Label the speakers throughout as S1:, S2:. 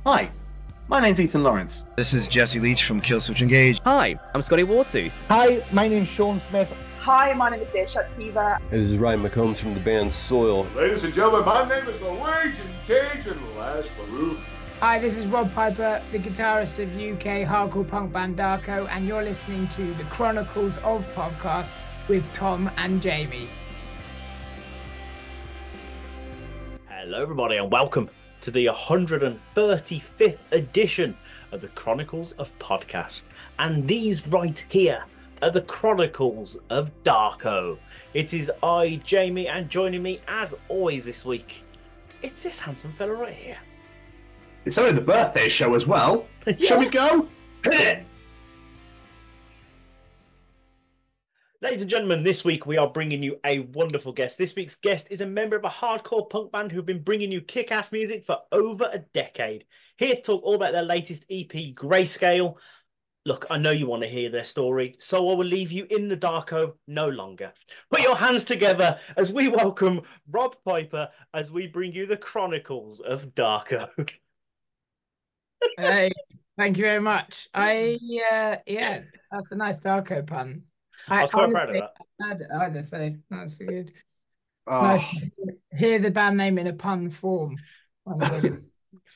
S1: Hi, my name's Ethan Lawrence.
S2: This is Jesse Leach from Killswitch Engage.
S3: Hi, I'm Scotty Wartooth.
S4: Hi, my name's Sean Smith.
S5: Hi, my name is Desha Tiva.
S6: This is Ryan McCombs from the band Soil.
S7: Ladies and gentlemen, my name is the Raging Cajun Lash LaRue.
S8: Hi, this is Rob Piper, the guitarist of UK hardcore punk band Darko, and you're listening to the Chronicles of podcast with Tom and Jamie.
S3: Hello, everybody, and welcome to the 135th edition of the Chronicles of Podcast. And these right here are the Chronicles of Darko. It is I, Jamie, and joining me as always this week, it's this handsome fella right here.
S1: It's only the birthday show as well. Yeah. Shall we go? Hit it!
S3: Ladies and gentlemen, this week we are bringing you a wonderful guest. This week's guest is a member of a hardcore punk band who've been bringing you kick-ass music for over a decade. Here to talk all about their latest EP, Greyscale. Look, I know you want to hear their story, so I will leave you in the Darko no longer. Put your hands together as we welcome Rob Piper as we bring you the Chronicles of Darko.
S8: Hey, thank you very much. Yeah, that's a nice Darko pun.
S3: I was quite proud of
S8: that. Either, so that's good. It's
S1: Oh.
S8: nice to hear the band name in a pun form.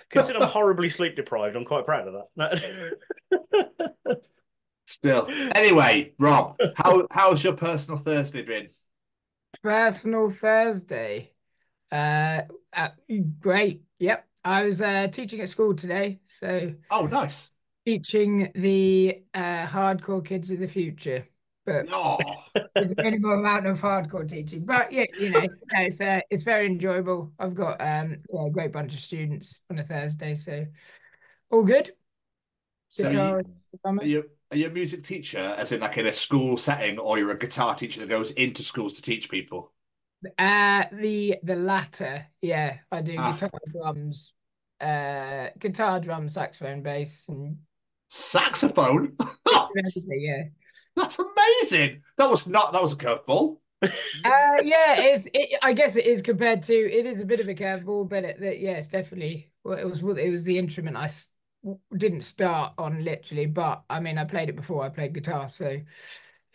S3: Considering I'm horribly sleep deprived, I'm quite proud of that.
S1: Still. Anyway, Rob, how's your personal Thursday been?
S8: Personal Thursday. Great. Yep. I was teaching at school today, so
S1: Oh, nice.
S8: teaching the hardcore kids of the future. But
S1: Oh.
S8: with a minimal amount of hardcore teaching. But yeah, it's very enjoyable. I've got a great bunch of students on a Thursday, so all good.
S1: So
S8: Guitar,
S1: are you a music teacher, as in like in a school setting, or you're a guitar teacher that goes into schools to teach people?
S8: the latter, yeah. I do guitar, drums, saxophone, bass, and
S1: Saxophone?
S8: yeah.
S1: That's amazing. That was a curveball.
S8: I guess it is compared to. It is a bit of a curveball, but it's definitely. Well, it was the instrument I didn't start on literally, but I mean I played it before I played guitar, so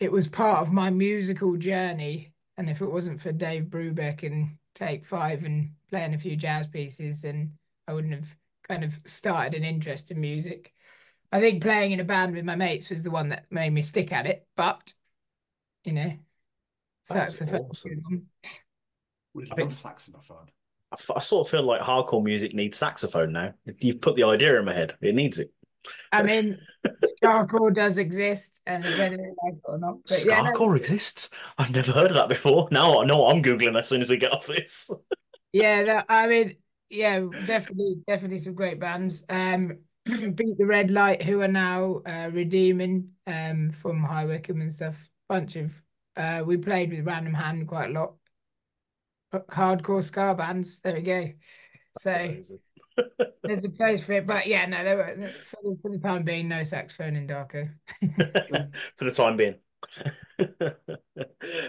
S8: it was part of my musical journey. And if it wasn't for Dave Brubeck and Take Five and playing a few jazz pieces, then I wouldn't have kind of started an interest in music. I think playing in a band with my mates was the one that made me stick at it, but saxophone.
S3: Awesome.
S1: We love saxophone.
S3: I sort of feel like hardcore music needs saxophone now. You've put the idea in my head. It needs it.
S8: I mean, Starcore does exist, and whether they like it or not. But
S3: Starcore exists? I've never heard of that before. Now I know what I'm Googling as soon as we get off this.
S8: Definitely some great bands. Beat the Red Light, who are now redeeming from High Wycombe and stuff. Bunch of we played with Random Hand quite a lot. Hardcore ska bands. There we go.
S3: That's
S8: so there's a place for it, but yeah, no, there were for the time being no saxophone in Darko.
S3: For the time being.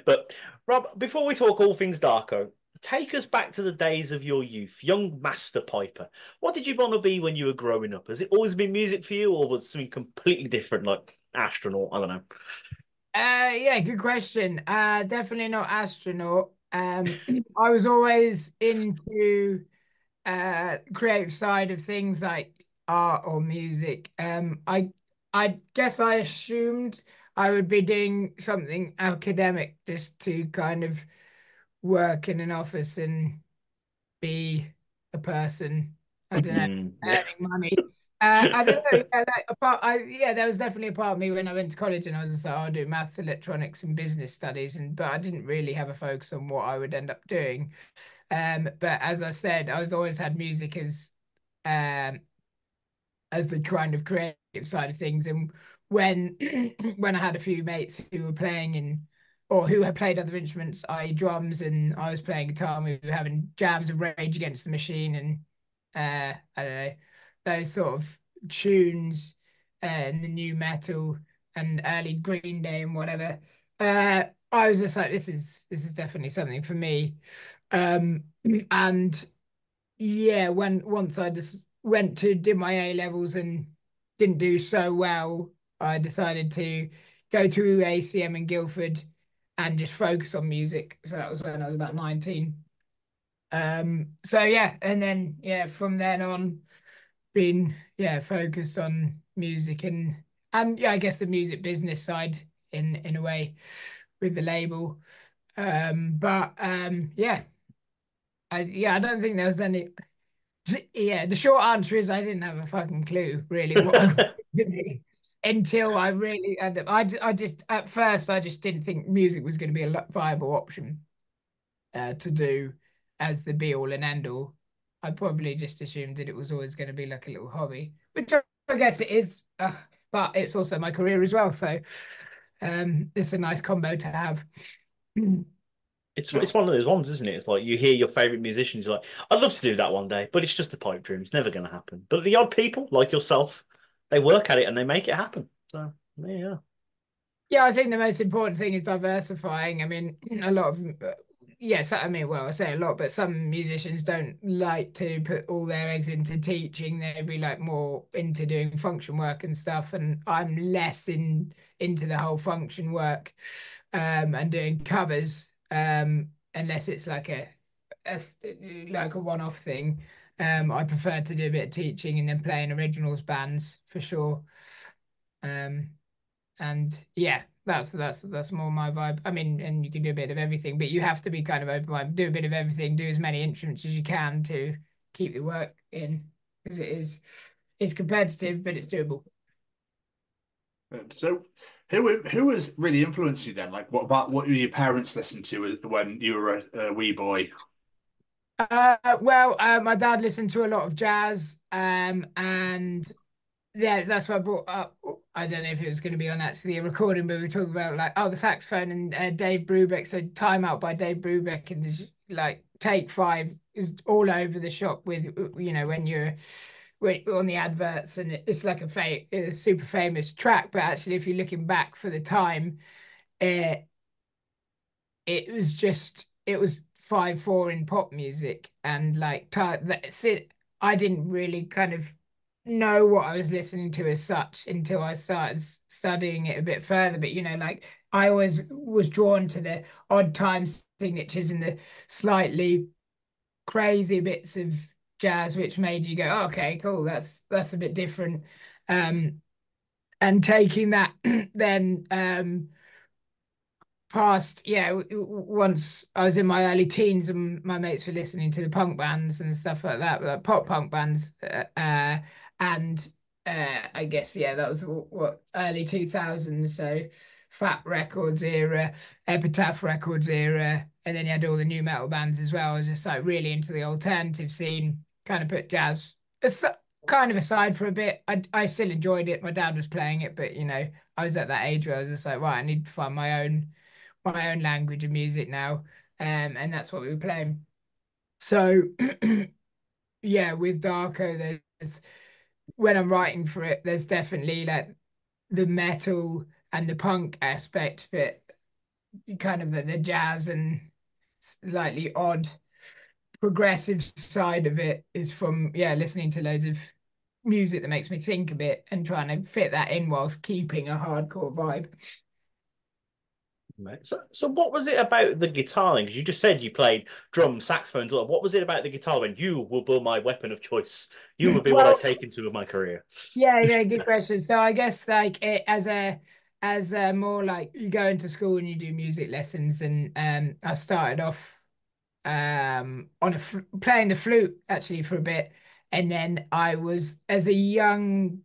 S3: But Rob, before we talk all things Darko, take us back to the days of your youth, young Master Piper. What did you want to be when you were growing up? Has it always been music for you, or was it something completely different, like astronaut? I don't know.
S8: Yeah, good question. Definitely not astronaut. I was always into creative side of things like art or music. I guess I assumed I would be doing something academic just to kind of work in an office and be a person. I don't know, earning money. I don't know. There was definitely a part of me when I went to college and I was just like, I'll do maths, electronics, and business studies, but I didn't really have a focus on what I would end up doing. But as I said, I was always had music as the kind of creative side of things. And when when I had a few mates who were playing or who had played other instruments, i.e. drums, and I was playing guitar, and we were having jams of Rage Against the Machine and I don't know, those sort of tunes and the new metal and early Green Day and whatever. I was just like, this is definitely something for me. And yeah, once I just did my A levels and didn't do so well, I decided to go to ACM in Guildford and just focus on music. So that was when I was about 19. So yeah, and then from then on, been focused on music and yeah, I guess the music business side in a way with the label. But I don't think there was any. Yeah, the short answer is I didn't have a fucking clue really what I wanted to do until I really. I just at first I just didn't think music was going to be a viable option to do as the be all and end all. I probably just assumed that it was always going to be like a little hobby, which I guess it is, but it's also my career as well. So it's a nice combo to have.
S3: It's one of those ones, isn't it? It's like you hear your favorite musicians, you're like, I'd love to do that one day, but it's just a pipe dream. It's never going to happen. But the odd people like yourself, they work at it and they make it happen. So yeah.
S8: Yeah, I think the most important thing is diversifying. I mean, a lot of yes, I mean, well, I say a lot, but some musicians don't like to put all their eggs into teaching. They'd be like more into doing function work and stuff, and I'm less into the whole function work and doing covers unless it's like a like a one-off thing. I prefer to do a bit of teaching and then playing originals bands for sure. And yeah, that's more my vibe. I mean, and you can do a bit of everything, but you have to be kind of open-minded, do a bit of everything, do as many instruments as you can to keep the work in, because it's competitive, but it's doable.
S1: So, who has really influenced you then? Like, what did your parents listen to when you were a wee boy?
S8: My dad listened to a lot of jazz, and yeah, that's what I brought up. I don't know if it was going to be on actually a recording, but we were talking about like the saxophone and Dave Brubeck. So Time Out by Dave Brubeck and like Take Five is all over the shop with when you're on the adverts, and it's like a super famous track. But actually, if you're looking back for the time, uh, it was 5/4 in pop music, and like that's it. I didn't really kind of know what I was listening to as such until I started studying it a bit further. But like I always was drawn to the odd time signatures and the slightly crazy bits of jazz, which made you go, oh, okay, cool, that's a bit different. And taking that then past, once I was in my early teens and my mates were listening to the punk bands and stuff like that, like pop punk bands, and I guess that was what early 2000s, so Fat Records era, Epitaph Records era, and then you had all the new metal bands as well. I was just like really into the alternative scene, kind of put jazz kind of aside for a bit. I still enjoyed it. My dad was playing it, but I was at that age where I was just like, right, I need to find my own language of music now, and that's what we were playing. So yeah, with Darko, there's when I'm writing for it, there's definitely like the metal and the punk aspect, but kind of the jazz and slightly odd progressive side of it is from listening to loads of music that makes me think a bit and trying to fit that in whilst keeping a hardcore vibe.
S3: Right. So what was it about the guitar? Because you just said you played drums, saxophones. What was it about the guitar when you will be my weapon of choice? You will be what I take into my career.
S8: Yeah, good question. So I guess like it as a more like you go into school and you do music lessons, and I started off on playing the flute actually for a bit, and then I was as a young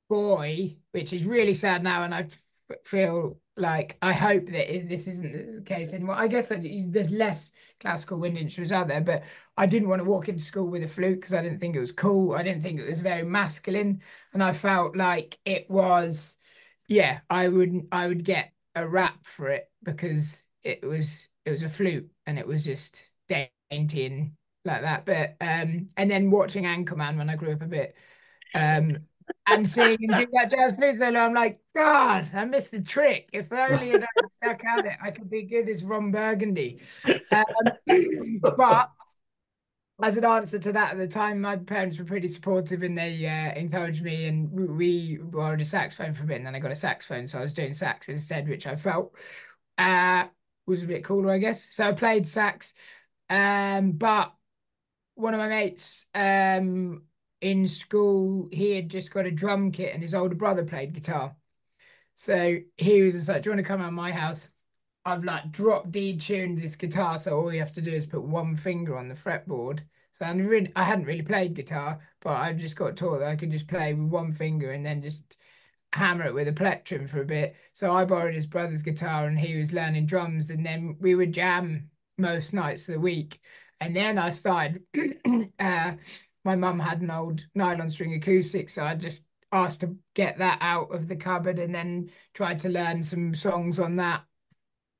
S8: boy, which is really sad now, and I feel like I hope that this isn't the case anymore. I guess there's less classical wind instruments out there, but I didn't want to walk into school with a flute because I didn't think it was cool. I didn't think it was very masculine, and I felt like it was. Yeah, I would get a rap for it because it was a flute and it was just dainty and like that. But and then watching Anchorman when I grew up a bit, and seeing him do that jazz flute solo, I'm like, God, I missed the trick. If only I'd stuck at it, I could be good as Ron Burgundy. But as an answer to that, at the time, my parents were pretty supportive and they encouraged me. And we borrowed a saxophone for a bit, and then I got a saxophone, so I was doing sax instead, which I felt uh, was a bit cooler, I guess. So I played sax, but one of my mates in school, he had just got a drum kit, and his older brother played guitar. So he was just like, "Do you want to come around my house? I've like drop D tuned this guitar, so all you have to do is put one finger on the fretboard." So I hadn't really played guitar, but I just got taught that I could just play with one finger and then just hammer it with a plectrum for a bit. So I borrowed his brother's guitar and he was learning drums, and then we would jam most nights of the week. And then I started. My mum had an old nylon string acoustic, so I just asked to get that out of the cupboard and then tried to learn some songs on that.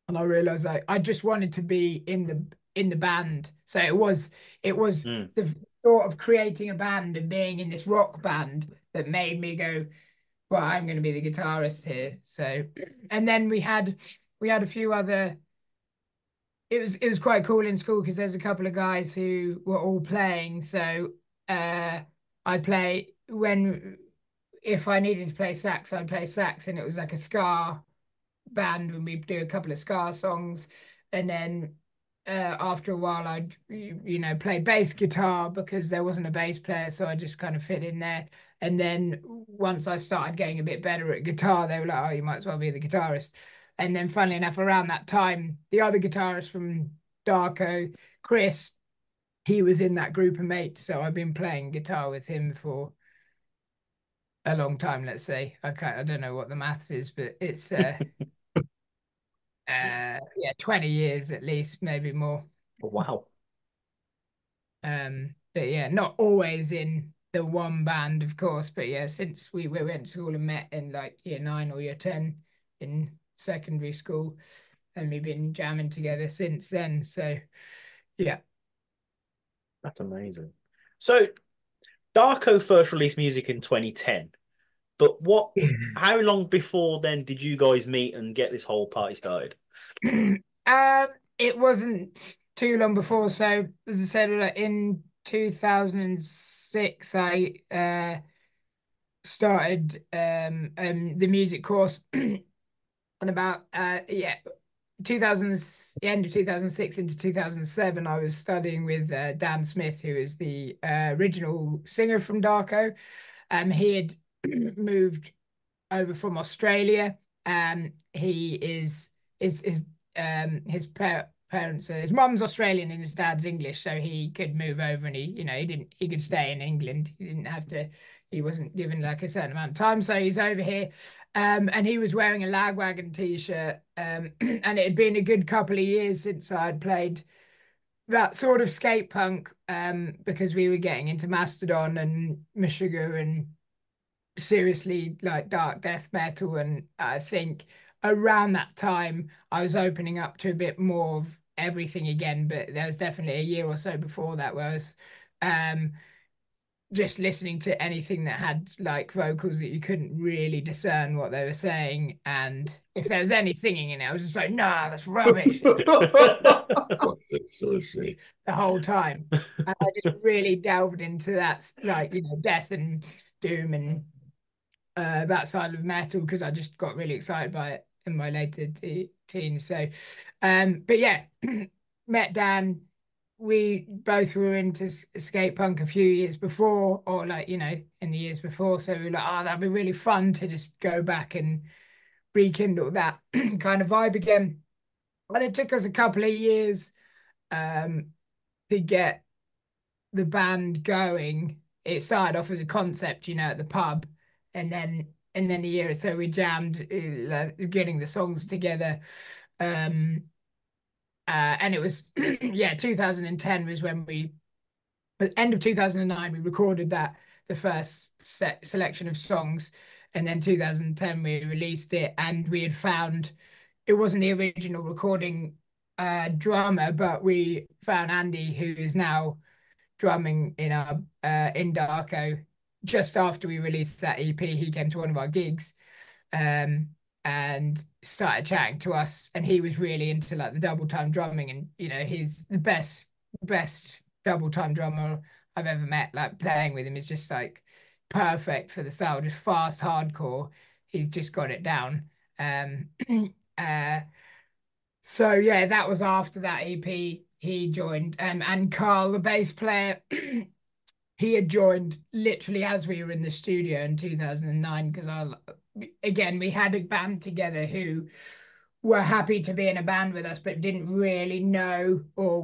S8: And I realized I just wanted to be in the band. So it was the thought of creating a band and being in this rock band that made me go, well, I'm going to be the guitarist here. So, and then we had a few other. It was quite cool in school because there's a couple of guys who were all playing. So I play when if I needed to play sax, I'd play sax, and it was like a ska band when we do a couple of ska songs, and then after a while I'd play bass guitar because there wasn't a bass player, so I just kind of fit in there. And then once I started getting a bit better at guitar, they were like, "Oh, you might as well be the guitarist." And then funnily enough, around that time, the other guitarist from Darko, Chris, he was in that group of mates, so I've been playing guitar with him for a long time, let's say. I don't know what the maths is, but it's yeah, 20 years at least, maybe more.
S3: Wow.
S8: But yeah, not always in the one band, of course, but yeah, since we went to school and met in like year 9 or year 10 in secondary school, and we've been jamming together since then. So yeah.
S3: That's amazing. So Darko first released music in 2010, but how long before then did you guys meet and get this whole party started?
S8: It wasn't too long before. So as I said, in 2006, I started the music course, and about 2000, the end of 2006 into 2007, I was studying with Dan Smith, who is the original singer from Darko. He had moved over from Australia. He is his parents, his mum's Australian and his dad's English, so he could move over, and he could stay in England. He didn't have to. He wasn't given like a certain amount of time, so he's over here. And he was wearing a Lagwagon t-shirt, and it had been a good couple of years since I'd played that sort of skate punk, because we were getting into Mastodon and Meshuggah and seriously like dark death metal. And I think around that time I was opening up to a bit more of everything again, but there was definitely a year or so before that where I was just listening to anything that had like vocals that you couldn't really discern what they were saying, and if there was any singing in it I was just like, nah, that's rubbish. The whole time. And I just really delved into that, like, death and doom and that side of metal because I just got really excited by it in my later teens. So, but yeah, met Dan. We both were into skate punk a few years before, or like, in the years before. So we were like, oh, that'd be really fun to just go back and rekindle that kind of vibe again. And it took us a couple of years to get the band going. It started off as a concept, at the pub, and then a year or so we jammed, getting the songs together. And it was 2010 was when at the end of 2009 we recorded the first selection of songs, and then 2010 we released it, and we had found it wasn't the original recording drummer, but we found Andy, who is now drumming in our in Darko. Just after we released that EP, he came to one of our gigs, and started chatting to us, and he was really into like the double time drumming, and he's the best double time drummer I've ever met. Like playing with him is just like perfect for the style, just fast hardcore. He's just got it down. Um, uh, so yeah, that was after that EP he joined. And Carl, the bass player, he had joined literally as we were in the studio in 2009 because again we had a band together who were happy to be in a band with us but didn't really know or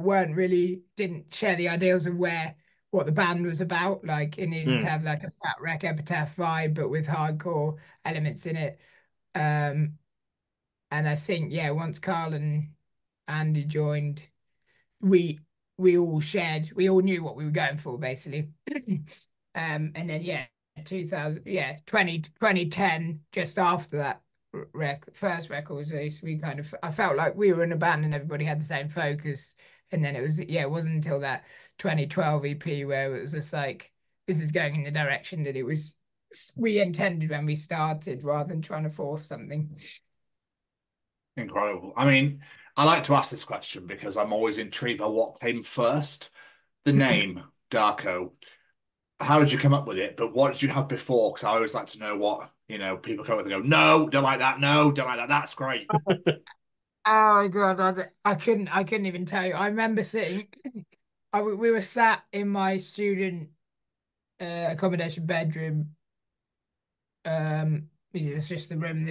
S8: didn't share the ideals of what the band was about. Like it needed to have like a Fat Wreck Epitaph vibe but with hardcore elements in it. And I think once Carl and Andy joined, we we all knew what we were going for basically. And then 2000 2010, just after that first record was released, I felt like we were in a band and everybody had the same focus. And then it wasn't until that 2012 EP where it was just like, this is going in the direction that we intended when we started, rather than trying to force something.
S1: Incredible. I mean, I like to ask this question because I'm always intrigued by what came first. The name Darko. How did you come up with it? But what did you have before? Because I always like to know what, people come up with and go, no, don't like that. No, don't like that. That's great.
S8: Oh my God, I couldn't even tell you. I remember sitting, we were sat in my student accommodation bedroom. It's just the room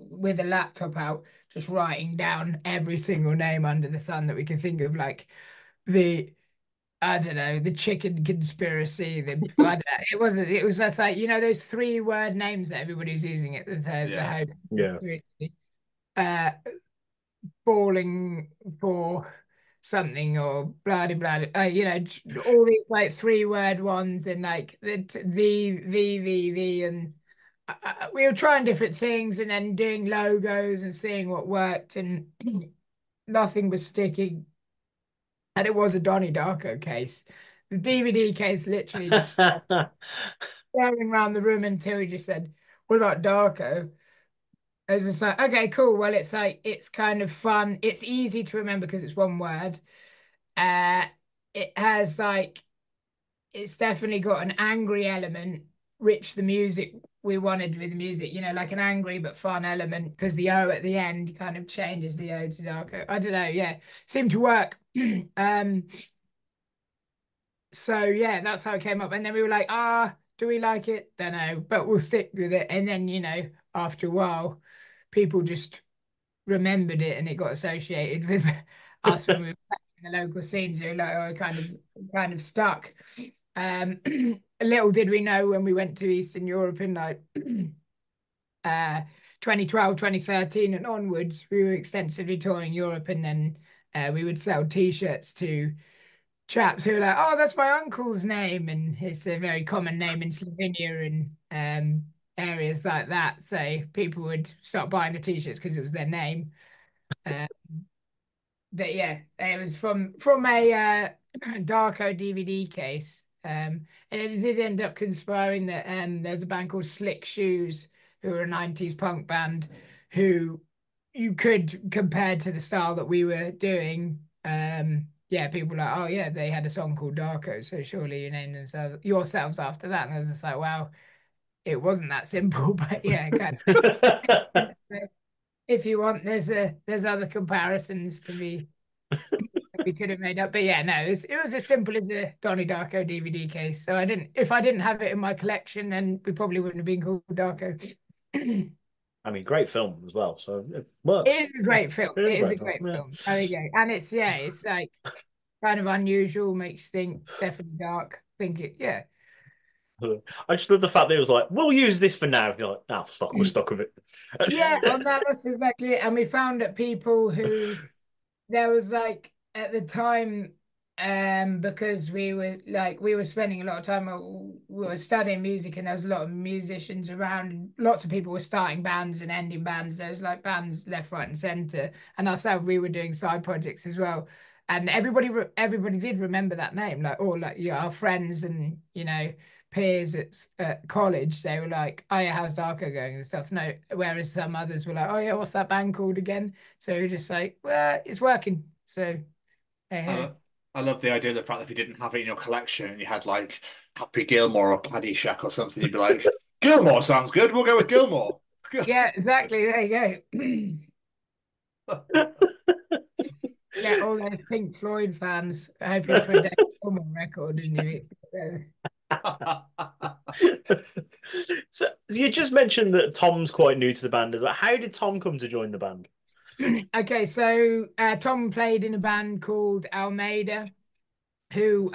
S8: with a laptop out, just writing down every single name under the sun that we could think of, like I don't know, the chicken conspiracy. I don't know, it was just like, those 3-word names that everybody's using at the home.
S3: Yeah.
S8: Falling for something or blah blah blah. All these like 3-word ones and like the and we were trying different things and then doing logos and seeing what worked, and nothing was sticking. And it was a Donnie Darko case. The DVD case literally just going around the room until he just said, "What about Darko?" I was just like, okay, cool. Well, it's kind of fun. It's easy to remember because it's one word. Uh, it has it's definitely got an angry element, which we wanted with the music, like an angry but fun element, because the O at the end kind of changes the O to Darko. I don't know, yeah, seemed to work. So yeah, that's how it came up. And then we were like, do we like it? Don't know, but we'll stick with it. And then, after a while, people just remembered it and it got associated with us when we were in the local scenes. So like, kind of stuck. Little did we know when we went to Eastern Europe in 2012, 2013 and onwards, we were extensively touring Europe, and then we would sell t-shirts to chaps who were like, oh, that's my uncle's name, and it's a very common name in Slovenia and areas like that. So people would start buying the t-shirts because it was their name. But yeah, it was from a Darko DVD case. And it did end up conspiring that there's a band called Slick Shoes, who were a 90s punk band, who you could compare to the style that we were doing. People were like, oh yeah, they had a song called Darko, so surely you named yourselves after that. And I was just like, wow, it wasn't that simple, but yeah, kind of. If you want, there's other comparisons to be we could have made up, but yeah, no, it was as simple as a Donnie Darko DVD case. So if I didn't have it in my collection, then we probably wouldn't have been called Darko.
S3: I mean, great film as well, so it works.
S8: It is a great film. It is a great film. There we go. And it's like kind of unusual, makes you think, definitely dark. Yeah.
S3: I just love the fact that it was like, we'll use this for now. You're like, oh fuck, we're stuck with it.
S8: Yeah, that's exactly it. And we found that people who there was like at the time, because we were spending a lot of time, we were studying music, and there was a lot of musicians around, and lots of people were starting bands and ending bands. There was like bands left, right, and center, and ourselves, we were doing side projects as well. And everybody did remember that name, like all our friends and peers at college. They were like, "Oh yeah, how's Darko going?" and stuff. No, whereas some others were like, "Oh yeah, what's that band called again?" So we're just like, "Well, it's working." So, hey.
S1: I love the idea of the fact that if you didn't have it in your collection and you had like Happy Gilmore or Caddyshack or something, you'd be like, Gilmore sounds good. We'll go with Gilmore.
S8: Yeah, exactly. There you go. Yeah, all those Pink Floyd fans hoping for a David Gilmour record, didn't you?
S3: So you just mentioned that Tom's quite new to the band as well. How did Tom come to join the band?
S8: Okay, so Tom played in a band called Almeida, who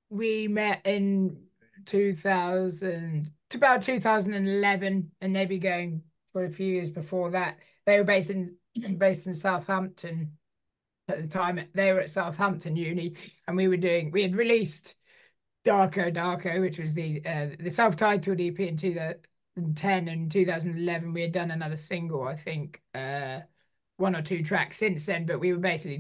S8: we met in 2000 to about 2011, and they'd been going for a few years before that. They were based in Southampton at the time. They were at Southampton Uni, and we had released Darko, which was the self-titled EP in 2010, and 2011 we had done another single, I think, one or two tracks since then, but we were basically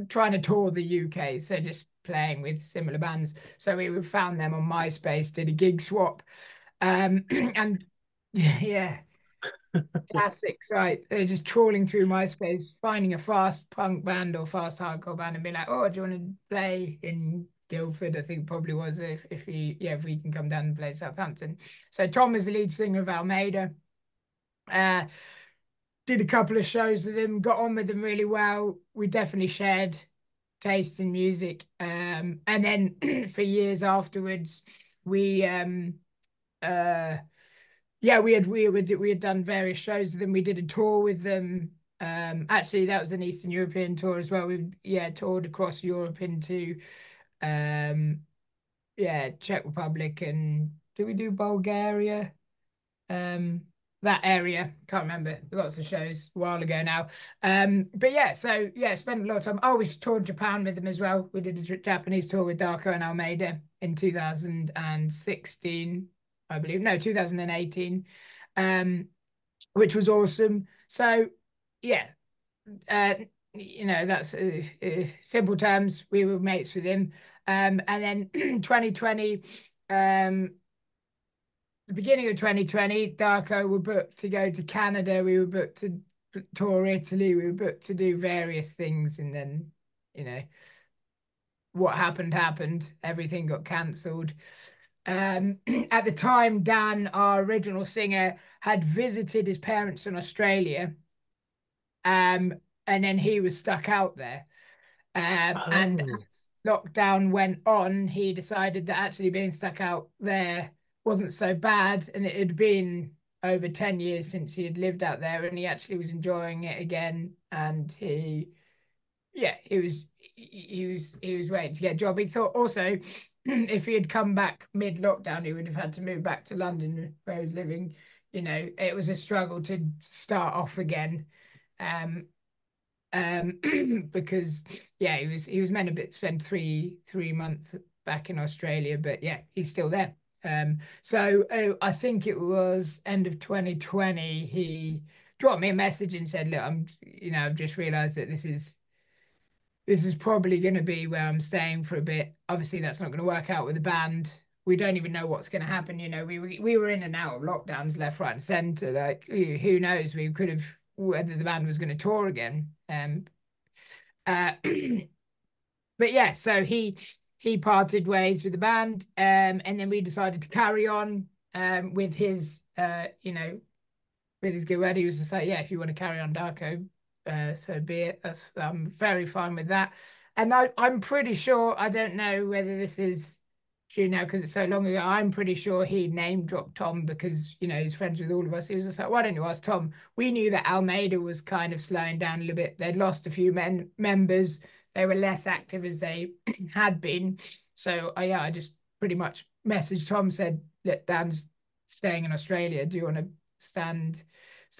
S8: trying to tour the UK, so just playing with similar bands. So we found them on MySpace, did a gig swap, and yeah, classic site. They're just trawling through MySpace, finding a fast punk band or fast hardcore band, and be like, "Oh, do you want to play in Guildford?" I think probably was if we can come down and play Southampton. So Tom was the lead singer of Almeida. Did a couple of shows with him, got on with them really well. We definitely shared taste in music. And then for years afterwards, we we had done various shows with them. We did a tour with them. Actually, that was an Eastern European tour as well. We toured across Europe into Czech Republic, and did we do Bulgaria? That area, can't remember. Lots of shows a while ago now. But yeah, so yeah, spent a lot of time. Oh, we toured Japan with them as well. We did a Japanese tour with Darko and Almeida in 2016, I believe. No, 2018, which was awesome. So yeah, that's simple terms. We were mates with him. And then 2020, the beginning of 2020, Darko were booked to go to Canada. We were booked to tour Italy. We were booked to do various things. And then, what happened. Everything got cancelled. At the time, Dan, our original singer, had visited his parents in Australia. And then he was stuck out there. And as lockdown went on, he decided that actually being stuck out there wasn't so bad, and it had been over 10 years since he had lived out there, and he actually was enjoying it again. And he was waiting to get a job. He thought also if he had come back mid-lockdown, he would have had to move back to London where he was living. It was a struggle to start off again. Because he was meant to spend three months back in Australia, but yeah, he's still there. So I think it was end of 2020. He dropped me a message and said, "Look, I've just realised that this is probably going to be where I'm staying for a bit. Obviously, that's not going to work out with the band. We don't even know what's going to happen. We were in and out of lockdowns left, right, and centre. Like who knows? We could have whether the band was going to tour again." But yeah, so he parted ways with the band, and then we decided to carry on with his with his good word. He was to say, yeah, if you want to carry on Darko, so be it. I'm very fine with that. And I'm pretty sure, I don't know whether this is true now because it's so long ago. I'm pretty sure he name dropped Tom because he's friends with all of us. He was just like, why don't you ask Tom? We knew that Almeida was kind of slowing down a little bit. They'd lost a few members. They were less active as they had been. So I just pretty much messaged Tom, said that Dan's staying in Australia. Do you want to stand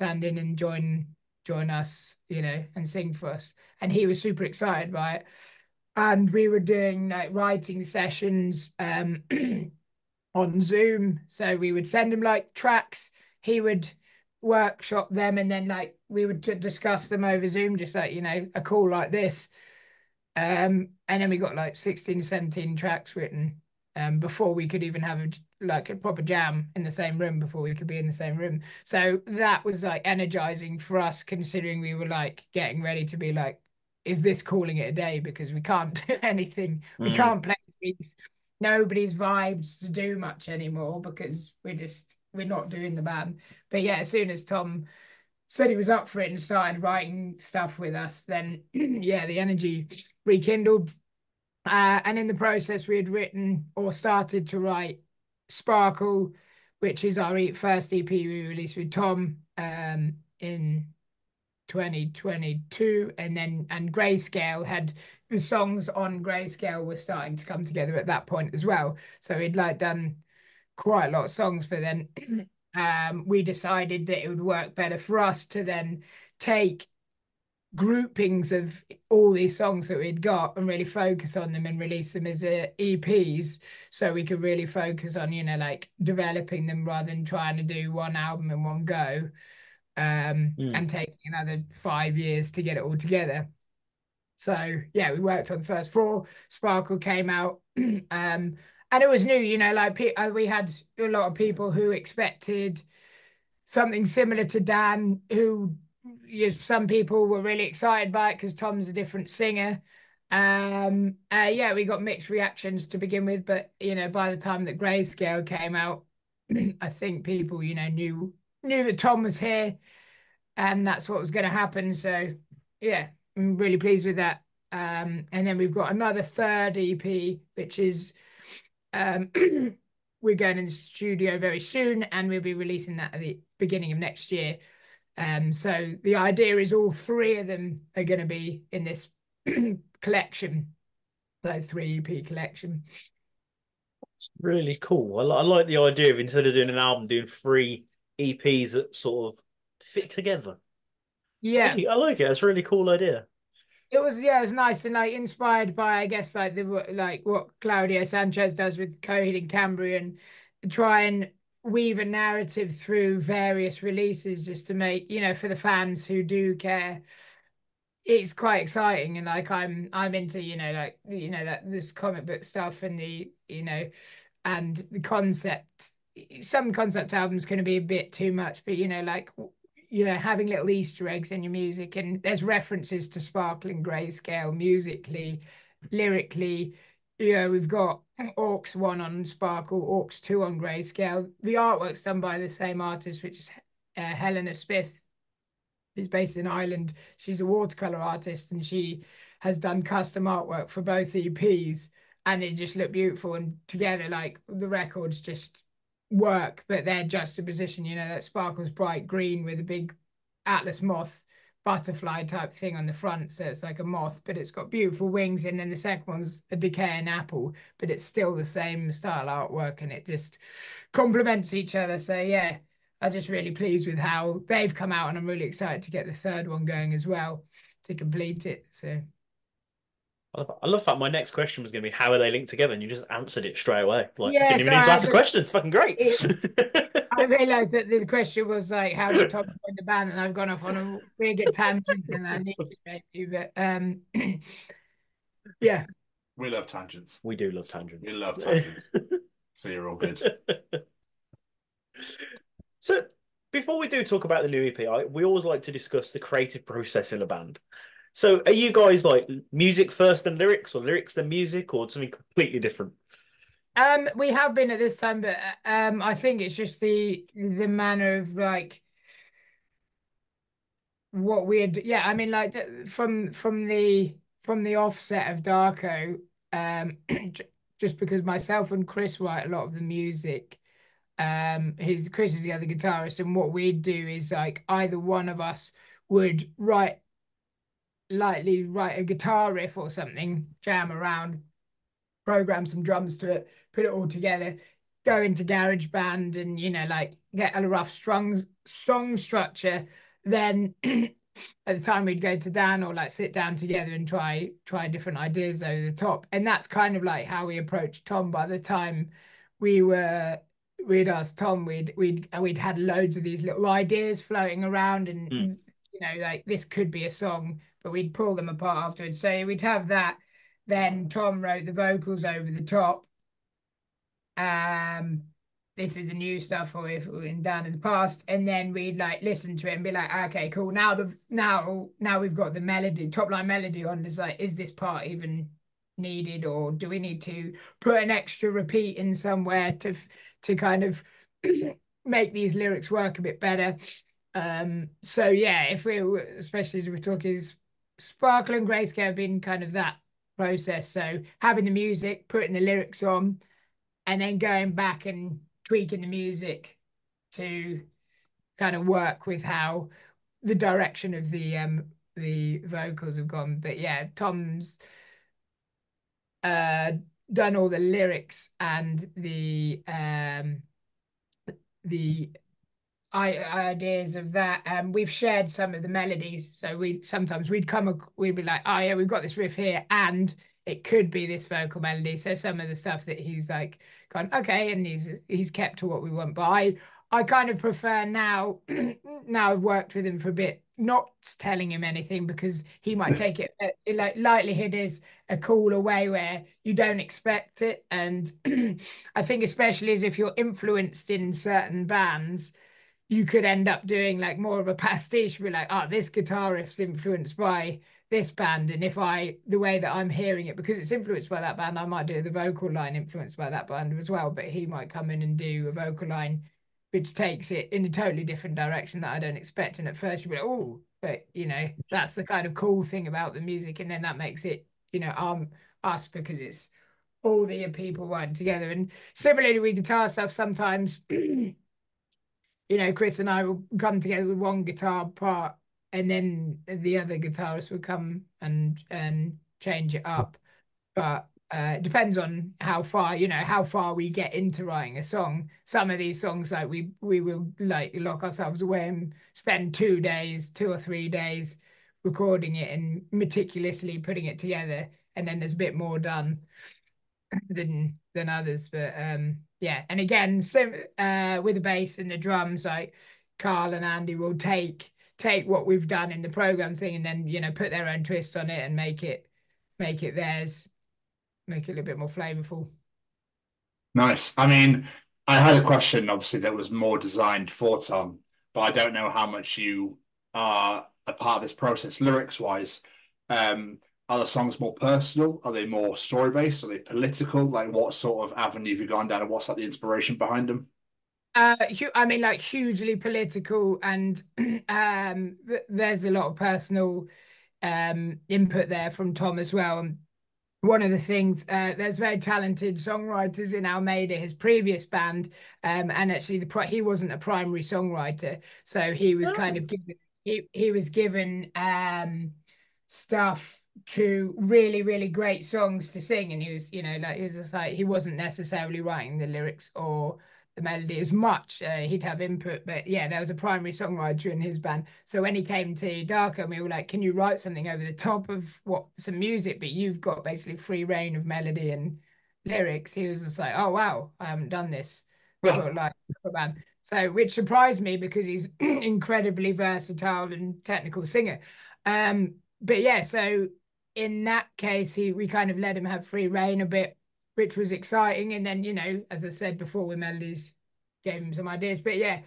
S8: in and join us, and sing for us? And he was super excited by it. And we were doing like writing sessions on Zoom. So we would send him like tracks. He would workshop them, and then like we would discuss them over Zoom, just like a call like this. And then we got like 16, 17 tracks written before we could even have a proper jam in the same room, before we could be in the same room. So that was like energizing for us, considering we were like getting ready to be like is this calling it a day? Because we can't do anything. We
S3: Mm.
S8: can't play gigs. Nobody's vibes to do much anymore because we're not doing the band. But yeah, as soon as Tom said he was up for it and started writing stuff with us, then yeah, the energy rekindled. And in the process, we had written or started to write Sparkle, which is our first EP we released with Tom in 2022, and Greyscale had the songs on Greyscale were starting to come together at that point as well. So we'd like done quite a lot of songs, but then we decided that it would work better for us to then take groupings of all these songs that we'd got and really focus on them and release them as EPs, so we could really focus on, you know, like developing them rather than trying to do one album in one go, and taking another 5 years to get it all together. So yeah, we worked on the first four. Sparkle came out, and it was new, you know, like we had a lot of people who expected something similar to Dan, who, you know, some people were really excited by it because Tom's a different singer. Yeah, we got mixed reactions to begin with, but you know, by the time that Grayscale came out, I think people, you know, knew that Tom was here and that's what was going to happen. So yeah, I'm really pleased with that. And then we've got another third EP, which is we're going in the studio very soon, and we'll be releasing that at the beginning of next year. So the idea is all three of them are going to be in this collection, like 3 EP collection.
S3: It's really cool. I like the idea of, instead of doing an album, doing 3 EPs that sort of fit together.
S8: Yeah,
S3: I like it. It's a really cool idea.
S8: it was, yeah, it was nice and like inspired by, I guess, like what Claudio Sanchez does with Coheed and Cambrian, try and weave a narrative through various releases just to make, you know, for the fans who do care. It's quite exciting, and like I'm into, you know, like, you know, that this comic book stuff and the, you know, and the concept. Some concept albums can be a bit too much, but you know, like, you know, having little Easter eggs in your music, and there's references to Sparkling Grayscale musically, lyrically. You know, we've got Orcs 1 on Sparkle, Orcs 2 on Grayscale. The artwork's done by the same artist, which is Helena Smith, who's based in Ireland. She's a watercolor artist, and she has done custom artwork for both EPs, and it just looked beautiful. And together, like, the records just work, but they're juxtaposition, you know, that Sparkle's bright green with a big Atlas moth butterfly type thing on the front, so it's like a moth but it's got beautiful wings, and then the second one's a decaying apple, but it's still the same style artwork, and it just complements each other. So yeah, I'm just really pleased with how they've come out, and I'm really excited to get the third one going as well to complete it. So
S3: I love that. My next question was going to be, how are they linked together? And you just answered it straight away. Like, I
S8: yeah,
S3: didn't even need to ask a question. It's fucking great.
S8: I realised that the question was like, how did Tom join the band? And I've gone off on a bigger tangent than I need to, maybe. But yeah.
S1: We love tangents.
S3: We do love tangents.
S1: We love tangents. So you're all good.
S3: So before we do talk about the new EP, we always like to discuss the creative process in a band. So are you guys like music first and lyrics, or lyrics then music, or something completely different?
S8: We have been at this time, but I think it's just the manner of like what we'd, yeah, I mean, like from the offset of Darko, just because myself and Chris write a lot of the music. Chris is the other guitarist, and what we'd do is like either one of us would lightly write a guitar riff or something, jam around, program some drums to it, put it all together, go into GarageBand, and you know, like, get a rough song structure. Then at the time we'd go to Dan, or like sit down together and try different ideas over the top. And that's kind of like how we approached Tom. By the time we'd asked Tom, we'd had loads of these little ideas floating around, and you know, like, this could be a song, but we'd pull them apart afterwards. So we'd have that. Then Tom wrote the vocals over the top. this is the new stuff or if we've been done in the past, and then we'd like listen to it and be like, okay, cool. Now we've got the melody, top line melody on. Is like, is this part even needed, or do we need to put an extra repeat in somewhere to kind of make these lyrics work a bit better? So yeah, if we were, especially as we're talking, Sparkle and Grayscale have been kind of that process. So having the music, putting the lyrics on, and then going back and tweaking the music to kind of work with how the direction of the vocals have gone. But yeah, Tom's uh done all the lyrics and the ideas of that. We've shared some of the melodies, so we'd be like, oh yeah, we've got this riff here, and it could be this vocal melody. So some of the stuff that he's like gone, okay, and he's kept to what we want. But I kind of prefer now. Now I've worked with him for a bit, not telling him anything because he might take it like likelihood is a cooler way where you don't expect it. And I think especially as if you're influenced in certain bands, you could end up doing like more of a pastiche, be like, oh, this guitar riff's influenced by this band. And if the way that I'm hearing it, because it's influenced by that band, I might do the vocal line influenced by that band as well. But he might come in and do a vocal line which takes it in a totally different direction that I don't expect. And at first you'll be like, oh, but that's the kind of cool thing about the music. And then that makes it, us because it's all the people working together. And similarly with guitar stuff, sometimes Chris and I will come together with one guitar part, and then the other guitarist will come and change it up. But it depends on how far we get into writing a song. Some of these songs, like we will like lock ourselves away and spend 2 days, 2 or 3 days recording it and meticulously putting it together, and then there's a bit more done than others. But yeah, and again, same with the bass and the drums, like Carl and Andy will take what we've done in the program thing and then put their own twist on it and make it theirs, make it a little bit more flavorful.
S1: Nice. I mean, I had a question, obviously, that was more designed for Tom, but I don't know how much you are a part of this process lyrics wise. Are the songs more personal? Are they more story based? Are they political? Like, what sort of avenue have you gone down, and what's like the inspiration behind them?
S8: I mean, like hugely political, and there's a lot of personal input there from Tom as well. And one of the things, there's very talented songwriters in Almeida, his previous band, and actually he wasn't a primary songwriter, so he was kind of given he was given stuff to really really great songs to sing, and he was like he was just like he wasn't necessarily writing the lyrics or the melody as much. He'd have input, but yeah, there was a primary songwriter in his band. So when he came to Darko, and we were like, "Can you write something over the top of some music, but you've got basically free reign of melody and lyrics?" He was just like, "Oh wow, I haven't done this for like for a band." So which surprised me because he's incredibly versatile and technical singer. But yeah, so in that case, we kind of let him have free reign a bit, which was exciting. And then, as I said before, with melodies, gave him some ideas. But yeah,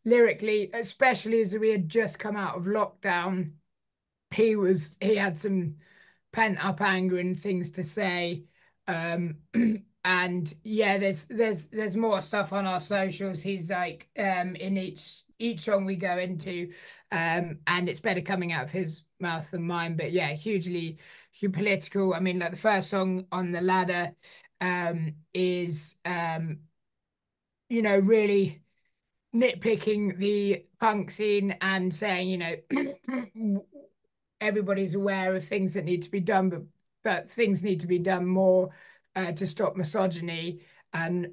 S8: lyrically, especially as we had just come out of lockdown, he had some pent up anger and things to say. And yeah, there's more stuff on our socials. He's like in each song we go into, and it's better coming out of his mouth than mine. But yeah, hugely political. I mean, like the first song on the ladder is really nitpicking the punk scene and saying, everybody's aware of things that need to be done, but things need to be done more to stop misogyny and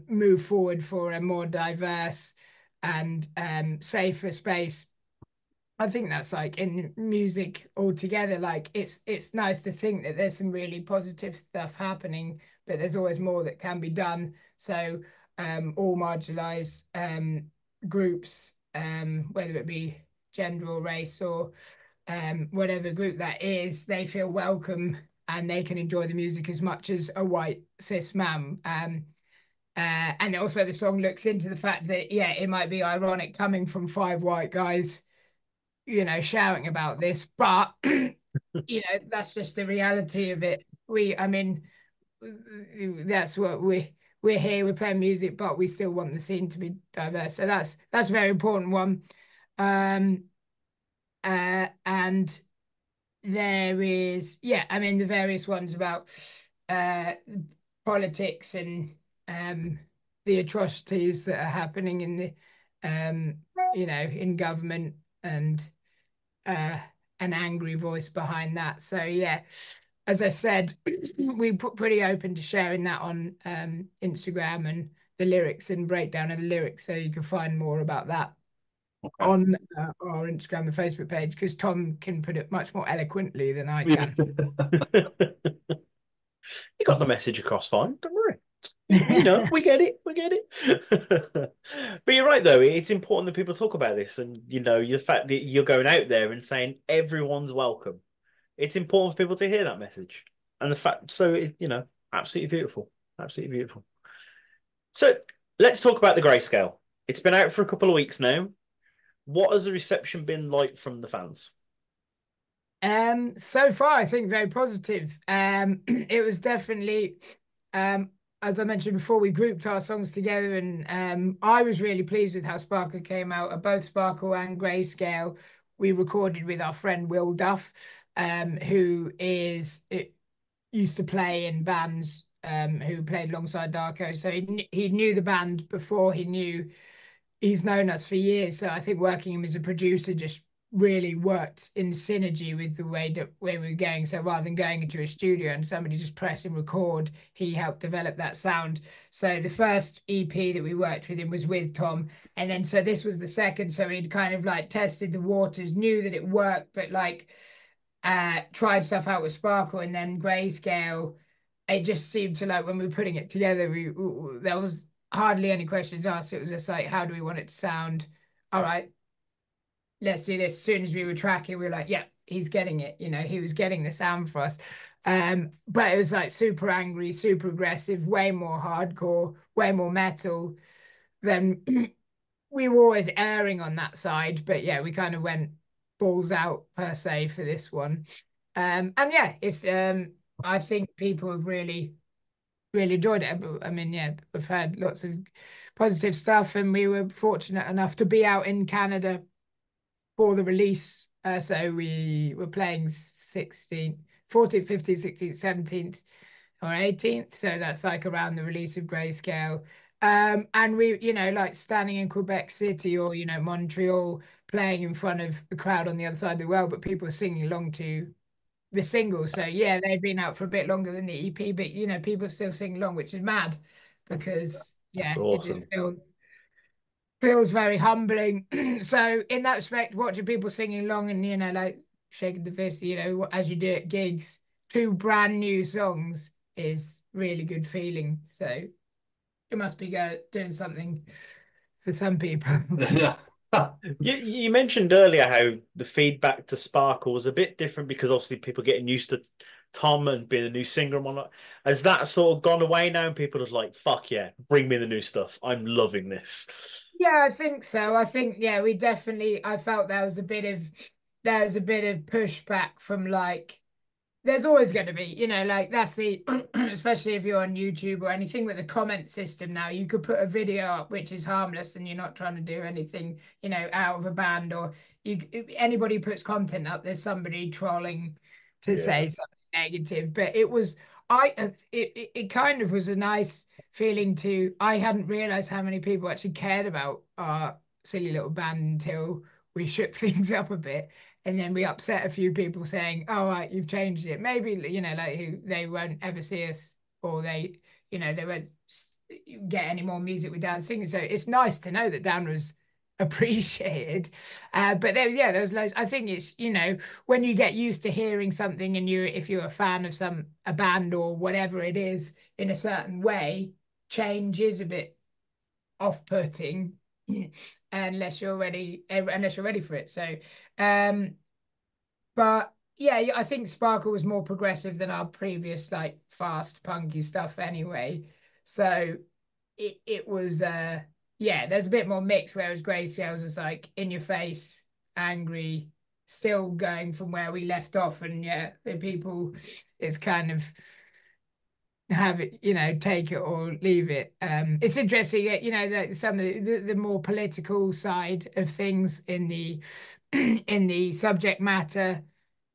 S8: move forward for a more diverse and safer space. I think that's like in music altogether. Like it's nice to think that there's some really positive stuff happening, but there's always more that can be done. So all marginalized groups, whether it be gender or race or whatever group that is, they feel welcome and they can enjoy the music as much as a white cis man. And also the song looks into the fact that, yeah, it might be ironic coming from five white guys, shouting about this, but that's just the reality of it. I mean, that's what we're here, we're playing music, but we still want the scene to be diverse. So that's a very important one. And there is, yeah, I mean, the various ones about uh politics and the atrocities that are happening in the in government, and uh an angry voice behind that. So yeah, as I said, we put pretty open to sharing that on Instagram, and the lyrics and breakdown of the lyrics, so you can find more about that
S1: Okay.
S8: on our Instagram and Facebook page, because Tom can put it much more eloquently than I
S3: You
S8: can.
S3: got the message across fine, don't worry. We get it, we get it. But you're right, though. It's important that people talk about this, and the fact that you're going out there and saying everyone's welcome. It's important for people to hear that message, and the fact. So absolutely beautiful, absolutely beautiful. So let's talk about the Greyscale. It's been out for a couple of weeks now. What has the reception been like from the fans?
S8: So far, I think very positive. It was definitely, as I mentioned before, we grouped our songs together, and I was really pleased with how Sparkle came out. Both Sparkle and Greyscale, we recorded with our friend Will Duff, who used to play in bands, who played alongside Darko. So he knew the band before he's known us for years. So I think working him as a producer just really worked in synergy with the way we were going. So rather than going into a studio and somebody just pressing record, he helped develop that sound. So the first EP that we worked with him was with Tom, and then so this was the second. So he'd kind of like tested the waters, knew that it worked, but like tried stuff out with Sparkle, and then Greyscale. It just seemed to, like, when we were putting it together, there was hardly any questions asked. It was just like, how do we want it to sound? All right, let's do this. As soon as we were tracking, we were like, yeah, he's getting it. He was getting the sound for us. But it was like super angry, super aggressive, way more hardcore, way more metal than we were always erring on that side. But yeah, we kind of went balls out per se for this one. And yeah, it's I think people have really really enjoyed it. I mean, yeah, we've had lots of positive stuff, and we were fortunate enough to be out in Canada for the release. So we were playing 16th, 14th, 15th, 16th, 17th, or 18th. So that's like around the release of Grayscale. And we, like standing in Quebec City or, Montreal, playing in front of a crowd on the other side of the world, but people singing along to the single. So yeah, they've been out for a bit longer than the EP, but people still sing along, which is mad, because
S3: That's
S8: yeah, it just
S3: awesome.
S8: feels very humbling. So in that respect, watching people singing along and like shaking the fist, as you do at gigs, two brand new songs is really good feeling. So it must be doing something for some people.
S1: Yeah.
S3: You mentioned earlier how the feedback to Sparkle was a bit different because obviously people getting used to Tom and being a new singer and whatnot. Has that sort of gone away now and people are just like, fuck yeah, bring me the new stuff. I'm loving this.
S8: Yeah, I think so. I think, yeah, I felt there was a bit of pushback from, like, there's always going to be, like, that's the especially if you're on YouTube or anything with the comment system now, you could put a video up which is harmless and you're not trying to do anything, out of a band, or anybody who puts content up, there's somebody trolling to
S3: Yeah.
S8: say something negative. But it kind of was a nice feeling I hadn't realized how many people actually cared about our silly little band until we shook things up a bit. And then we upset a few people saying, "Oh, right, you've changed it." Maybe, like, who they won't ever see us, or they won't get any more music with Dan singing. So it's nice to know that Dan was appreciated. But there was loads. I think it's, when you get used to hearing something, and if you're a fan of a band or whatever it is in a certain way, change is a bit off-putting unless you're ready for it. So but yeah, I think Sparkle was more progressive than our previous, like, fast punky stuff anyway. So it was yeah, there's a bit more mix, whereas Greyscales is like in your face, angry, still going from where we left off, and yeah, the people it's kind of have it, take it or leave it. It's interesting, that some of the more political side of things in the in the subject matter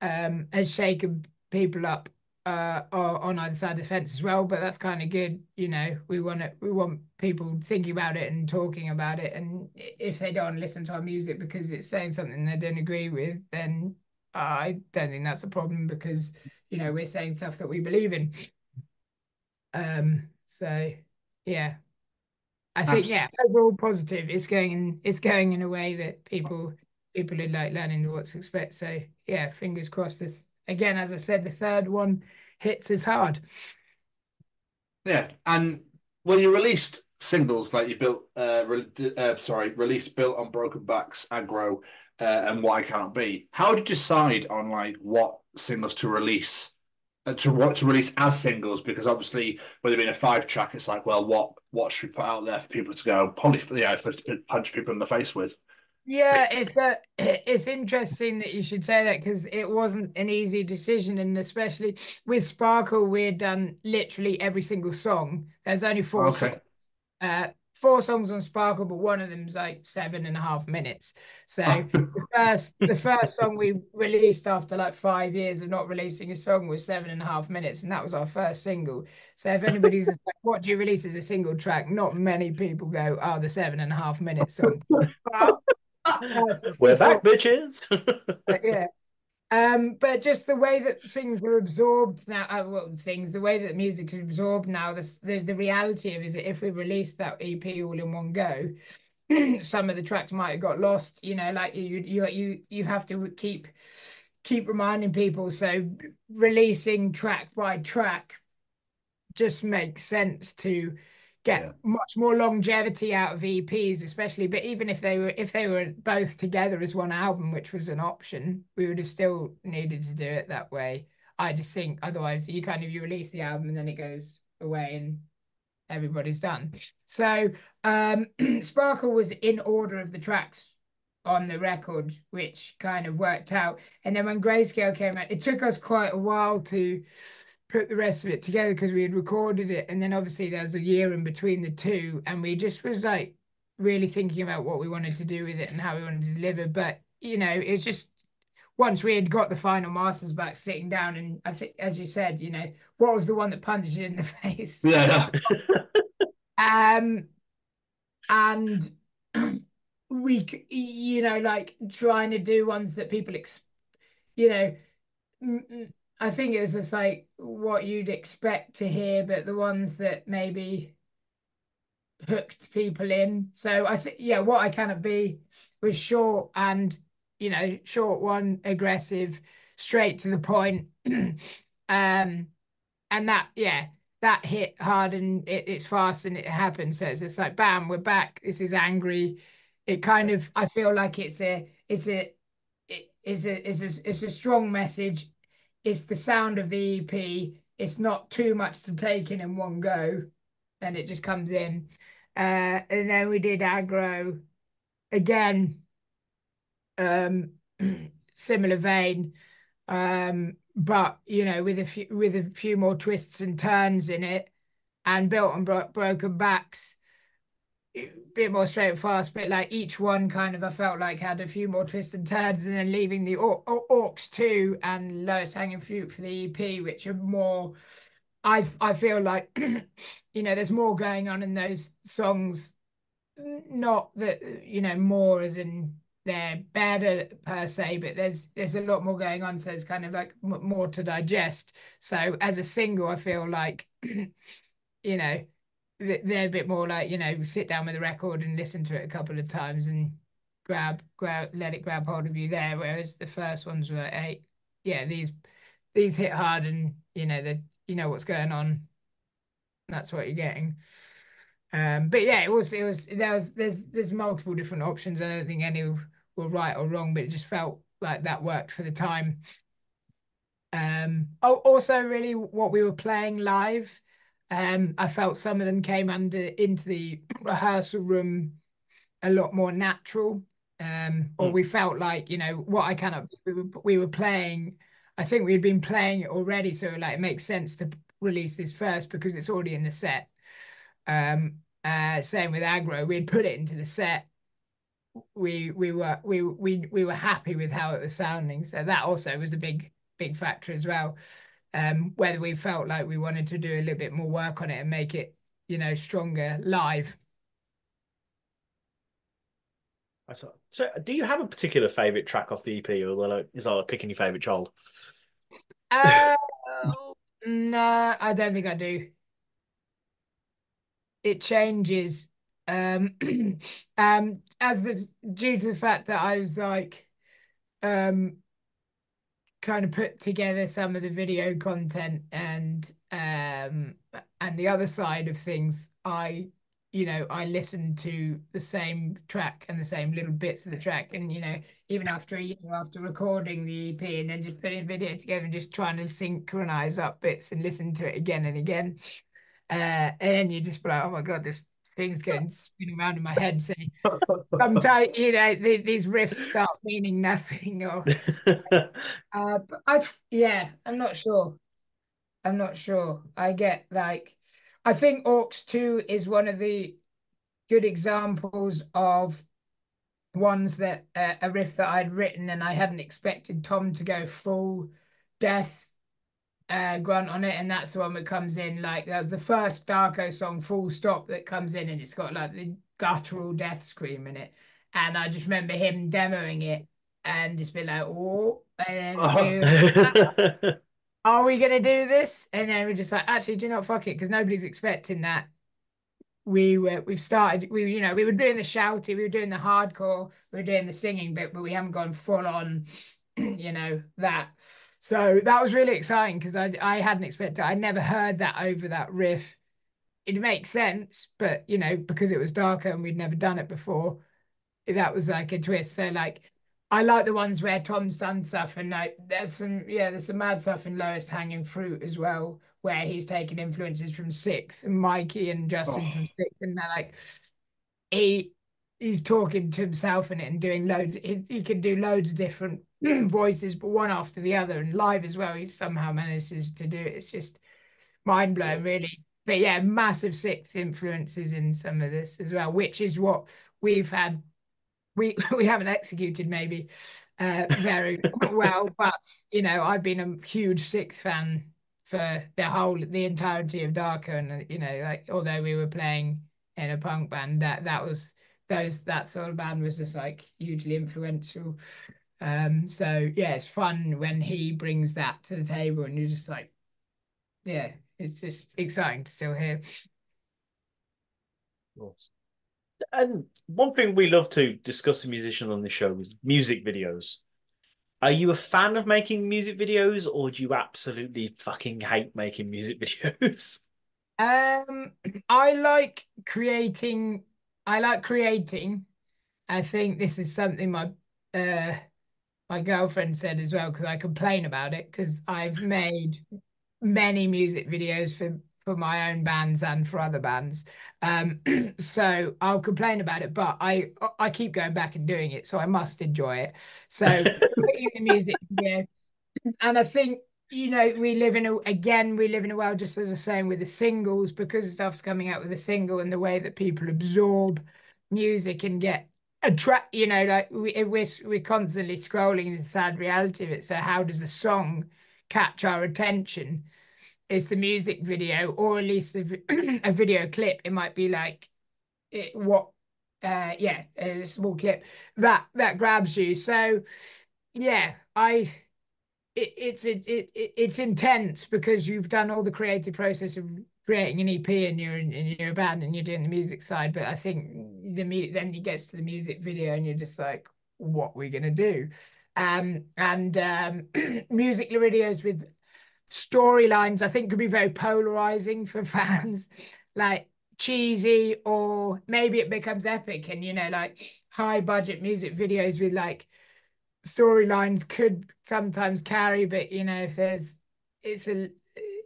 S8: has shaken people up on either side of the fence as well. But that's kind of good, we want people thinking about it and talking about it. And if they don't listen to our music because it's saying something they don't agree with, then I don't think that's a problem because we're saying stuff that we believe in. So yeah, I think
S1: Abs-
S8: yeah, overall positive. It's going in a way that people are like learning what to expect. So yeah, fingers crossed. This again, as I said, the third one hits as hard.
S1: Yeah, and when you released singles like you released Built on Broken Backs, Aggro, and Why Can't Be, how did you decide on like what singles to release? To what to release as singles, because obviously with it being a 5 track, it's like, well, what should we put out there for people to go, probably for to punch people in the face with.
S8: Yeah, it's interesting that you should say that because it wasn't an easy decision, and especially with Sparkle, we'd done literally every single song. There's only
S1: Okay.
S8: 4 songs on Sparkle, but one of them's like 7.5 minutes. So the first song we released after like 5 years of not releasing a song was 7.5 minutes, and that was our first single. So if anybody's like, what do you release as a single track? Not many people go, oh, the 7.5 minute song. But that's what we
S3: We're back,
S8: thought.
S3: bitches.
S8: But yeah. But just the way that things are absorbed now, the way that music is absorbed now, the reality of it is that if we released that EP all in one go, some of the tracks might have got lost. Like you have to keep reminding people. So releasing track by track just makes sense to get much more longevity out of EPs, especially. But even if they were both together as one album, which was an option, we would have still needed to do it that way. I just think otherwise you release the album and then it goes away and everybody's done. So Sparkle was in order of the tracks on the record, which kind of worked out. And then when Greyscale came out, it took us quite a while to put the rest of it together because we had recorded it, and then obviously there was a year in between the two, and we just was like really thinking about what we wanted to do with it and how we wanted to deliver. But it's just once we had got the final masters back, sitting down, and I think, as you said, what was the one that punched you in the face?
S1: Yeah.
S8: And we, like trying to do ones that people, you know, I think it was just like what you'd expect to hear, but the ones that maybe hooked people in. So I think, yeah, What I Cannot Be was short and, short one, aggressive, straight to the point. And that, yeah, that hit hard and it's fast and it happened. So it's just like, bam, we're back. This is angry. It kind of, I feel like it's a strong message. It's the sound of the EP. It's not too much to take in one go, and it just comes in. And then we did Aggro again, similar vein, but with a few more twists and turns in it, and Built on Broken Backs, a bit more straight and fast, but like each one kind of I felt like had a few more twists and turns, and then leaving the Orcs 2 and Lowest Hanging Fruit for the EP, which are more. I feel like there's more going on in those songs. Not that more as in they're better per se, but there's a lot more going on, so it's kind of like more to digest. So as a single, I feel like they're a bit more like sit down with a record and listen to it a couple of times and grab let it grab hold of you there, whereas the first ones were like, hey, yeah, these hit hard and that what's going on, that's what you're getting. But yeah, there's multiple different options. I don't think any were right or wrong, but it just felt like that worked for the time. Also really what we were playing live, I felt some of them came into the rehearsal room a lot more natural. Or we felt like, what I kind of we were playing. I think we had been playing it already, so like it makes sense to release this first because it's already in the set. Same with aggro, we'd put it into the set. We were happy with how it was sounding, so that also was a big factor as well. Whether we felt like we wanted to do a little bit more work on it and make it, stronger live.
S3: So, do you have a particular favorite track off the EP, or is that like picking your favorite child?
S8: Uh, no, I don't think I do. It changes, due to the fact that I was like, kind of put together some of the video content and the other side of things. I listened to the same track and the same little bits of the track, and even after a year after recording the EP and then just putting a video together and just trying to synchronize up bits and listen to it again and again, and then you just be like, oh my God, this thing's going spinning around in my head. So sometimes these riffs start meaning nothing, or but I'm not sure. I'm not sure. I get like, I think Orcs 2 is one of the good examples of ones that a riff that I'd written and I hadn't expected Tom to go full death grunt on it, and that's the one that comes in like that was the first Darko song full stop that comes in, and it's got like the guttural death scream in it, and I just remember him demoing it and just be like, oh, and then are we gonna do this? And then we're just like, actually, do not fuck it, because nobody's expecting that. We've started, we were doing the shouty, we were doing the hardcore, we were doing the singing bit, but we haven't gone full on, that. So that was really exciting because I hadn't expected, I never heard that over that riff. It makes sense, but because it was darker and we'd never done it before, that was like a twist. So like I like the ones where Tom's done stuff, and like there's some mad stuff in Lowest Hanging Fruit as well, where he's taken influences from Sixth and Mikey and Justin from Sixth, and they're like he he's talking to himself in it and doing loads. He can do loads of different voices, but one after the other, and live as well. He somehow manages to do it. It's just mind blowing, really. But yeah, massive Sixth influences in some of this as well, which is what we've had. We haven't executed maybe very well, but I've been a huge Sixth fan for the entirety of Darko, and like although we were playing in a punk band, that sort of band was just like hugely influential. So yeah, it's fun when he brings that to the table, and you're just like, yeah, it's just exciting to still hear.
S3: And one thing we love to discuss a musician on the show is music videos. Are you a fan of making music videos, or do you absolutely fucking hate making music videos?
S8: I like creating. I like creating. I think this is something my girlfriend said as well, because I complain about it because I've made many music videos for my own bands and for other bands. So I'll complain about it, but I keep going back and doing it, so I must enjoy it. So creating the music video, and I think we live in a world, just as I was saying with the singles, because stuff's coming out with a single, and the way that people absorb music and get attract, like we're constantly scrolling, the sad reality of it. So how does a song catch our attention? Is the music video, or at least a video clip. It might be like a small clip that grabs you. So yeah, it's intense because you've done all the creative process of creating an EP, and you're a band and you're doing the music side. But I think then it gets to the music video and you're just like, what are we gonna do? And music videos with storylines, I think, could be very polarizing for fans, like cheesy, or maybe it becomes epic. And like high budget music videos with like storylines could sometimes carry, but if there's it's a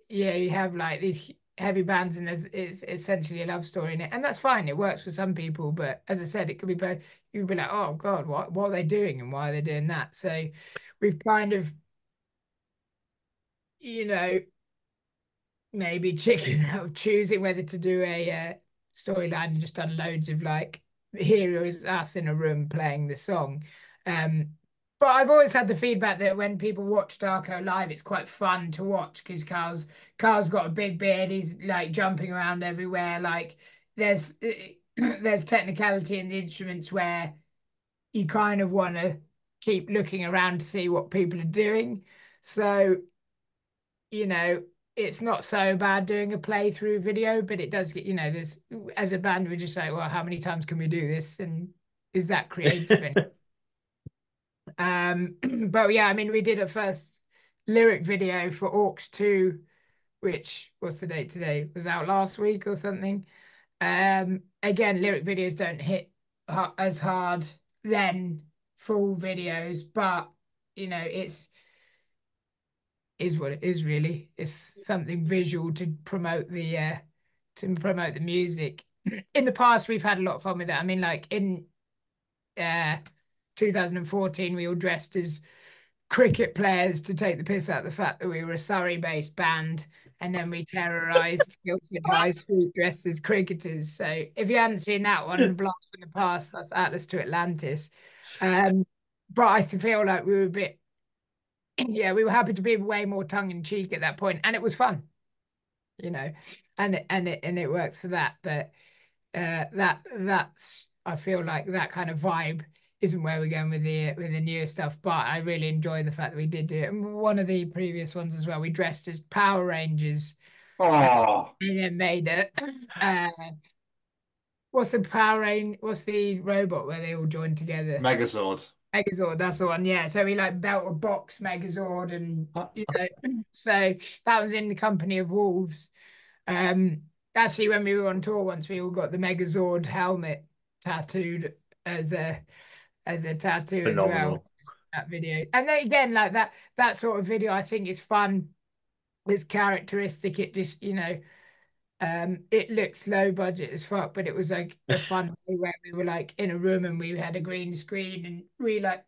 S8: yeah, you have like these heavy bands and it's essentially a love story in it, and that's fine. It works for some people, but as I said, it could be both. You'd be like, oh God, what are they doing and why are they doing that? So we've kind of, you know, maybe chicken out choosing whether to do a storyline and just done loads of like here is us in a room playing the song. Um, but I've always had the feedback that when people watch Darko live, it's quite fun to watch because Carl's got a big beard. He's like jumping around everywhere. Like there's there's technicality in the instruments where you kind of want to keep looking around to see what people are doing. So, you know, it's not so bad doing a playthrough video, but it does get, there's as a band, we're just like, well, how many times can we do this? And is that creative? But yeah, I mean, we did a first lyric video for Orcs 2, which what's the date today? Was out last week or something. Again, lyric videos don't hit as hard then full videos, but it's is what it is really. It's something visual to promote the music. In the past, we've had a lot of fun with it. I mean, like in 2014, we all dressed as cricket players to take the piss out of the fact that we were a Surrey-based band, and then we terrorised Guildford High Street dressed as cricketers. So if you hadn't seen that one, Blast from the Past, that's Atlas to Atlantis. But I feel like we were a bit, yeah, we were happy to be way more tongue in cheek at that point, and it was fun, and it works for that. But that's I feel like that kind of vibe isn't where we're going with the newer stuff. But I really enjoy the fact that we did do it. And one of the previous ones as well, we dressed as Power Rangers.
S1: Oh,
S8: And then made it. What's the Power Ranger? What's the robot where they all join together?
S1: Megazord.
S8: Megazord, that's the one. Yeah, so we like built a box Megazord, and so that was in the company of wolves. Actually, when we were on tour once, we all got the Megazord helmet tattooed as a tattoo as well. That video, and then again, like that sort of video, I think is fun. It's characteristic. It just it looks low budget as fuck, but it was like a fun way where we were like in a room and we had a green screen and we like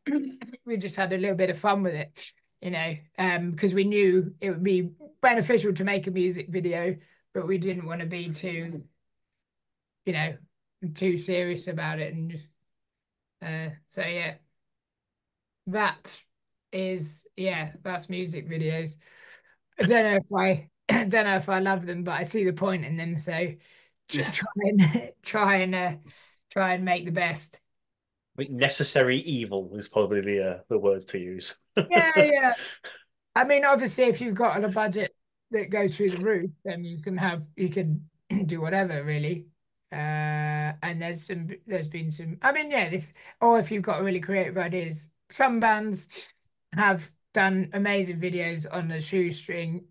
S8: we just had a little bit of fun with it, because we knew it would be beneficial to make a music video, but we didn't want to be too serious about it. And just, so yeah, that's music videos. I don't know if I don't know if I love them, but I see the point in them. So
S1: Yeah.
S8: try and make the best.
S3: I think necessary evil is probably the word to use.
S8: Yeah. I mean, obviously, if you've got a budget that goes through the roof, then you can do whatever really. And there's been some. I mean, yeah, or if you've got really creative ideas, some bands have done amazing videos on a shoestring.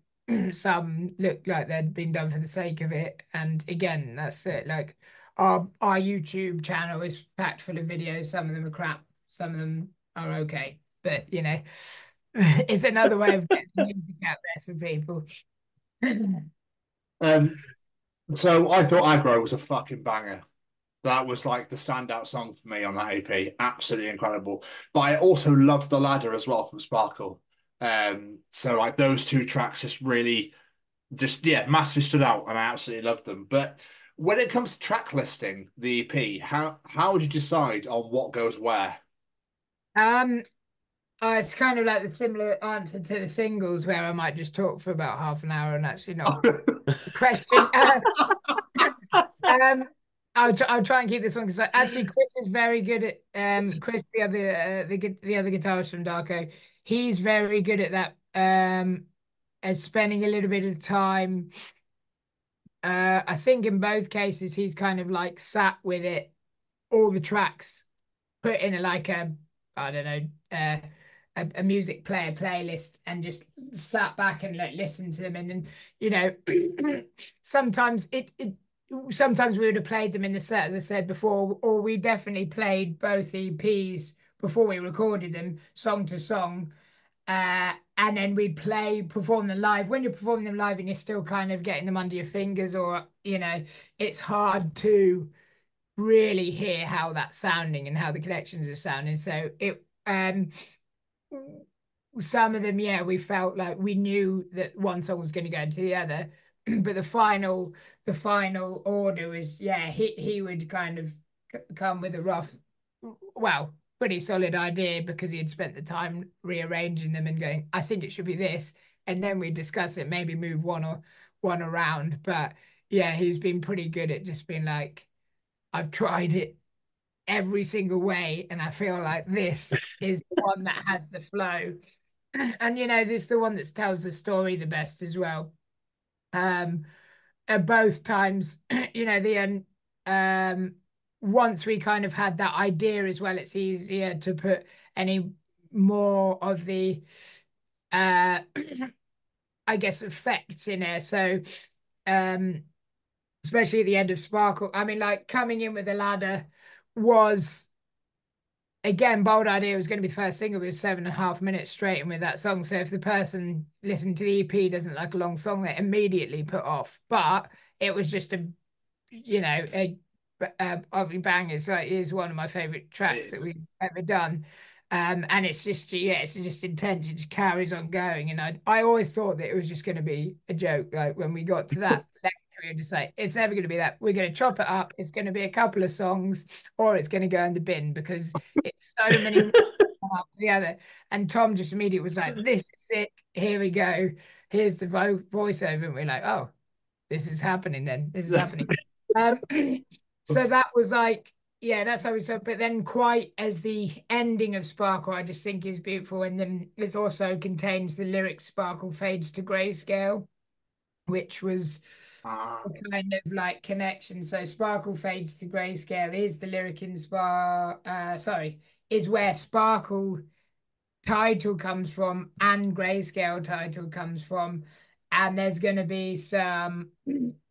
S8: Some look like they'd been done for the sake of it. And again, that's it. Like our YouTube channel is packed full of videos. Some of them are crap, some of them are okay. But it's another way of getting music out there for people.
S1: So I thought Aggro was a fucking banger. That was like the standout song for me on that EP. Absolutely incredible. But I also loved The Ladder as well from Sparkle. So like those two tracks just really massively stood out and I absolutely loved them. But when it comes to track listing the EP, how would you decide on what goes where?
S8: It's kind of like the similar answer to the singles where I might just talk for about half an hour and actually not question. I'll try and keep this one because actually Chris is very good at Chris, the other guitarist from Darko. He's very good at that, at spending a little bit of time. I think in both cases he's kind of like sat with it, all the tracks put in I don't know, a music player playlist and just sat back and like listen to them, and then sometimes sometimes we would have played them in the set, as I said before, or we definitely played both EPs before we recorded them, song to song. and then we'd perform them live. When you're performing them live and you're still kind of getting them under your fingers, or it's hard to really hear how that's sounding and how the connections are sounding. So some of them, yeah, we felt like we knew that one song was going to go into the other, but the final order was, yeah, he would kind of come with a rough, well, pretty solid idea because he had spent the time rearranging them and going, I think it should be this, and then we discuss it, maybe move one around. But yeah, he's been pretty good at just being like, I've tried it every single way, and I feel like this is the one that has the flow. And this is the one that tells the story the best as well. At both times, once we kind of had that idea as well, it's easier to put any more of the I guess effects in there. So especially at the end of Sparkle, I mean, like coming in with the ladder was, again, bold idea. It was going to be first single. It was 7.5 minutes straight in with that song. So if the person listening to the EP doesn't like a long song, they're immediately put off. But it was just I'll Be Bangers. So it is one of my favorite tracks that we've ever done. And it's just, yeah, it's just intense. It just carries on going. And I always thought that it was just going to be a joke. Like when we got to that length, we were just like, it's never going to be that. We're going to chop it up. It's going to be a couple of songs, or it's going to go in the bin because it's so many together. And Tom just immediately was like, this is sick. Here we go. Here's the voiceover. And we're like, oh, this is happening then. This is happening. So that was like, yeah, that's how we saw it. But then quite as the ending of Sparkle, I just think is beautiful. And then it also contains the lyrics Sparkle fades to Greyscale, which was a kind of like connection. So Sparkle fades to Greyscale is the lyric in is where Sparkle title comes from and Greyscale title comes from. And there's going to be some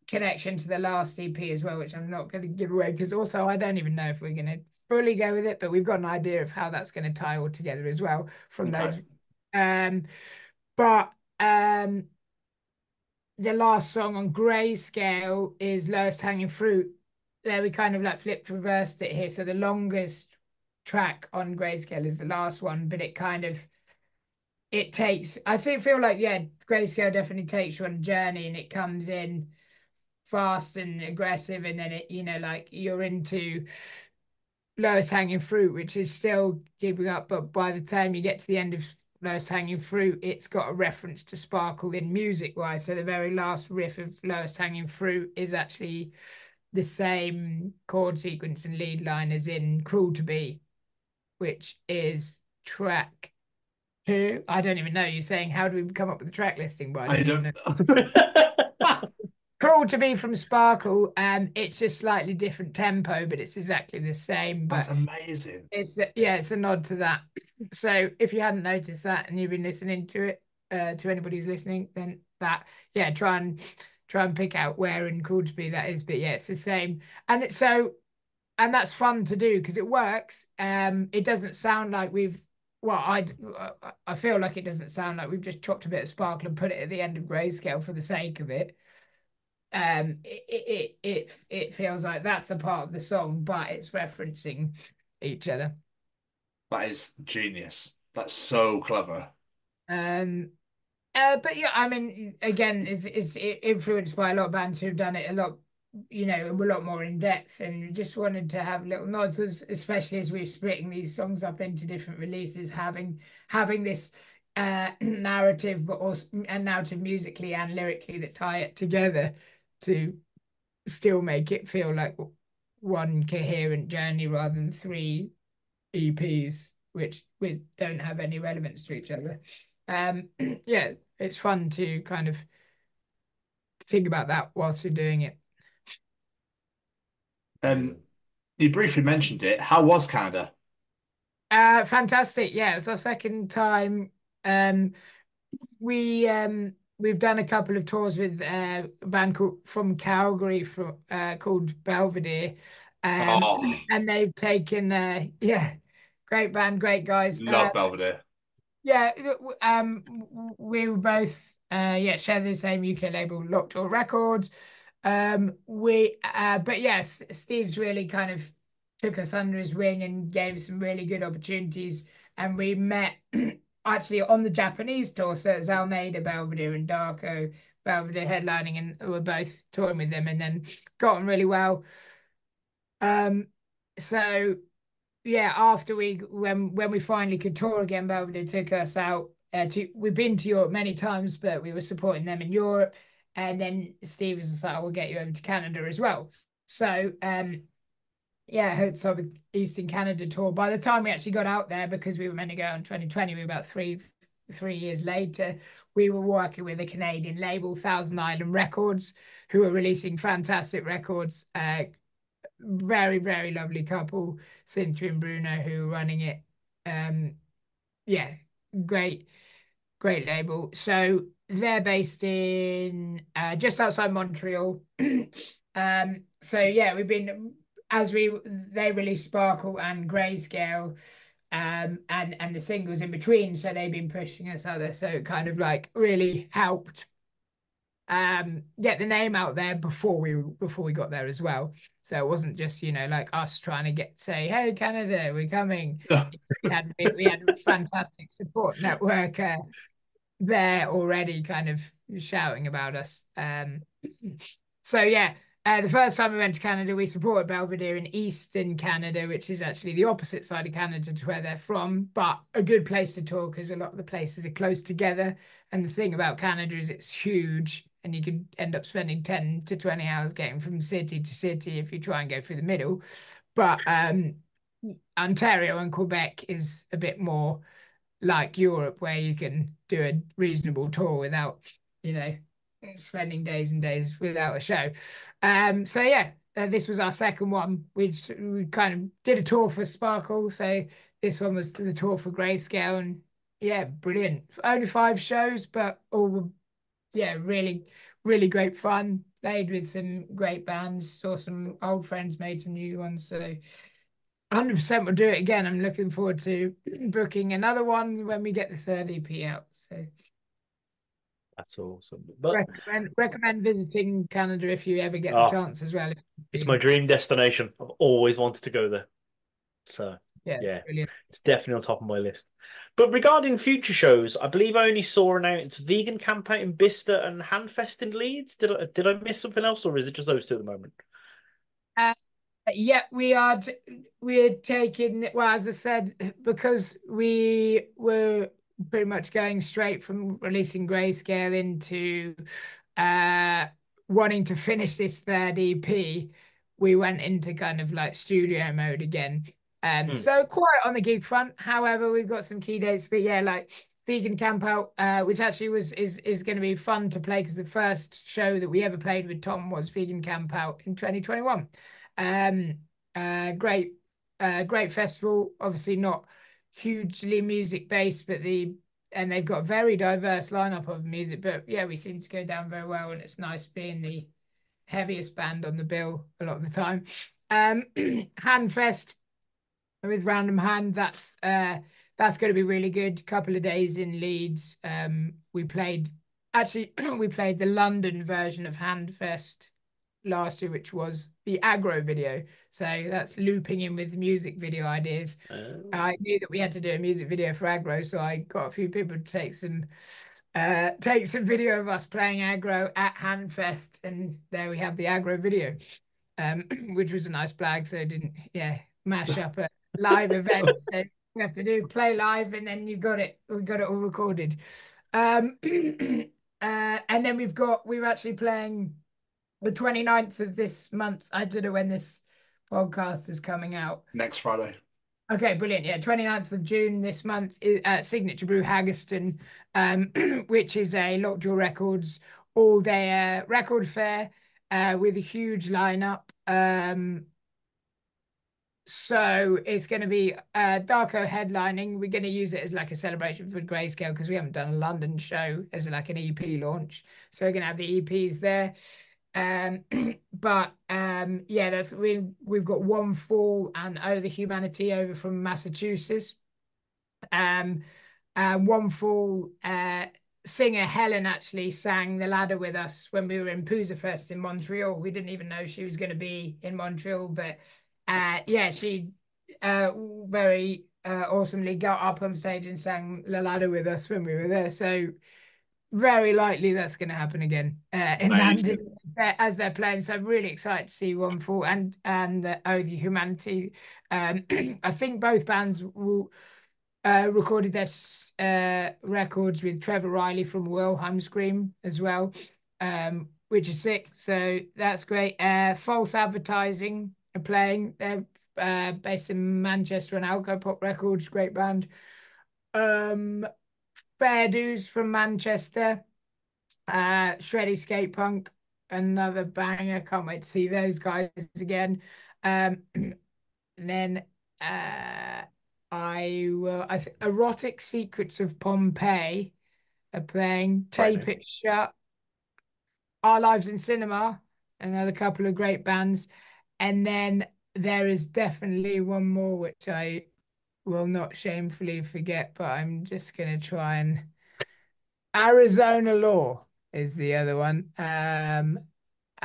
S8: connection to the last EP as well, which I'm not going to give away because also I don't even know if we're going to fully go with it, but we've got an idea of how that's going to tie all together as well from those. But the last song on Greyscale is Lowest Hanging Fruit. There we kind of like flipped reversed it here. So the longest track on Greyscale is the last one, but it kind of feel like, yeah, Greyscale definitely takes you on a journey and it comes in fast and aggressive, and then it, like you're into Lowest Hanging Fruit, which is still keeping up, but by the time you get to the end of Lowest Hanging Fruit, it's got a reference to Sparkle in music wise. So the very last riff of Lowest Hanging Fruit is actually the same chord sequence and lead line as in Cruel to Be, which is track 2. I don't even know. You're saying how do we come up with the track listing? But I don't know. Cruel to Be from Sparkle. It's just slightly different tempo, but it's exactly the same. But
S1: that's amazing.
S8: It's a nod to that. So if you hadn't noticed that and you've been listening to it, to anybody who's listening, then that, yeah, try and pick out where in Cruel to Be that is. But yeah, it's the same, and that's fun to do because it works. It doesn't sound like I feel like it doesn't sound like we've just chopped a bit of Sparkle and put it at the end of Greyscale for the sake of it. It feels like that's the part of the song, but it's referencing each other.
S1: That is genius. That's so clever.
S8: But yeah, I mean, again, is influenced by a lot of bands who've done it a lot, a lot more in depth, and we just wanted to have little nods, especially as we're splitting these songs up into different releases, having this narrative, but also a narrative musically and lyrically that tie it together to still make it feel like one coherent journey rather than 3 EPs which don't have any relevance to each other. Yeah, it's fun to kind of think about that whilst you're doing it.
S1: You briefly mentioned it. How was Canada?
S8: Fantastic. Yeah, it was our second time. We've done a couple of tours with a band from Calgary called Belvedere, and they've taken great band, great guys.
S1: Love Belvedere.
S8: Yeah, we were both yeah, share the same UK label, Lockjaw Records. But yes, Steve's really kind of took us under his wing and gave us some really good opportunities. And we met actually on the Japanese tour. So it's Almeida, Belvedere, and Darko. Belvedere headlining, and we're both touring with them, and then got on really well. So yeah, after when we finally could tour again, Belvedere took us out we've been to Europe many times, but we were supporting them in Europe, and then Steve was just like, "I will get you over to Canada as well." So yeah, I heard some of Eastern Canada tour. By the time we actually got out there, because we were meant to go in 2020, we were about three years later. We were working with a Canadian label, Thousand Island Records, who are releasing fantastic records. Very, very lovely couple, Cynthia and Bruno, who are running it. Yeah, great, great label. So they're based in just outside Montreal. So yeah, we've been as we they released Sparkle and Greyscale, and the singles in between. So they've been pushing us out there. So it kind of like really helped get the name out there before we got there as well. So it wasn't just, like us trying to say, "Hey, Canada, we're coming." We had a fantastic support network there already kind of shouting about us. So yeah, the first time we went to Canada, we supported Belvedere in Eastern Canada, which is actually the opposite side of Canada to where they're from, but a good place to tour because a lot of the places are close together. And the thing about Canada is it's huge, and you could end up spending 10 to 20 hours getting from city to city if you try and go through the middle. But Ontario and Quebec is a bit more like Europe, where you can do a reasonable tour without, you know, spending days and days without a show. So yeah, this was our second one. We kind of did a tour for Sparkle, so this one was the tour for Greyscale, and yeah, brilliant. Only 5 shows, but all yeah, really, really great fun. Played with some great bands, saw some old friends, made some new ones. So 100% will do it again. I'm looking forward to booking another one when we get the third EP out. So
S3: That's awesome. But
S8: recommend visiting Canada if you ever get the
S3: oh,
S8: chance as well.
S3: it's my dream destination. I've always wanted to go there. So
S8: Yeah,
S3: yeah,
S8: brilliant.
S3: it's definitely on top of my list. But regarding future shows, I believe I only saw announced Vegan Camp out in Bicester and Handfest in Leeds. Did I miss something else, or is it just those two at the moment?
S8: Uh, yeah, we're taking, well, as I said, because we were pretty much going straight from releasing Grayscale into uh wanting to finish this third EP. We went into kind of like studio mode again. So quiet on the gig front. However, we've got some key dates, but yeah, like Vegan Camp Out, which actually is going to be fun to play because the first show that we ever played with Tom was Vegan Camp Out in 2021. Um, great, great festival. Obviously not hugely music based, but they've got a very diverse lineup of music. But yeah, we seem to go down very well, and it's nice being the heaviest band on the bill a lot of the time. Handfest with Random Hand, that's going to be really good. Couple of days in Leeds. We played we played the London version of Handfest last year, which was the aggro video. So that's looping in with music video ideas. I knew that we had to do a music video for aggro, so I got a few people to take some video of us playing aggro at Handfest, and there we have the aggro video, which was a nice blag, so it didn't mash up a live event. So we have to play live, and then we got it all recorded. And then we're actually playing the 29th of this month. I don't know when this podcast is coming out.
S1: Next Friday.
S8: Okay, brilliant. Yeah, 29th of June this month is Signature Brew Haggerston, which is a Lockjaw Records all-day record fair with a huge lineup. So it's going to be Darko headlining. We're going to use it as like a celebration for Grayscale because we haven't done a London show as like an EP launch. So we're going to have the EPs there. But yeah, we've got One Fall and Oh the Humanity over from Massachusetts. One Fall singer Helen actually sang The Ladder with us when we were in Pooza Fest in Montreal. We didn't even know she was going to be in Montreal, but yeah, she very awesomely got up on stage and sang The Ladder with us when we were there. So very likely that's going to happen again in London as they're playing. So I'm really excited to see One Fall and Oh the Humanity. I think both bands will recorded their records with Trevor Riley from Wilhelm Scream as well, which is sick. So that's great. False Advertising are playing. They're based in Manchester on Alco Pop Records, great band. Fair Dues from Manchester. Shreddy Skate Punk, another banger. Can't wait to see those guys again. And then Erotic Secrets of Pompeii are playing. Tape It Shut. Our Lives in Cinema, another couple of great bands. And then there is definitely one more which I will not shamefully forget, but I'm just gonna try and Arizona Law is the other one. And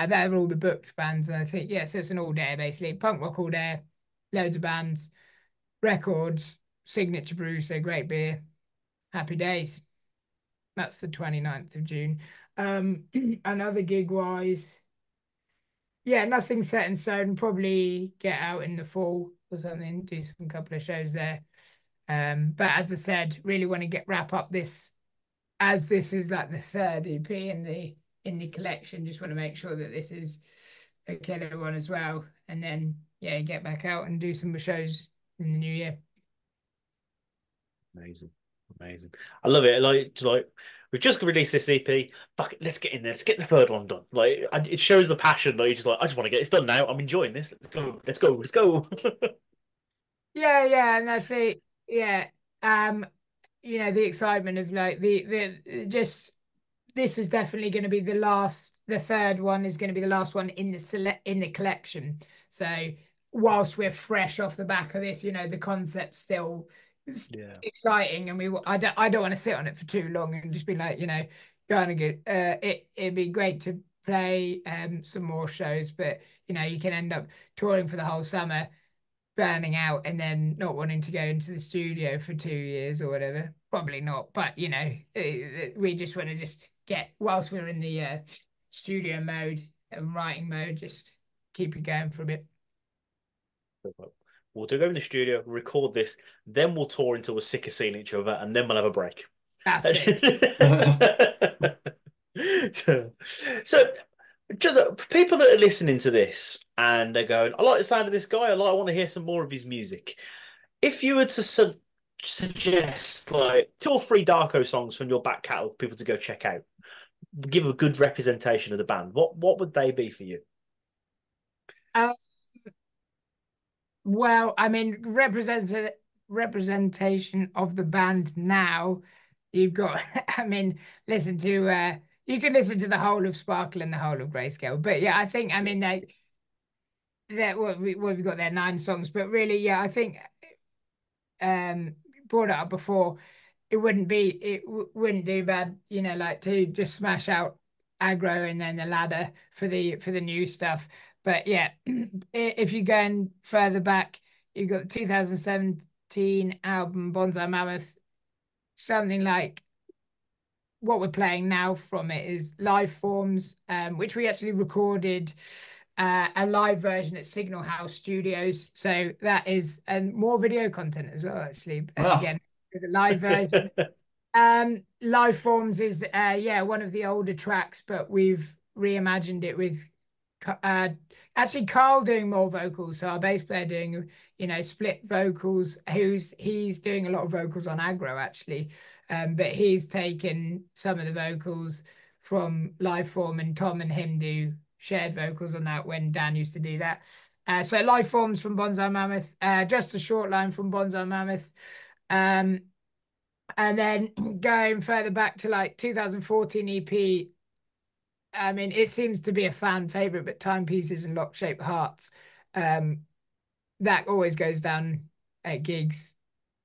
S8: they're all the booked bands, and I think so it's an all day basically. Punk rock all day, loads of bands, records, signature brew, so great beer, happy days. That's the 29th of June. Another gig wise, nothing set in stone. Probably get out in the fall or something, do some couple of shows there. But as I said, really want to wrap up this, as this is like the third EP in the collection. Just want to make sure that this is a killer one as well, and then get back out and do some shows in the new year.
S3: Amazing. I love it. Like we've just released this EP. Fuck it, let's get in there. Let's get the third one done. It shows the passion. Like you're just like, I just want to get this done now. I'm enjoying this. Let's go.
S8: And I think the excitement of like the just this is definitely going to be the third one is going to be the last one in the collection. So whilst we're fresh off the back of this, the concept's still exciting, and I don't want to sit on it for too long and just be like, going to get it'd be great to play some more shows, but you can end up touring for the whole summer, burning out, and then not wanting to go into the studio for 2 years or whatever. Probably not, but we just want to just get, whilst we're in the studio mode and writing mode, just keep it going for a bit.
S3: We'll go in the studio, record this, then we'll tour until we're sick of seeing each other, and then we'll have a break.
S8: That's it.
S3: So just for people that are listening to this and they're going, I like the sound of this guy, I want to hear some more of his music. If you were to suggest like 2 or 3 Darko songs from your back catalogue for people to go check out, give a good representation of the band, what would they be for you?
S8: Well, I mean, representation of the band now, you've got, I mean, you can listen to the whole of Sparkle and the whole of Greyscale. But I think, I mean, we've got there 9 songs, but really, I think brought it up before, it wouldn't do bad, like to just smash out Aggro and then the Ladder for the new stuff. But if you're going further back, you've got the 2017 album Bonsai Mammoth. Something like what we're playing now from it is Live Forms, which we actually recorded a live version at Signal House Studios. So that is more video content as well, actually. Again, the live version. Live Forms is one of the older tracks, but we've reimagined it with actually Carl doing more vocals, so our bass player doing split vocals. He's doing a lot of vocals on Aggro actually, but he's taken some of the vocals from Live Form, and Tom and him do shared vocals on that when Dan used to do that. So Live Forms from Bonsai Mammoth, Just a Short Line from Bonsai Mammoth, and then going further back to like 2014 EP. I mean, it seems to be a fan favorite, but Timepieces and Lock-Shaped Hearts, that always goes down at gigs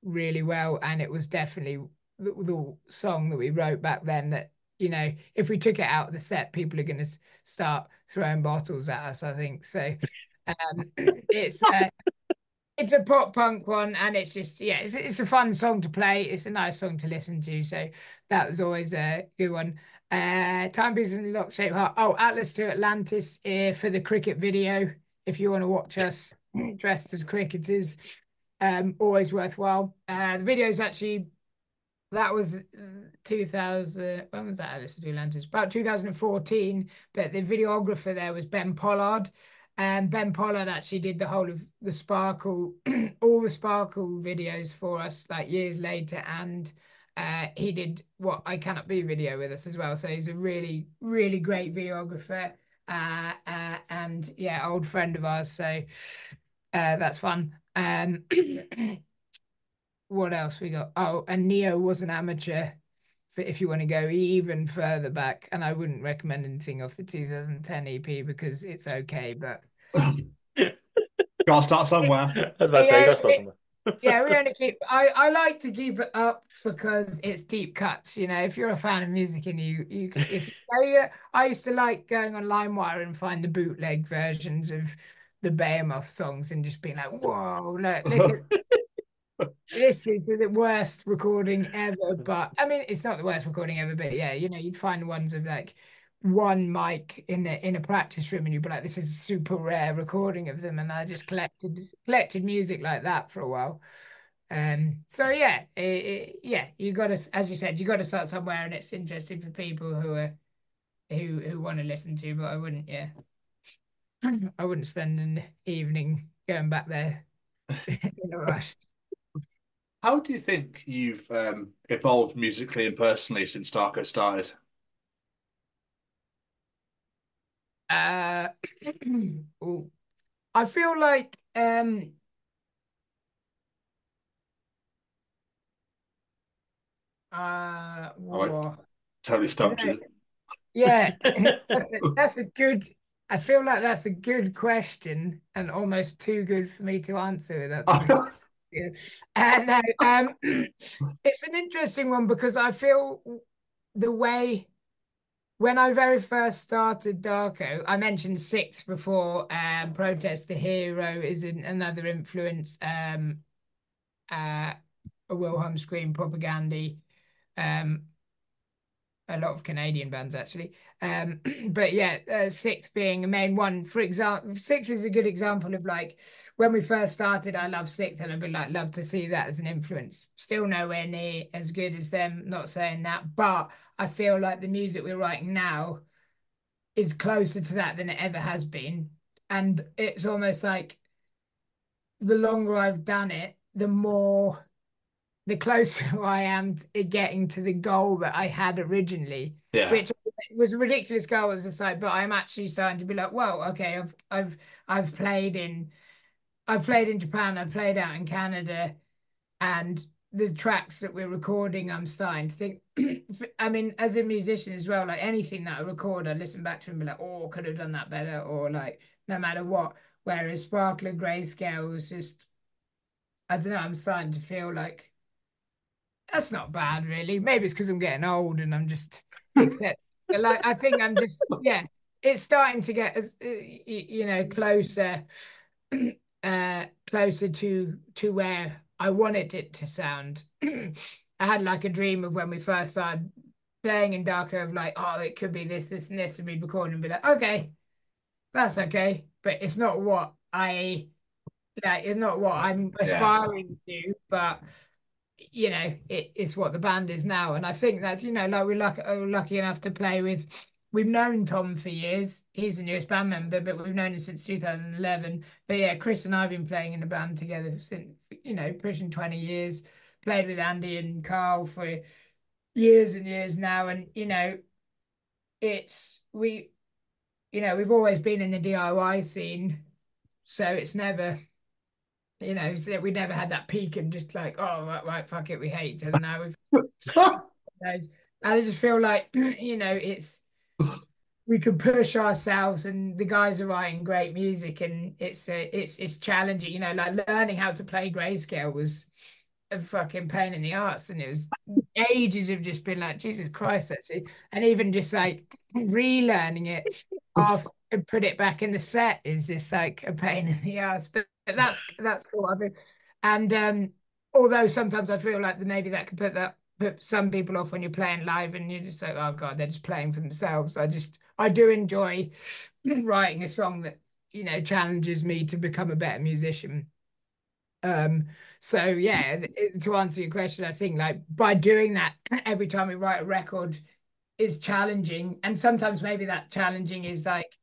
S8: really well, and it was definitely the song that we wrote back then that, if we took it out of the set, people are going to start throwing bottles at us, I think. So it's it's a pop punk one, and it's just, yeah, it's a fun song to play. It's a nice song to listen to. So that was always a good one. Timepieces and Lock Shape Heart. Oh, Atlas to Atlantis for the cricket video. If you want to watch us dressed as cricketers, always worthwhile. The video is actually, that was 2000. When was that? Atlas to Atlantis, about 2014. But the videographer there was Ben Pollard. And Ben Pollard actually did the whole of the Sparkle, all the Sparkle videos for us, like years later. And he did What I Cannot Be video with us as well. So he's a really, really great videographer. And yeah, old friend of ours. So that's fun. What else we got? Oh, and Neo was an amateur. If you want to go even further back, and I wouldn't recommend anything off the 2010 EP because it's okay, but
S1: Gotta start somewhere.
S3: I was about to say, you got to start somewhere.
S8: Yeah, we only keep. I like to keep it up because it's deep cuts. If you're a fan of music and I used to like going on LimeWire and find the bootleg versions of the Behemoth songs and just being like, whoa, look at. This is the worst recording ever, but I mean, it's not the worst recording ever, but yeah, you'd find ones of like one mic in a practice room, and you'd be like, this is a super rare recording of them, and I just collected music like that for a while. So yeah, yeah, you got to, as you said, you got to start somewhere, and it's interesting for people who want to listen to, but I wouldn't, yeah, I wouldn't spend an evening going back there in a rush.
S1: How do you think you've evolved musically and personally since Darko started?
S8: Ooh. I feel like
S1: I totally stumped you.
S8: yeah, that's a good. I feel like that's a good question and almost too good for me to answer without. Yeah. No, it's an interesting one because I feel the way when I very first started Darko, I mentioned Sixth before. Protest the Hero is another influence. A Wilhelm Scream Propaganda. A lot of Canadian bands actually. But yeah, Sixth being a main one. For example, Sixth is a good example of like when we first started, I love Sixth and I'd be like, love to see that as an influence. Still nowhere near as good as them, not saying that, but I feel like the music we're writing now is closer to that than it ever has been. And it's almost like the longer I've done it, the closer I am to getting to the goal that I had originally,
S1: Yeah.
S8: which was a ridiculous goal as a site, but I'm actually starting to be like, well, okay, I've played in Japan, I've played out in Canada, and the tracks that we're recording, I'm starting to think, I mean, as a musician as well, like anything that I record, I listen back to and be like, oh, could have done that better, or like no matter what. Whereas Sparkler Greyscale was just, I don't know, I'm starting to feel like that's not bad, really. Maybe it's because I'm getting old and I'm just like I think I'm just yeah. It's starting to get as closer, closer to where I wanted it to sound. I had like a dream of when we first started playing in Darko of like, oh, it could be this, this, and this, and we'd record and be like, okay, that's okay, but it's not what I like. It's not what I'm aspiring to, but it's what the band is now. And I think that's, like we're lucky enough to play with, we've known Tom for years. He's the newest band member, but we've known him since 2011. But yeah, Chris and I have been playing in the band together since, pushing 20 years. Played with Andy and Carl for years and years now. And, we've always been in the DIY scene. So it's never, so we never had that peak and just like, oh, right, fuck it, we hate each other now. And I just feel like, we could push ourselves, and the guys are writing great music, and it's challenging. Like learning how to play Greyscale was a fucking pain in the arse, and it was ages of just been like, Jesus Christ, actually, and even just like relearning it after put it back in the set is just like a pain in the ass. But that's cool. I mean, and although sometimes I feel like maybe that could put some people off when you're playing live and you're just like, oh God, they're just playing for themselves. I do enjoy writing a song that, challenges me to become a better musician. So yeah, to answer your question, I think like by doing that every time we write a record is challenging. And sometimes maybe that challenging is like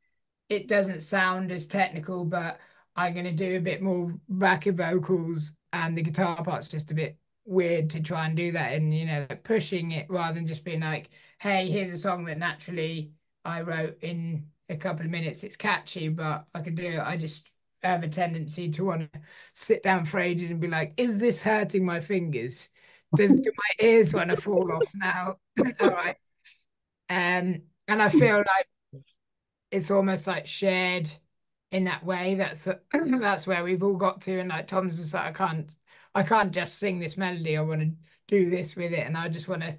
S8: it doesn't sound as technical, but I'm gonna do a bit more backing vocals and the guitar part's just a bit weird to try and do that and like pushing it rather than just being like, hey, here's a song that naturally I wrote in a couple of minutes. It's catchy, but I can do it. I just have a tendency to want to sit down for ages and be like, is this hurting my fingers? Do my ears want to fall off now? All right. And I feel like it's almost like shared in that way. That's where we've all got to. And like Tom's just like, I can't just sing this melody. I want to do this with it, and I just want to,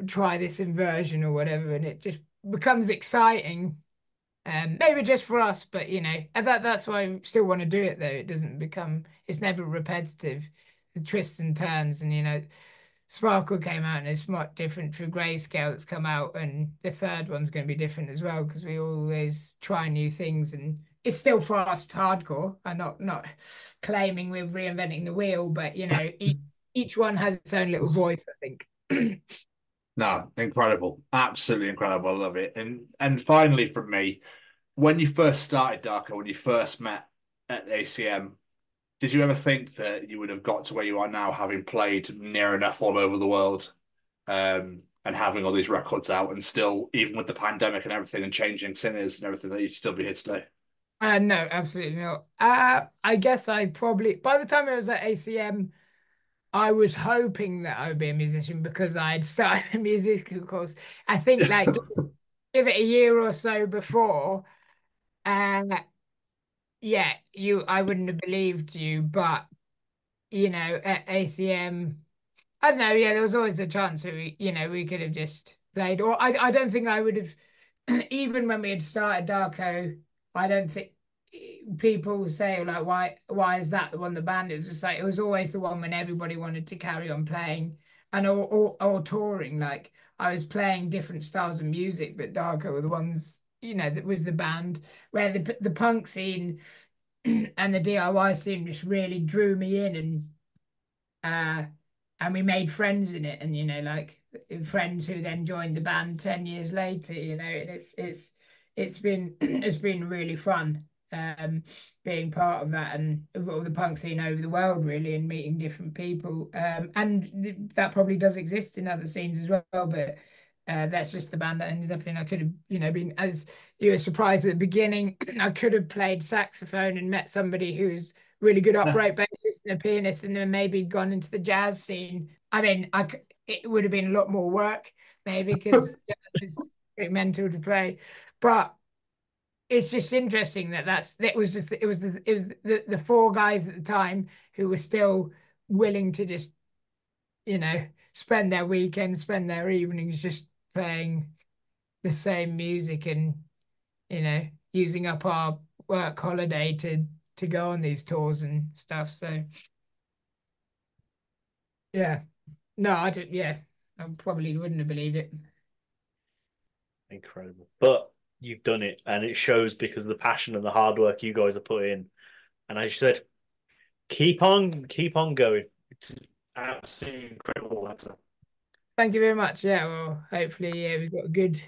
S8: try this inversion or whatever, and it just becomes exciting. Maybe just for us, but and that's why I still want to do it though. It's never repetitive. The twists and turns, and Sparkle came out and it's much different through Greyscale that's come out, and the third one's going to be different as well because we always try new things, and it's still fast hardcore. I'm not claiming we're reinventing the wheel, but each one has its own little voice, I think.
S1: No, incredible. Absolutely incredible. I love it. And finally from me, when you first started Darko, when you first met at ACM, did you ever think that you would have got to where you are now, having played near enough all over the world, and having all these records out, and still, even with the pandemic and everything, and changing singers and everything, that you'd still be here today?
S8: No, absolutely not. I guess I probably by the time I was at ACM, I was hoping that I would be a musician because I'd started a musical course. I think like give it a year or so before, uh, yeah, I wouldn't have believed you, but at ACM, I don't know, yeah, there was always a chance that we could have just played, or I don't think I would have, even when we had started Darko, I don't think people say like, why is that the one the band? It was just like, it was always the one when everybody wanted to carry on playing and or touring. Like I was playing different styles of music, but Darko were the ones, that was the band where the punk scene and the DIY scene just really drew me in, uh and we made friends in it, and like friends who then joined the band 10 years later, and it's been it's been really fun, being part of that and all the punk scene over the world really, and meeting different people, and that probably does exist in other scenes as well, but that's just the band that I ended up in. I could have, been, as you were surprised at the beginning, I could have played saxophone and met somebody who's really good upright bassist and a pianist, and then maybe gone into the jazz scene. I mean, it would have been a lot more work, maybe, because jazz is pretty mental to play. But it's just interesting it was the four guys at the time who were still willing to just, spend their weekends, spend their evenings just playing the same music and, using up our work holiday to go on these tours and stuff. So yeah. No, I did, yeah. I probably wouldn't have believed it.
S3: Incredible. But you've done it, and it shows because of the passion and the hard work you guys are putting in. And as you said, keep on going. It's absolutely incredible answer.
S8: Thank you very much. Yeah, well, hopefully, yeah, we've got a good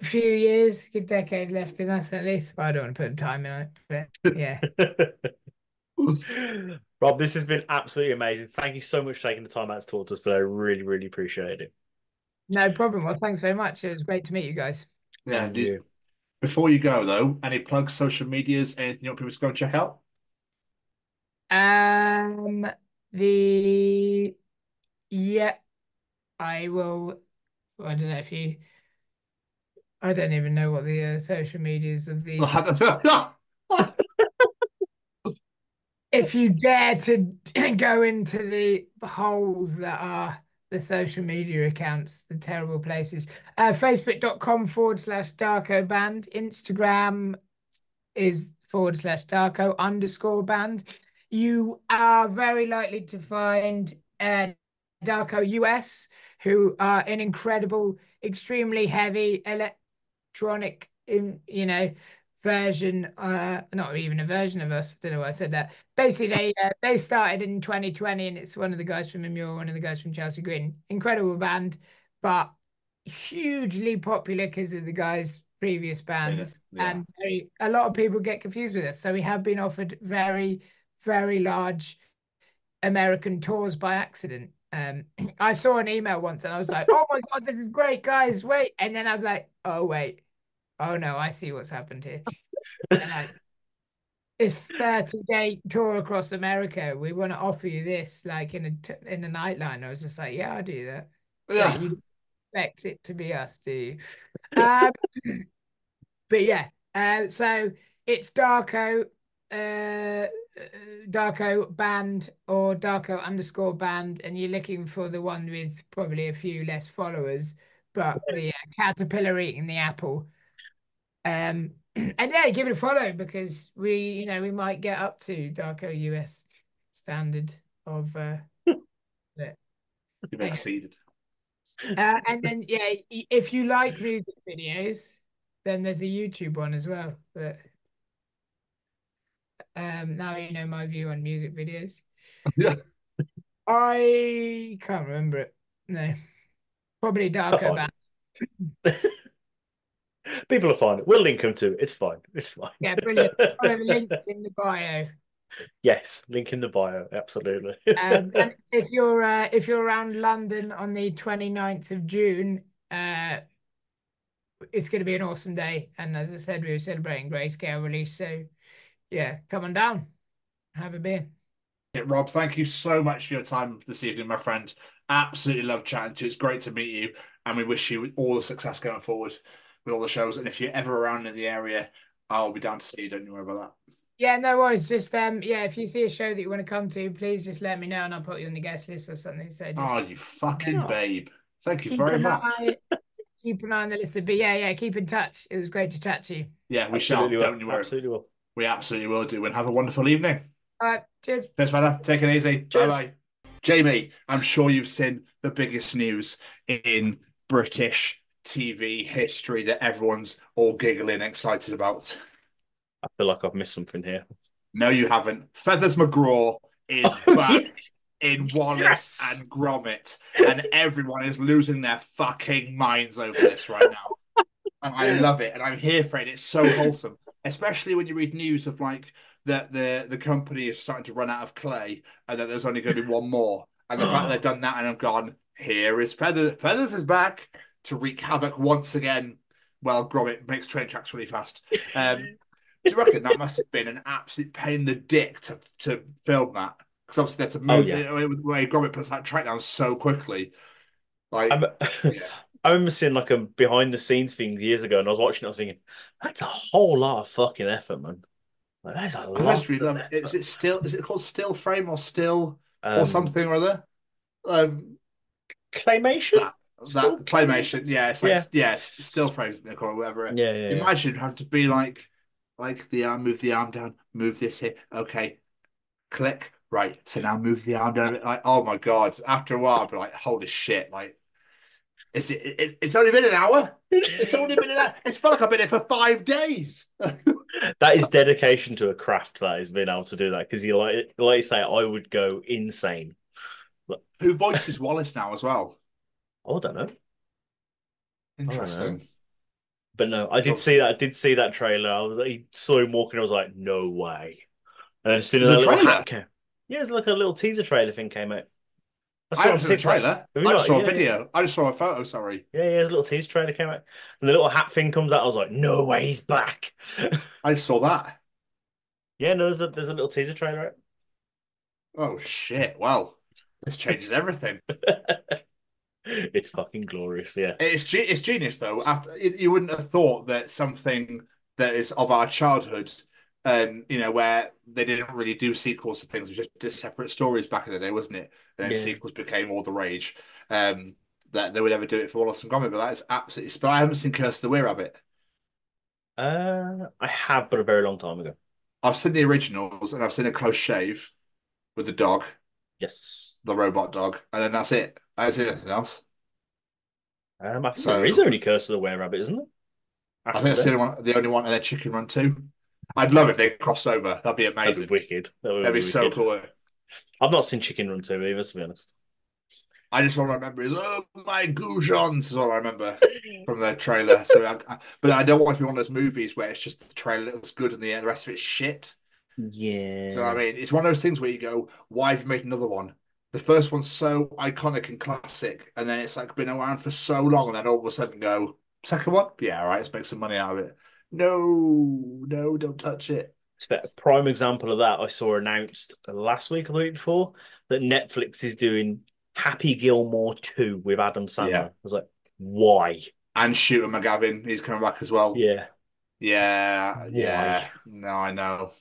S8: few years, good decade left in us at least. But I don't want to put a time in it, but yeah.
S3: Rob, this has been absolutely amazing. Thank you so much for taking the time out to talk to us today. I really, really appreciate it.
S8: No problem. Well, thanks very much. It was great to meet you guys.
S1: Yeah. Before you go though, any plugs, social medias, anything you want people to go and check out?
S8: Um, the yeah, I will. I don't know if you. I don't even know what the social medias of the. If you dare to go into the holes that are the social media accounts, the terrible places. Facebook.com/Darko band. Instagram is /Darko_band. You are very likely to find Darko US, who are an incredible, extremely heavy electronic version, not even a version of us. I don't know why I said that. Basically, they started in 2020, and it's one of the guys from Immure, one of the guys from Chelsea Green. Incredible band, but hugely popular because of the guys' previous bands, and a lot of people get confused with us. So we have been offered very, very large American tours by accident. I saw an email once, and I was like, "Oh my God, this is great, guys! Wait!" And then I'm like, "Oh wait, oh no, I see what's happened here." And like, this 30-day tour across America, we want to offer you this, like in a nightline. I was just like, "Yeah, I'll do that."
S1: Yeah.
S8: But you expect it to be us, do you? Um, but yeah, so it's Darko, Darko band or Darko_band, and you're looking for the one with probably a few less followers, but the caterpillar eating the apple. And yeah, give it a follow because we might get up to Darko US standard of
S1: You've exceeded.
S8: and then yeah, if you like music videos, then there's a YouTube one as well. But now you know my view on music videos.
S1: Yeah.
S8: I can't remember it. No, probably Darko Band.
S3: People will find it. We'll link them to it. It's fine. It's fine.
S8: Yeah, brilliant. Follow the links in the bio.
S3: Yes, link in the bio. Absolutely.
S8: And if you're around London on the 29th of June, it's going to be an awesome day. And as I said, we were celebrating Greyscale release. So yeah, come on down, have a beer.
S1: Yeah, Rob, thank you so much for your time this evening, my friend. Absolutely love chatting to you. It's great to meet you, and we wish you all the success going forward with all the shows. And if you're ever around in the area, I'll be down to see you. Don't you worry about that.
S8: Yeah, no worries. Just yeah, if you see a show that you want to come to, please just let me know and I'll put you on the guest list or something. So just
S1: Oh, you fucking babe. Thank you
S8: keep
S1: very
S8: an
S1: much.
S8: keep an eye on the list. But yeah, keep in touch. It was great to chat to you.
S1: Yeah, we
S3: Absolutely
S1: shall.
S3: will.
S1: Don't you worry.
S3: Absolutely will.
S1: We absolutely will do. And have a wonderful evening.
S8: All right, cheers.
S1: Cheers, fella. Take it easy.
S3: Cheers.
S1: Bye-bye. Jamie, I'm sure you've seen the biggest news in British TV history that everyone's all giggling excited about.
S3: I feel like I've missed something here.
S1: No, you haven't. Feathers McGraw is back in Wallace and Gromit, and everyone is losing their fucking minds over this right now. And I love it, and I'm here for it. It's so wholesome, especially when you read news of like that the company is starting to run out of clay, and that there's only going to be one more. And the fact they've done that, and I've gone, here is Feathers. Feathers is back to wreak havoc once again. Well, Gromit makes train tracks really fast. Do you reckon that must have been an absolute pain in the dick to film that? Because obviously they had to move the way Gromit puts that track down so quickly. Like, yeah.
S3: I remember seeing like a behind the scenes thing years ago, and I was watching it. I was thinking, that's a whole lot of fucking effort, man. Like, that's a lot.
S1: Really love it. Is it called still frame or still or
S3: Um,
S1: something or other?
S3: Claymation?
S1: That claymation, yeah, it's like
S3: Yeah.
S1: still frames they call it, whatever.
S3: Yeah.
S1: Imagine having to be like the arm, move the arm down, move this here, okay, click, right. So now move the arm down. Like, oh my God! After a while, I'd be like, holy shit! Like, it's only been an hour. It's only been an hour. It's felt like I've been here for 5 days.
S3: That is dedication to a craft. That is being able to do that, because you like you say, I would go insane.
S1: Who voices Wallace now as well?
S3: I don't know.
S1: Interesting.
S3: But no, I did see that. I did see that trailer. I saw him walking. I was like, no way. And as soon as that little hat came, yeah, it's like a little teaser trailer thing came out.
S1: I haven't seen a trailer. I just saw a video. I just saw a photo. Sorry.
S3: Yeah, there's a little teaser trailer came out, and the little hat thing comes out. I was like, no way, he's back.
S1: I just saw that.
S3: Yeah, no, there's a little teaser trailer out.
S1: Oh shit! Well, this changes everything.
S3: It's fucking glorious, yeah.
S1: It's genius though. After you wouldn't have thought that something that is of our childhood And where they didn't really do sequels to things, it was just separate stories back in the day, wasn't it? And then
S3: Yeah.
S1: sequels became all the rage. That they would ever do it for Wallace and Gromit, but that is absolutely. But I haven't seen Curse of the Were-Rabbit.
S3: I have, but a very long time ago.
S1: I've seen the originals and I've seen A Close Shave with the dog,
S3: Yes.
S1: the robot dog, and then that's it. I haven't seen anything else.
S3: I think there is
S1: So
S3: only Curse of the Were-Rabbit, isn't there?
S1: I
S3: After
S1: think that's
S3: that,
S1: the only one, and then Chicken Run 2. I'd love if they cross over. That'd be
S3: that'd be
S1: amazing.
S3: wicked. That would
S1: That'd be
S3: be
S1: so
S3: wicked.
S1: cool.
S3: I've not seen Chicken Run 2 either, to be honest.
S1: I just all I remember is oh my goujons is all I remember from the trailer. So, but I don't want to be one of those movies where it's just the trailer looks good and the rest of it's shit. So I
S3: Yeah.
S1: mean, it's one of those things where you go, "Why have you made another one?" The first one's so iconic and classic, and then it's like been around for so long, and then all of a sudden go, "Second one, yeah, all right, let's make some money out of it." No, no, don't touch it.
S3: It's a prime example of that I saw announced last week or the week before that Netflix is doing Happy Gilmore 2 with Adam Sandler.
S1: Yeah,
S3: I was like, why?
S1: and Shooter McGavin, he's coming back as well.
S3: Yeah.
S1: Yeah,
S3: Why?
S1: yeah. No, I know.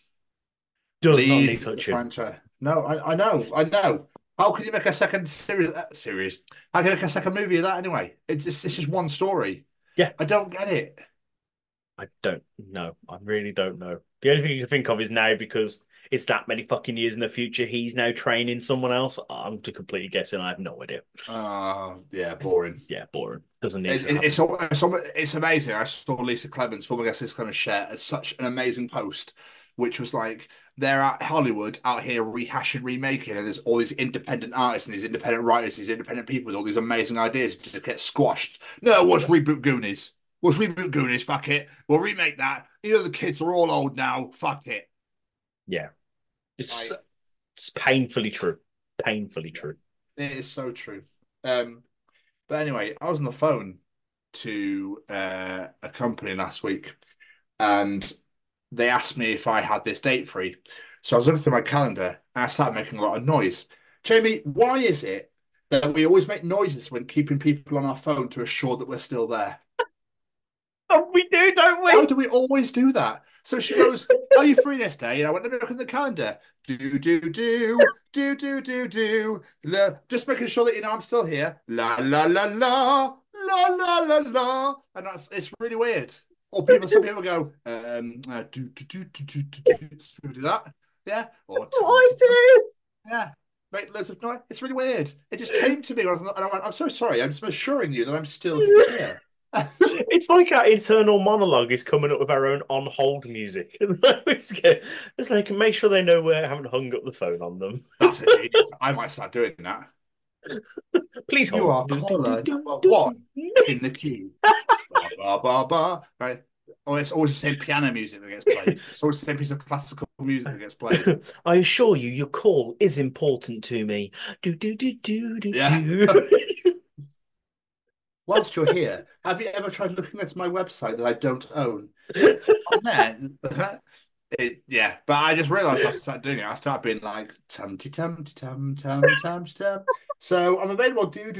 S3: Does not need
S1: Leave the
S3: touching.
S1: franchise. No, I know, I know. How can you make a second series? How can you make a second movie of that anyway? It's just one story.
S3: Yeah.
S1: I don't get it.
S3: I don't know. I really don't know. The only thing you can think of is now because it's that many fucking years in the future, he's now training someone else. I'm just completely guessing. I have no idea.
S1: Yeah, boring.
S3: Yeah, boring. Doesn't need
S1: It,
S3: to
S1: it,
S3: happen.
S1: it's amazing. I saw Lisa Clemens, former guest Lisa Clemens, share such an amazing post, which was like they're at Hollywood out here rehashing, remaking, and there's all these independent artists and these independent writers, these independent people with all these amazing ideas just get squashed. No, let's reboot Goonies. Let's reboot Goonies. Fuck it. We'll remake that. The kids are all old now. Fuck it.
S3: Yeah. It's
S1: Like,
S3: it's painfully true. Painfully true.
S1: it is so true. But anyway, I was on the phone to a company last week, and they asked me if I had this date free. So I was looking through my calendar, and I started making a lot of noise. Jamie, why is it that we always make noises when keeping people on our phone to assure that we're still there?
S3: Oh, we do, don't
S1: Why
S3: we?
S1: do we always do that? So she goes, "Are you free this day?" And I went, "Let me look at the calendar. Do. Just making sure that I'm still here. La la la la la la la la." And it's really weird. Or some people go, Some people do that. Yeah. Or
S3: That's what I do.
S1: yeah. Make loads of noise. It's really weird. It just came to me, and I went, "I'm so sorry. I'm just assuring you that I'm still here."
S3: It's like our internal monologue is coming up with our own on hold music. It's like make sure they know we haven't hung up the phone on them.
S1: That's a genius. I might start doing that.
S3: Please
S1: You
S3: hold.
S1: are caller number one in the queue. Ba, ba, ba, ba. Right? Oh, it's always the same piano music that gets played. It's always the same piece of classical music that gets played.
S3: I assure you, your call is important to me. Do do do do do
S1: Yeah.
S3: do.
S1: Whilst you're here, have you ever tried looking at my website that I don't own? On there, yeah. But I just realised I started doing it. I started being like tum tum tum tum tum tum. So I'm available do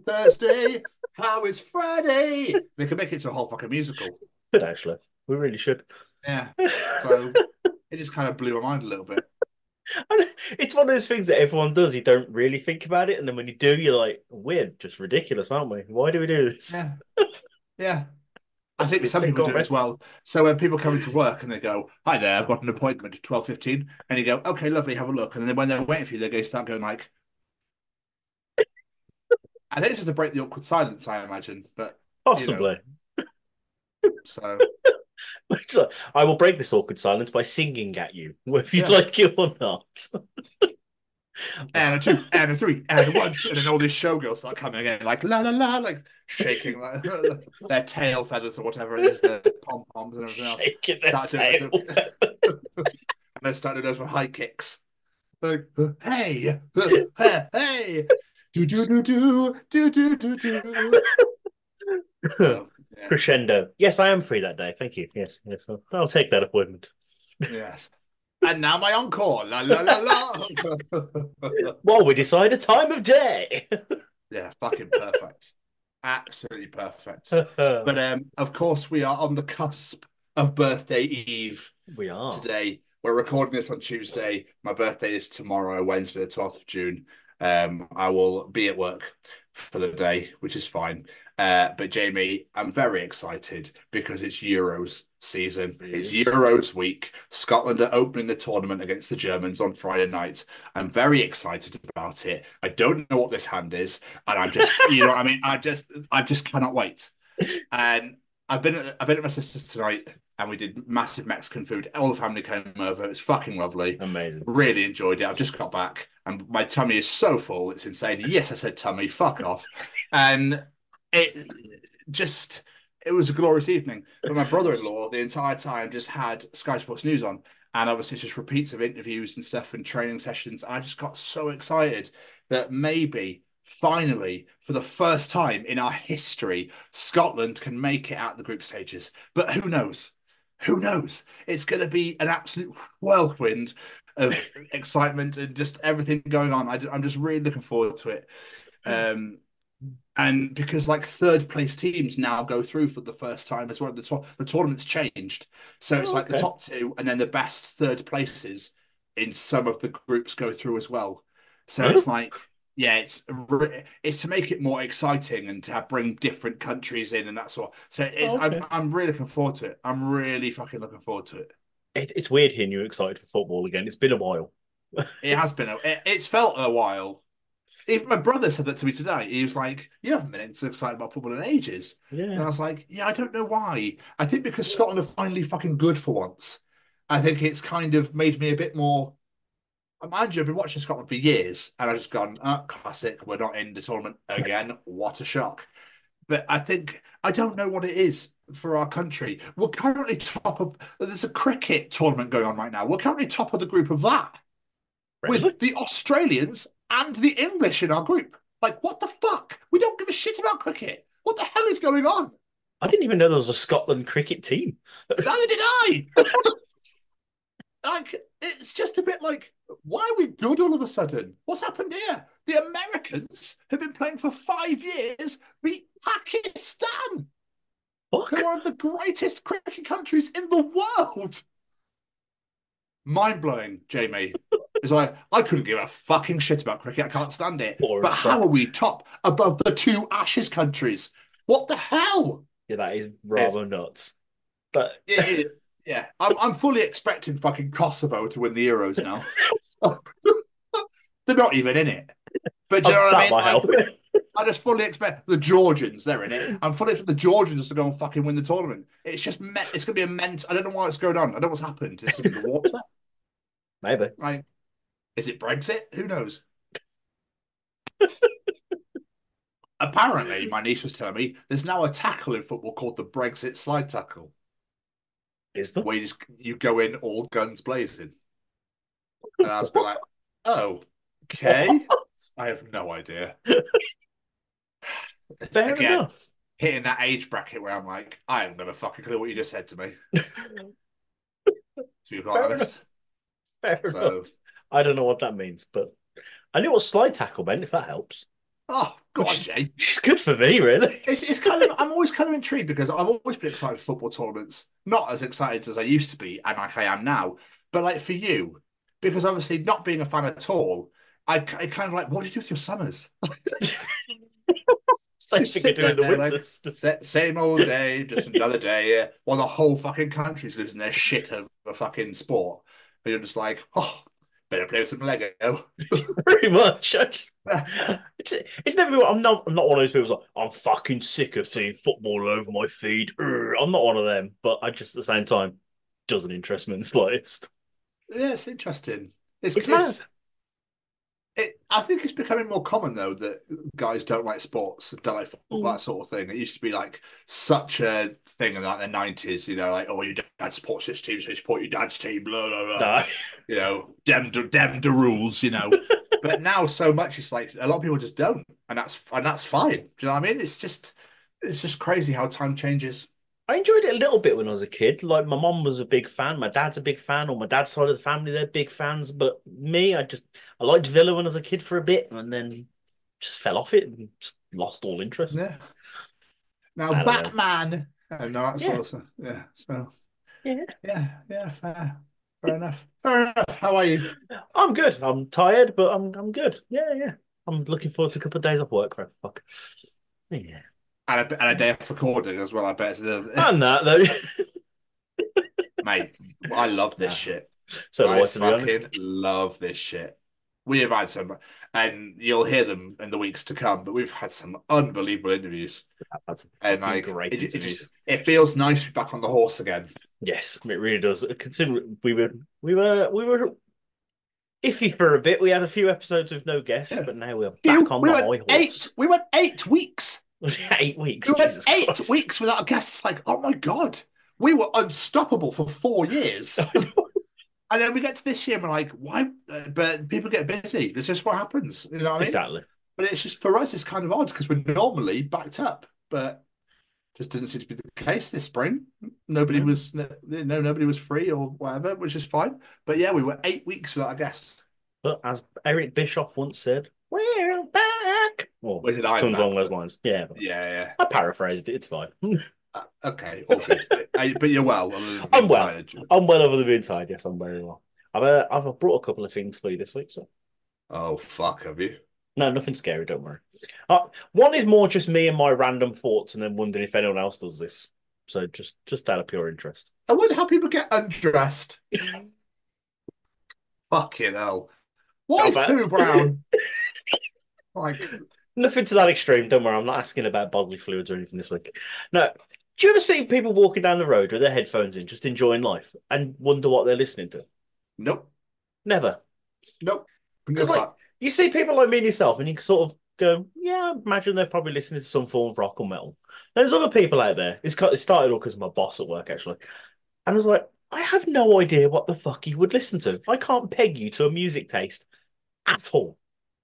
S1: Thursday. How is Friday? They could make it to a whole fucking musical.
S3: But actually, we really should.
S1: Yeah. So it just kind of blew my mind a little bit.
S3: It's one of those things that everyone does. You don't really think about it, and then when you do, you're like, "We're just ridiculous, aren't we? Why do we do this?"
S1: Yeah. Yeah. I think
S3: It's
S1: some people do it
S3: takeover.
S1: as well. So when people come into work and they go, "Hi there, I've got an appointment at 12:15," and you go, "Okay, lovely, have a look." And then when they're waiting for you, they start going like, I think it's just to break the awkward silence, I imagine. But
S3: Possibly.
S1: so
S3: So, I will break this awkward silence by singing at you, whether you
S1: yeah.
S3: like it or not.
S1: And a two, and a three, and a one, and then all these showgirls start coming in, like la la la, like shaking like, their tail feathers or whatever it is, their pom poms and everything else.
S3: Shaking their
S1: Start
S3: tail.
S1: and they start doing those for high kicks. Like, hey, hey, do. So, yeah.
S3: Crescendo. Yes, I am free that day. Thank you. Yes, yes. I'll take that appointment.
S1: Yes. And now my encore. La la la la.
S3: While we decide a time of day.
S1: Yeah, fucking perfect. Absolutely perfect. But of course we are on the cusp of birthday eve
S3: We are.
S1: today. We're recording this on Tuesday. My birthday is tomorrow, Wednesday, the 12th of June. I will be at work for the day, which is fine. But Jamie, I'm very excited because it's Euros season. It's
S3: Yes.
S1: Euros week. Scotland are opening the tournament against the Germans on Friday night. I'm very excited about it. I don't know what this hand is, and I'm just, you know what I mean? I just cannot wait. And I've been at my sister's tonight, and we did massive Mexican food. All the family came over. It was fucking lovely.
S3: Amazing.
S1: Really enjoyed it. I've just got back, and my tummy is so full. It's insane. Yes, I said tummy. Fuck off. And it just it was a glorious evening. But my brother-in-law the entire time just had Sky Sports News on, and obviously just repeats of interviews and stuff and training sessions. I just got so excited that maybe finally, for the first time in our history, Scotland can make it out the group stages. But who knows? Who knows? It's going to be an absolute whirlwind of excitement and just everything going on. I'm just really looking forward to it. And because like third place teams now go through for the first time as well, the tournament's changed. So it's like the top two and then the best third places in some of the groups go through as well. So it's like, yeah, it's to make it more exciting and to bring different countries in and that sort. So I'm really looking forward to it. I'm really fucking looking forward to it.
S3: It's weird hearing you excited for football again. It's been a while.
S1: It has been. It's felt a while. Even my brother said that to me today. He was like, "You haven't been so excited about football in ages."
S3: Yeah.
S1: And I was like, "Yeah, I don't know why. I think because Scotland are finally fucking good for once. I think it's kind of made me a bit more." Mind you, I've been watching Scotland for years, and I've just gone, classic. We're not in the tournament again. What a shock! But I don't know what it is for our country. We're currently top of. There's a cricket tournament going on right now. We're currently top of the group of that, with the Australians and the English in our group. Like, what the fuck? We don't give a shit about cricket. What the hell is going on?
S3: I didn't even know there was a Scotland cricket team.
S1: Neither did I. Like, it's just a bit like, why are we good all of a sudden? What's happened here? The Americans have been playing for 5 years, beat Pakistan, who are one of the greatest cricket countries in the world. Mind-blowing, Jamie. It's like, I couldn't give a fucking shit about cricket. I can't stand it. But how are we top above the two Ashes countries? What the hell?
S3: Yeah, that is rather nuts. But
S1: yeah, I'm fully expecting fucking Kosovo to win the Euros now. They're not even in it. But do you know what I mean? I just fully expect the Georgians, they're in it. I'm fully expect the Georgians to go and fucking win the tournament. It's just, it's going to be immense. I don't know why it's going on. I don't know what's happened. It's in the water.
S3: Maybe.
S1: Like, is it Brexit? Who knows? Apparently, my niece was telling me there's now a tackle in football called the Brexit slide tackle.
S3: Is there?
S1: Where you go in all guns blazing. And I was like, oh, okay. What? I have no idea.
S3: Fair enough.
S1: Hitting that age bracket where I'm like, I haven't got a fucking clue what you just said to me. To be quite honest.
S3: Fair enough. I don't know what that means, but I knew what slide tackle meant, if that helps.
S1: Oh, God, Jay.
S3: It's good for me, really.
S1: It's kind of, I'm always kind of intrigued because I've always been excited for football tournaments. Not as excited as I used to be and like I am now. But like for you, because obviously not being a fan at all, I kind of like, what do you do with your summers?
S3: Same thing you do in the winters.
S1: Like, same old day, just another day. While the whole fucking country's losing their shit over a fucking sport. And you're just like, oh, better play with some Lego.
S3: Pretty much. It's never. I'm not one of those people who's like, I'm fucking sick of seeing football all over my feed. I'm not one of them, but I just at the same time doesn't interest me in the slightest.
S1: Yeah, it's interesting.
S3: It's mad.
S1: I think it's becoming more common though that guys don't like sports, don't like football, that sort of thing. It used to be like such a thing in like the 90s, you know, like, oh, your dad supports this team, so you support your dad's team, blah blah blah.
S3: No.
S1: You know, damn the rules, you know. But now so much it's like a lot of people just don't, and that's fine. Do you know what I mean? It's just crazy how time changes.
S3: I enjoyed it a little bit when I was a kid. Like my mom was a big fan, my dad's a big fan, or my dad's side of the family, they're big fans. But me, I liked Villa when I was a kid for a bit, and then just fell off it and just lost all interest.
S1: Yeah. Now Batman, and that sort of stuff. Yeah. So Yeah, fair enough. Fair enough. How are you?
S3: I'm good. I'm tired, but I'm good. Yeah. I'm looking forward to a couple of days off work. For fuck. Yeah.
S1: And a day of recording as well, I bet.
S3: And that though.
S1: Mate, I love this
S3: Nah.
S1: shit.
S3: So do
S1: I
S3: I, to be honest.
S1: fucking love this shit. We have had some, and you'll hear them in the weeks to come, but we've had some unbelievable interviews.
S3: I've had some
S1: And
S3: fucking
S1: like
S3: great interviews.
S1: it feels nice to be back on the horse again.
S3: Yes, it really does. Considering we were iffy for a bit. We had a few episodes with no guests,
S1: Yeah.
S3: but now we're back on the high horse.
S1: We went 8 weeks.
S3: Was it 8 weeks?
S1: We went
S3: Jesus
S1: 8 weeks without a guest. It's like, oh my God. We were unstoppable for 4 years. And then we get to this year and we're like, why? But people get busy. It's just what happens. You know what I mean?
S3: Exactly.
S1: But it's just, for us, it's kind of odd because we're normally backed up, but just didn't seem to be the case this spring. Nobody was free or whatever, which is fine. But yeah, we were 8 weeks without a guest.
S3: But as Eric Bischoff once said, we're back. Or something along those lines. Yeah.
S1: Yeah.
S3: I paraphrased it. It's fine.
S1: Okay, all good. But you're well.
S3: I'm well. I'm well over the being tired. Yes, I'm very well. I've brought a couple of things for you this week. So.
S1: Oh fuck, have you?
S3: No, nothing scary. Don't worry. One is more just me and my random thoughts, and then wondering if anyone else does this. So just out of pure interest.
S1: I wonder how people get undressed. Fucking hell! What is poo brown? Like
S3: nothing to that extreme. Don't worry. I'm not asking about bodily fluids or anything this week. No. Do you ever see people walking down the road with their headphones in, just enjoying life, and wonder what they're listening to?
S1: Nope.
S3: Never.
S1: Nope.
S3: Because you see people like me and yourself, and you sort of go, "Yeah, I imagine they're probably listening to some form of rock or metal." There's other people out there. It started all because of my boss at work, actually, and I was like, "I have no idea what the fuck you would listen to. I can't peg you to a music taste at all."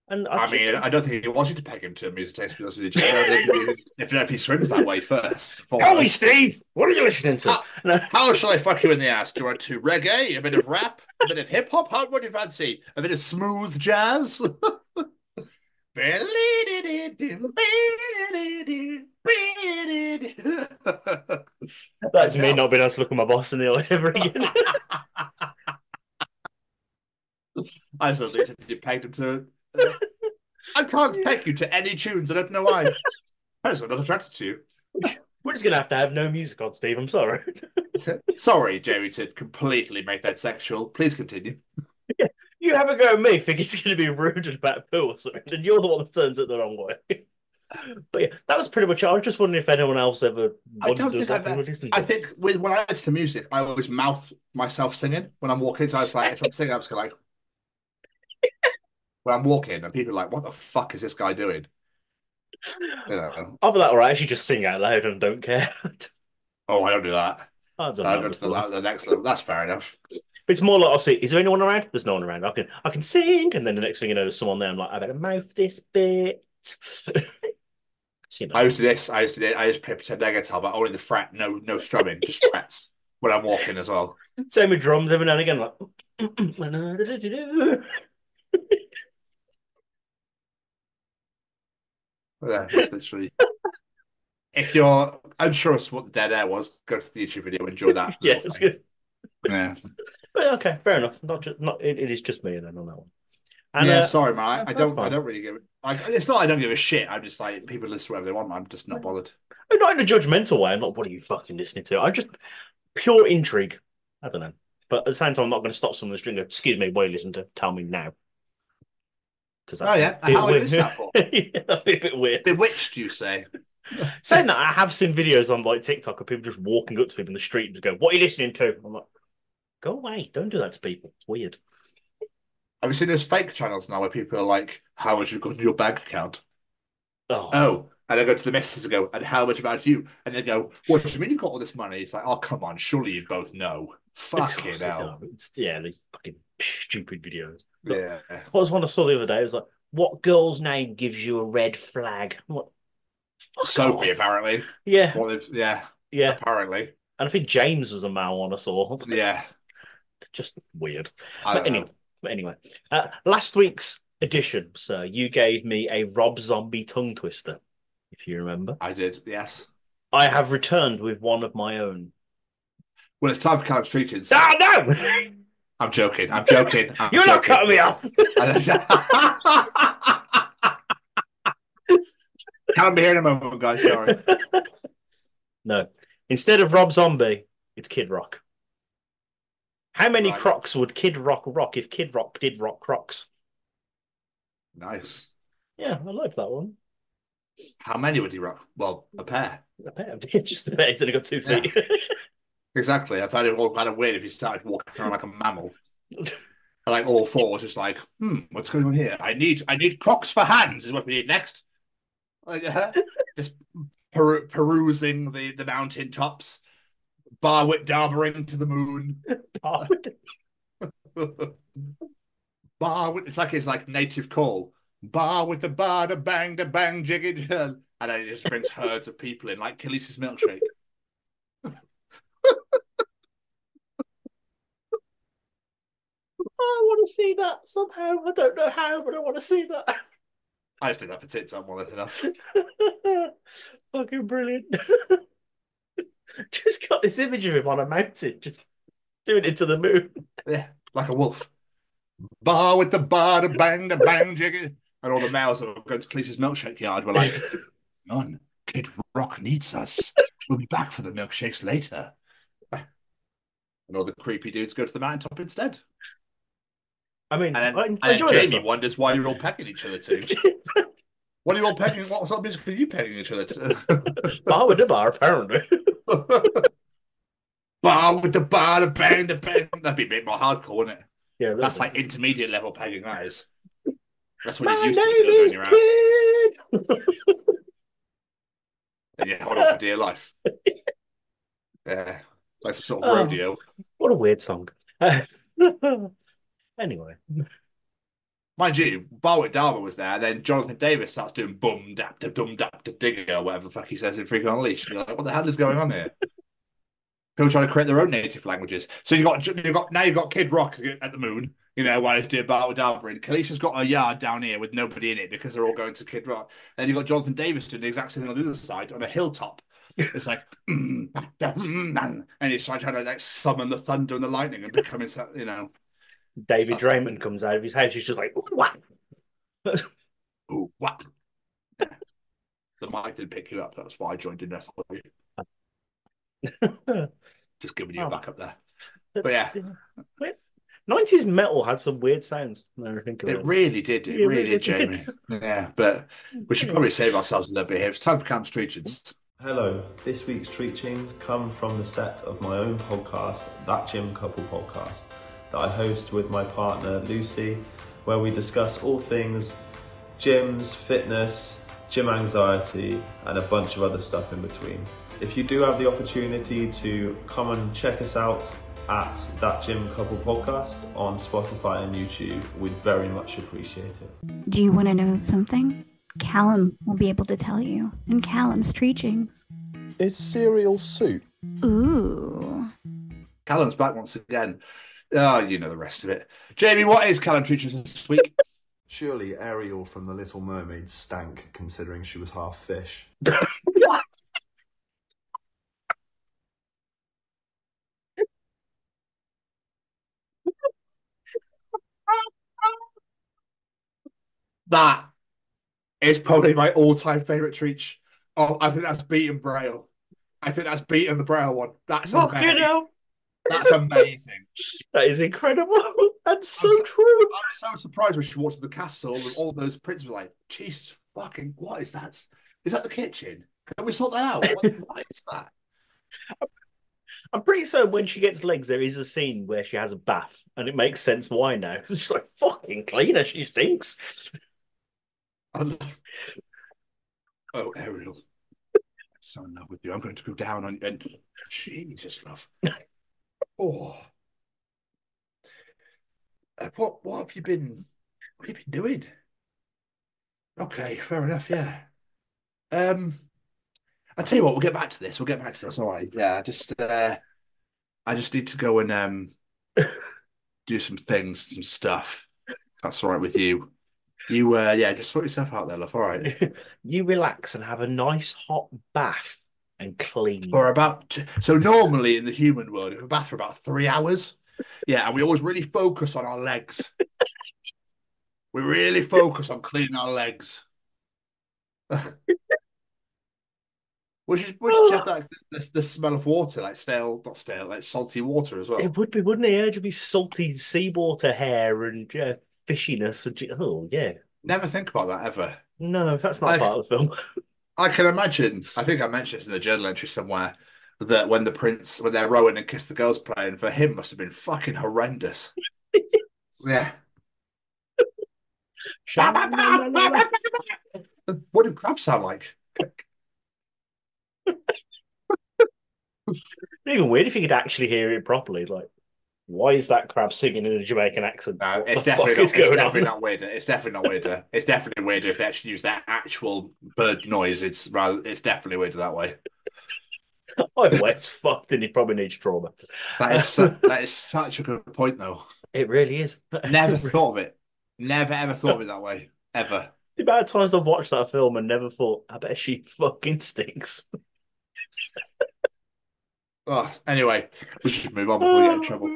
S3: And
S1: I don't think he wants you to peg him to a music taste because if he swims that way first.
S3: Tell me, Steve, what are you listening to?
S1: How shall I fuck you in the ass? Do you want to reggae, a bit of rap, a bit of hip hop? What do you fancy? A bit of smooth jazz?
S3: That's me not being able to look at my boss in the eyes ever again.
S1: I suddenly said you pegged him to. I can't peg you to any tunes. I don't know why. I'm just not attracted to you.
S3: We're just gonna have no music on, Steve. I'm sorry.
S1: Sorry, Jerry, to completely make that sexual. Please continue.
S3: Yeah, you have a go at me, think it's going to be rude about poo or something, and you're the one that turns it the wrong way. But yeah, that was pretty much it. I was just wondering if anyone else ever wonders what people listen to.
S1: I think when I listen to music, I always mouth myself singing when I'm walking. So I was like, if I'm singing, I was kind of like, when I'm walking, and people are like, "What the fuck is this guy doing?" You know.
S3: Other that, or I actually just sing out loud and don't care.
S1: Oh, I don't do that.
S3: I've done
S1: I
S3: that
S1: go to the next level. That's fair enough.
S3: It's more like I'll see. Is there anyone around? There's no one around. I can sing, and then the next thing you know, there's someone there. I'm like, I better mouth this bit.
S1: You know. I used to pretend I guitar, but only the fret, no strumming, just frets when I'm walking as well.
S3: Same with drums every now and again, like.
S1: Yeah, it's literally. If you're unsure as to what the dead air was, go to the YouTube video, enjoy that.
S3: Yeah, it's good.
S1: Yeah.
S3: But okay, fair enough. It is just me then on that one. And,
S1: yeah, sorry, man. I don't really give it. It's not I don't give a shit. I'm just like people listen to whatever they want. I'm just not bothered.
S3: I'm not in a judgmental way. I'm not. What are you fucking listening to? I'm just pure intrigue. I don't know. But at the same time, I'm not going to stop someone that's drinking. Excuse me, what are you listening to? Tell me now.
S1: Oh yeah, how long is that for?
S3: Yeah, that'd be a bit weird.
S1: Bewitched, you say?
S3: Saying that, I have seen videos on like TikTok of people just walking up to people in the street and just go, "What are you listening to?" I'm like, "Go away! Don't do that to people. It's weird."
S1: Have you seen those fake channels now where people are like, "How much you've got in your bank account?"
S3: Oh,
S1: and I go to the missus and go, "And how much about you?" And they go, "What do you mean you've got all this money?" It's like, "Oh, come on, surely you both know." Fucking hell!
S3: These fucking stupid videos.
S1: Yeah.
S3: What was one I saw the other day? It was like, "What girl's name gives you a red flag?" I'm like,
S1: Sophie, apparently.
S3: Yeah.
S1: Yeah. Apparently.
S3: And I think James was a male one I saw.
S1: Yeah.
S3: Just weird.
S1: But
S3: anyway, last week's edition, sir, you gave me a Rob Zombie tongue twister, if you remember.
S1: I did, yes.
S3: I have returned with one of my own.
S1: Well, it's time for Callum's Treachings.
S3: Ah, no!
S1: I'm joking. I'm joking.
S3: You're not cutting me off.
S1: Can't be here in a moment, guys. Sorry.
S3: No. Instead of Rob Zombie, it's Kid Rock. How many
S1: Right.
S3: Crocs would Kid Rock rock if Kid Rock did rock Crocs?
S1: Nice.
S3: Yeah, I like that one.
S1: How many would he rock? Well, a pair.
S3: A pair. Just a pair. He's only got 2 feet.
S1: Exactly. I thought it would all kind of weird if he started walking around like a mammal. Like all fours, just like, what's going on here? I need Crocs for hands is what we need next. Like, just perusing the mountain tops, Barwick darbering to the moon. Barwick, it's like his like native call. Bar with the bar, da bang, jiggy, and then it just brings herds of people in, like Khaleesi's milkshake.
S3: I want to see that somehow. I don't know how, but I want to see that.
S1: I just did that for TikTok more than anything else.
S3: Fucking brilliant. Just got this image of him on a mountain, just doing it to the moon.
S1: Yeah, like a wolf. Bar with the bar, da bang, jiggy. And all the males that were going to Khaleesi's milkshake yard were like, none. Kid Rock needs us. We'll be back for the milkshakes later. And all the creepy dudes go to the mountaintop instead.
S3: I mean,
S1: And
S3: I
S1: then
S3: enjoy
S1: Jamie
S3: that.
S1: wonders why you're all pegging each other too. What are you all pegging? What sort of music are you pegging each other to?
S3: Bar with the bar, apparently.
S1: Bar with the bar, the bang, the bang. That'd be a bit more hardcore, wouldn't it?
S3: Yeah,
S1: That's like intermediate level pegging, that is. That's what
S3: My
S1: you used to
S3: name
S1: do
S3: is
S1: in your house.
S3: Kid.
S1: And you hold on for dear life. Yeah. Like some sort of rodeo.
S3: What a weird song. Anyway.
S1: Mind you, Barwick Darby was there, then Jonathan Davis starts doing boom dap da dum dap da digger or whatever the fuck he says in Freak on Unleashed. You're like, what the hell is going on here? People trying to create their own native languages. So you've got Kid Rock at the moon, while he's doing Barwick Darby, and Kalicia's got a yard down here with nobody in it because they're all going to Kid Rock. And you've got Jonathan Davis doing the exact same thing on the other side on a hilltop. It's like, and he's trying to like summon the thunder and the lightning and becoming,
S3: David Draymond comes out of his house. He's just like, what?
S1: Ooh, what? Yeah. The mic didn't pick you up. That's why I joined in there for you. Just giving you a backup there. But yeah.
S3: 90s metal had some weird sounds.
S1: It really did. It really did, Jamie. Yeah, but we should probably save ourselves a little bit here. It's time for Cam's Treachings.
S9: Hello, this week's Treachings come from the set of my own podcast, That Gym Couple Podcast, that I host with my partner Lucy, where we discuss all things gyms, fitness, gym anxiety, and a bunch of other stuff in between. If you do have the opportunity to come and check us out at That Gym Couple Podcast on Spotify and YouTube, we'd very much appreciate it.
S10: Do you want to know something? Callum will be able to tell you in Callum's Treachings.
S11: Is cereal soup?
S10: Ooh.
S1: Callum's back once again. Oh, you know the rest of it. Jamie, what is Callum Treachings this week?
S11: Surely Ariel from The Little Mermaid stank, considering she was half fish.
S1: That is probably my all-time favourite treat. Oh, I think that's beating Braille. I think that's beating the Braille one. That's amazing. That's amazing.
S3: That is incredible. That's so true.
S1: I'm so surprised when she walked to the castle and all those princes were like, Jesus fucking, what is that? Is that the kitchen? Can we sort that out? What is that?
S3: I'm pretty certain when she gets legs, there is a scene where she has a bath, and it makes sense why now. Because she's like, fucking cleaner, she stinks.
S1: Oh, Ariel. I'm so in love with you. I'm going to go down on you. And Jesus, love. Oh. What have you been doing? Okay, fair enough, yeah. I'll tell you what, we'll get back to this. All right. Yeah, I just need to go and do some things, some stuff. That's all right with you. You just sort yourself out there, love. All right.
S3: You relax and have a nice hot bath, and clean.
S1: For so normally in the human world, we bath for about 3 hours. Yeah, and we always really focus on our legs. We really focus on cleaning our legs. Would you have that the smell of water, like stale, not stale, like salty water as well?
S3: It would be, wouldn't it? It'd be salty seawater hair and fishiness. Oh, yeah.
S1: Never think about that ever.
S3: No, that's not part of the film.
S1: I can imagine. I think I mentioned this in the journal entry somewhere that when they're rowing and Kiss the Girl's playing, for him must have been fucking horrendous. Yeah. What do crabs sound like?
S3: Even weird if you could actually hear it properly. Like, why is that crab singing in a Jamaican accent?
S1: No, it's definitely not weirder. It's definitely not weirder. It's definitely weirder if they actually use that actual bird noise. It's definitely weirder that way.
S3: Either way, it's fucked, and he probably needs trauma.
S1: That is such a good point, though.
S3: It really is.
S1: Never thought of it. Never ever thought of it that way. Ever.
S3: The amount of times I've watched that film and never thought, I bet she fucking stinks.
S1: Oh, anyway, we should move on before we get in trouble.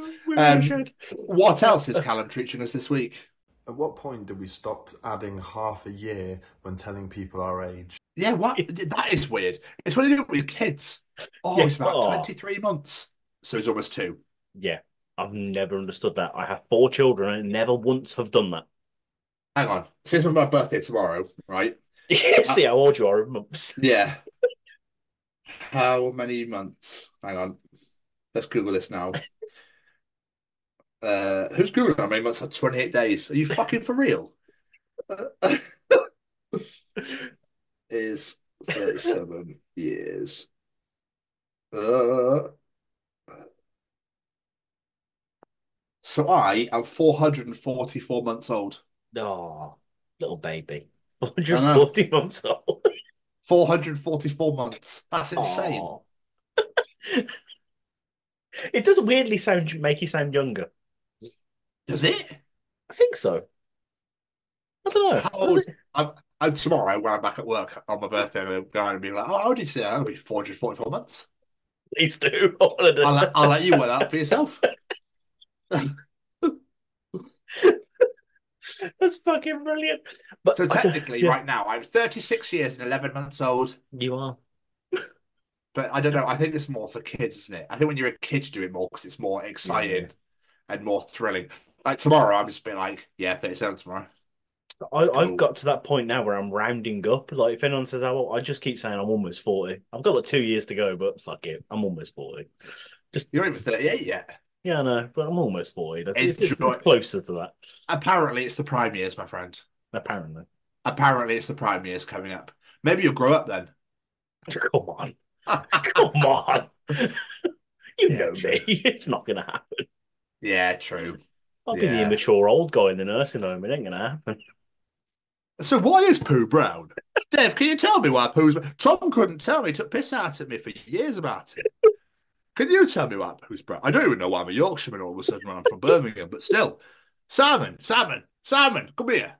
S1: What else is Callum teaching us this week?
S11: At what point did we stop adding half a year when telling people our age?
S1: Yeah, what? That is weird. It's when you do it with your kids. Oh, yeah. It's about 23 months. So it's almost 2.
S3: Yeah, I've never understood that. I have 4 children and never once have done that.
S1: Hang on. Since my birthday tomorrow, right?
S3: See how old you are in months.
S1: Yeah. How many months? Hang on. Let's Google this now. Who's Googling how many months are 28 days? Are you fucking for real? Is 37 years. So I am 444 months old.
S3: Oh, little baby. 440 months old.
S1: 444 months. That's insane.
S3: It does weirdly make you sound younger.
S1: Does it?
S3: I think so. I don't know.
S1: How old? I'm tomorrow when I'm back at work on my birthday, I'm going to go and be like, "Oh, how old did you say? I'll be 444 months."
S3: Please do.
S1: I'll let you work that out for yourself.
S3: That's fucking brilliant. But
S1: so technically, right now, I'm 36 years and 11 months old.
S3: You are.
S1: But I don't know. I think it's more for kids, isn't it? I think when you're a kid, you do it more because it's more exciting and more thrilling. Like tomorrow, I'm just being like, yeah, 37 tomorrow.
S3: I've got to that point now where I'm rounding up. Like, if anyone says, "Oh," I just keep saying I'm almost 40. I've got like 2 years to go, but fuck it, I'm almost 40.
S1: You're not even 38 yet.
S3: Yeah, I know, but I'm almost 40. It's closer to that.
S1: Apparently, it's the prime years, my friend.
S3: Apparently,
S1: it's the prime years coming up. Maybe you'll grow up then.
S3: Come on. Come on. You know me. It's not going to happen.
S1: Yeah, true.
S3: I'll be the immature old guy in the nursing home. It ain't going to happen.
S1: So why is Pooh brown? Dave, can you tell me why Pooh's... Tom couldn't tell me. He took piss out at me for years about it. Can you tell me why Pooh's brown? I don't even know why I'm a Yorkshireman all of a sudden when I'm from Birmingham, but still. Simon, come here.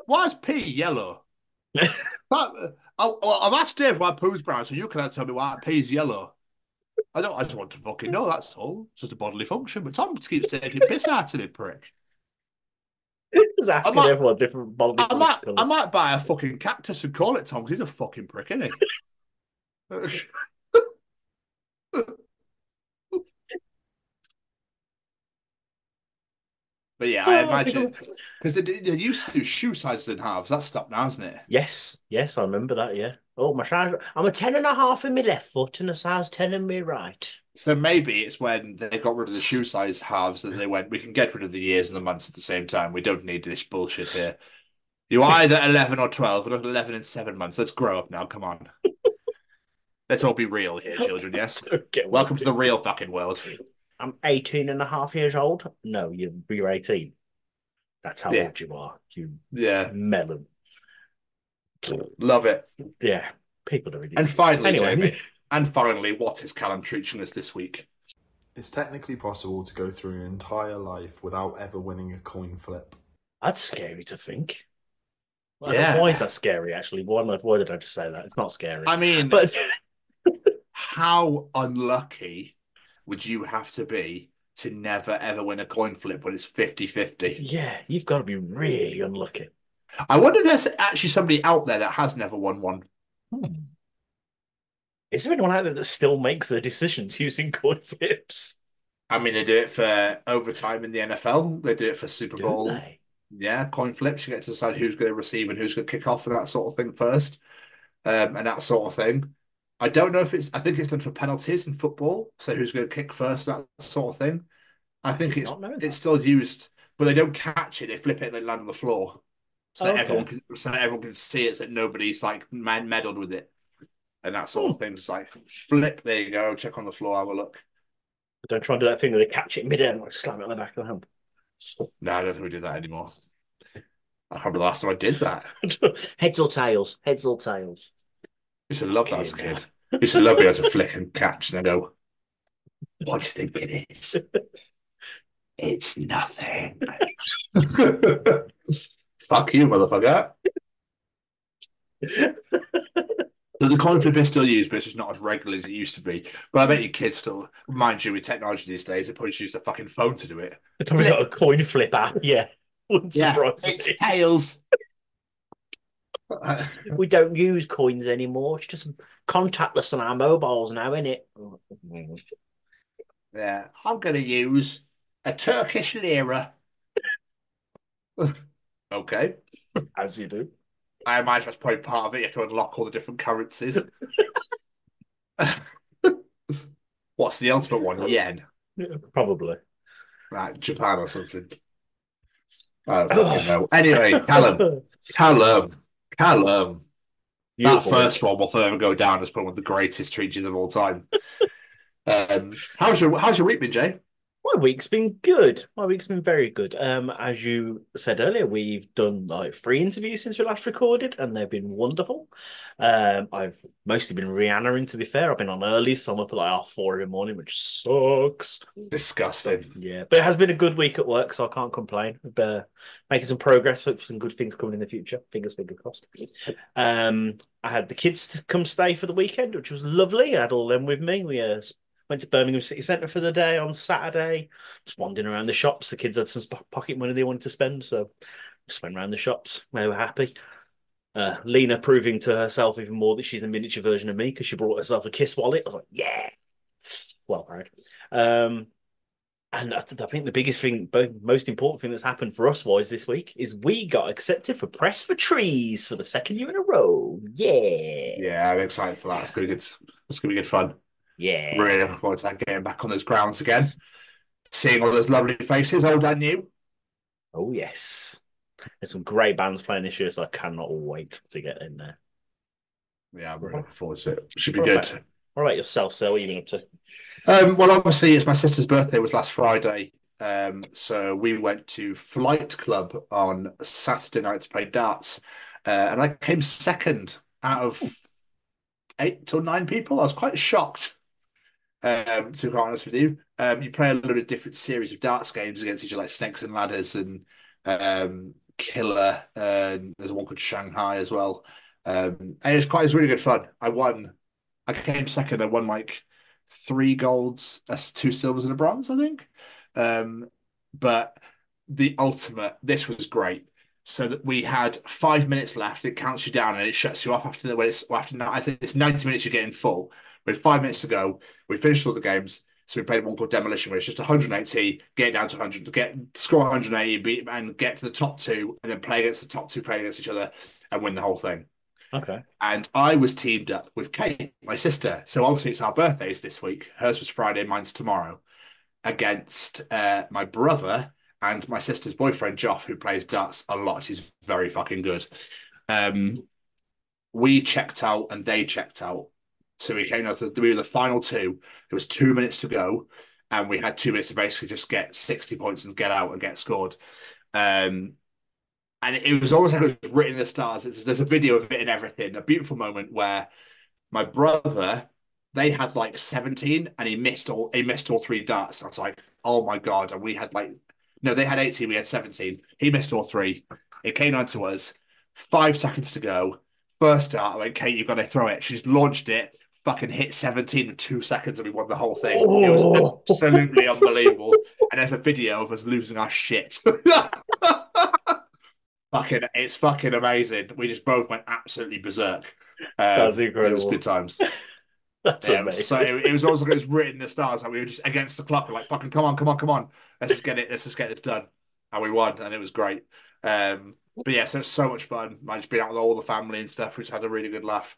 S1: Why is P yellow? I've asked Dave why Pooh's brown, so you can tell me why P's yellow. I just want to fucking know, that's all. It's just a bodily function. But Tom keeps taking piss out of me, prick.
S3: Just asking everyone different bodily functions.
S1: I might buy a fucking cactus and call it Tom, because he's a fucking prick, isn't he? But yeah, I imagine because they used to do shoe sizes in halves. That's stopped now, isn't it?
S3: Yes, I remember that. Yeah. Oh, my size. I'm a 10.5 in my left foot and a size 10 in my right.
S1: So maybe it's when they got rid of the shoe size halves that they went, we can get rid of the years and the months at the same time. We don't need this bullshit here. You're either 11 or 12. We're not 11 and 7 months. Let's grow up now. Come on. Let's all be real here, children. Yes. Welcome to the real fucking world.
S3: I'm 18.5 years old. No, you're 18. That's how old you are. You melon.
S1: Love it.
S3: Yeah, people are idiots.
S1: And finally, Jamie, what is Callum teaching us this week?
S11: It's technically possible to go through an entire life without ever winning a coin flip.
S3: That's scary to think.
S1: Yeah.
S3: Why is that scary, actually? Why did I just say that? It's not scary.
S1: I mean,
S3: but
S1: how unlucky would you have to be to never ever win a coin flip when it's 50-50?
S3: Yeah, you've got to be really unlucky.
S1: I wonder if there's actually somebody out there that has never won one.
S3: Is there anyone out there that still makes their decisions using coin flips?
S1: I mean, they do it for overtime in the NFL. They do it for Super Bowl.
S3: They?
S1: Yeah, coin flips. You get to decide who's going to receive and who's going to kick off and that sort of thing first, and that sort of thing. I don't know if it's. I think it's done for penalties in football. So who's going to kick first, that sort of thing. I think it's still used, but they don't catch it. They flip it and they land on the floor, so that everyone can see it. So that nobody's like meddled with it, and that sort of thing. It's like flip. There you go. Check on the floor. Have a look.
S3: Don't try and do that thing where they catch it mid-air and like slam it on the back of the hand.
S1: No, I don't think we do that anymore. I remember the last time I did that.
S3: Heads or tails? Heads or tails?
S1: I used to love that as a kid. I used to love being able to flick and catch and then go, what do you think it is? It's nothing. Fuck you, motherfucker. So the coin flip is still used, but it's just not as regular as it used to be. But I bet you kids still, mind you, with technology these days, they probably just use the fucking phone to do it.
S3: They probably got a coin flip app, yeah. Wouldn't surprise me.
S1: It's tails.
S3: We don't use coins anymore. It's just contactless on our mobiles now, isn't it?
S1: Yeah, I'm going to use a Turkish lira. Okay.
S3: As you do.
S1: I imagine that's probably part of it. You have to unlock all the different currencies. What's the ultimate one? Yen?
S3: Yeah, probably.
S1: Right, Japan or something. I don't fucking know. Anyway, Callum. That first one will forever go down as probably one of the greatest treaties of all time. How's your week been, Jay?
S3: My week's been good. My week's been very good. As you said earlier, we've done like 3 interviews since we last recorded, and they've been wonderful. I've mostly been Rihannaing, to be fair. I've been on early, so I'm up at like 4 in the morning, which sucks.
S1: Disgusting.
S3: Yeah, but it has been a good week at work, so I can't complain. We're making some progress, hope for some good things coming in the future. Fingers crossed. I had the kids to come stay for the weekend, which was lovely. I had all them with me. We went to Birmingham City Centre for the day on Saturday, just wandering around the shops. The kids had some pocket money they wanted to spend, so just went around the shops. They were happy. Lena proving to herself even more that she's a miniature version of me because she brought herself a Kiss wallet. I was like, yeah, well proud. And I think the biggest thing, most important thing that's happened for us boys this week is we got accepted for Press for Trees for the 2nd year in a row. Yeah.
S1: Yeah, I'm excited for that. It's going to be good fun.
S3: Yeah.
S1: Really looking forward to that, getting back on those grounds again. Seeing all those lovely faces, old and new.
S3: Oh, yes. There's some great bands playing this year, so I cannot wait to get in there.
S1: Yeah, I'm really looking forward to it. Should be good.
S3: What about yourself, Sir? What are you been up to?
S1: Well, obviously, it's my sister's birthday was last Friday. So we went to Flight Club on Saturday night to play darts. And I came second out of 8 to 9 people. I was quite shocked. To be quite honest with you, you play a lot of different series of darts games against each other, like Snakes and Ladders and Killer, and there's one called Shanghai as well. And it was really good fun. I came second. I won like 3 golds, 2 silvers, and a bronze, I think. But the ultimate, this was great. So that we had 5 minutes left. It counts you down and it shuts you off I think it's 90 minutes you're getting full. We had 5 minutes to go. We finished all the games. So we played one called Demolition, where it's just 180, get down to 100, score 180, and get to the top 2, and then play against the top 2, play against each other, and win the whole thing.
S3: Okay.
S1: And I was teamed up with Kate, my sister. So obviously it's our birthdays this week. Hers was Friday, mine's tomorrow. Against my brother and my sister's boyfriend, Joff, who plays darts a lot. He's very fucking good. We checked out and they checked out. So we were the final 2. There was 2 minutes to go, and we had 2 minutes to basically just get 60 points and get out and get scored. And it was almost like it was written in the stars. There's a video of it and everything. A beautiful moment where my brother, they had like 17, and he missed all 3 darts. I was like, oh my God. And we had they had 18, we had 17. He missed all 3. It came down to us. 5 seconds to go. First dart, I went, Kate, you've got to throw it. She just launched it. fucking hit 17 in 2 seconds and we won the whole thing. It was absolutely unbelievable. And there's a video of us losing our shit. It's fucking amazing. We just both went absolutely berserk.
S3: That's incredible.
S1: It was good times.
S3: That's amazing.
S1: It was almost like it was written in the stars. Like we were just against the clock. We're like, fucking come on. Let's just get this done. And we won, and it was great. But yeah, so much fun. Like just being out with all the family and stuff. We just had a really good laugh.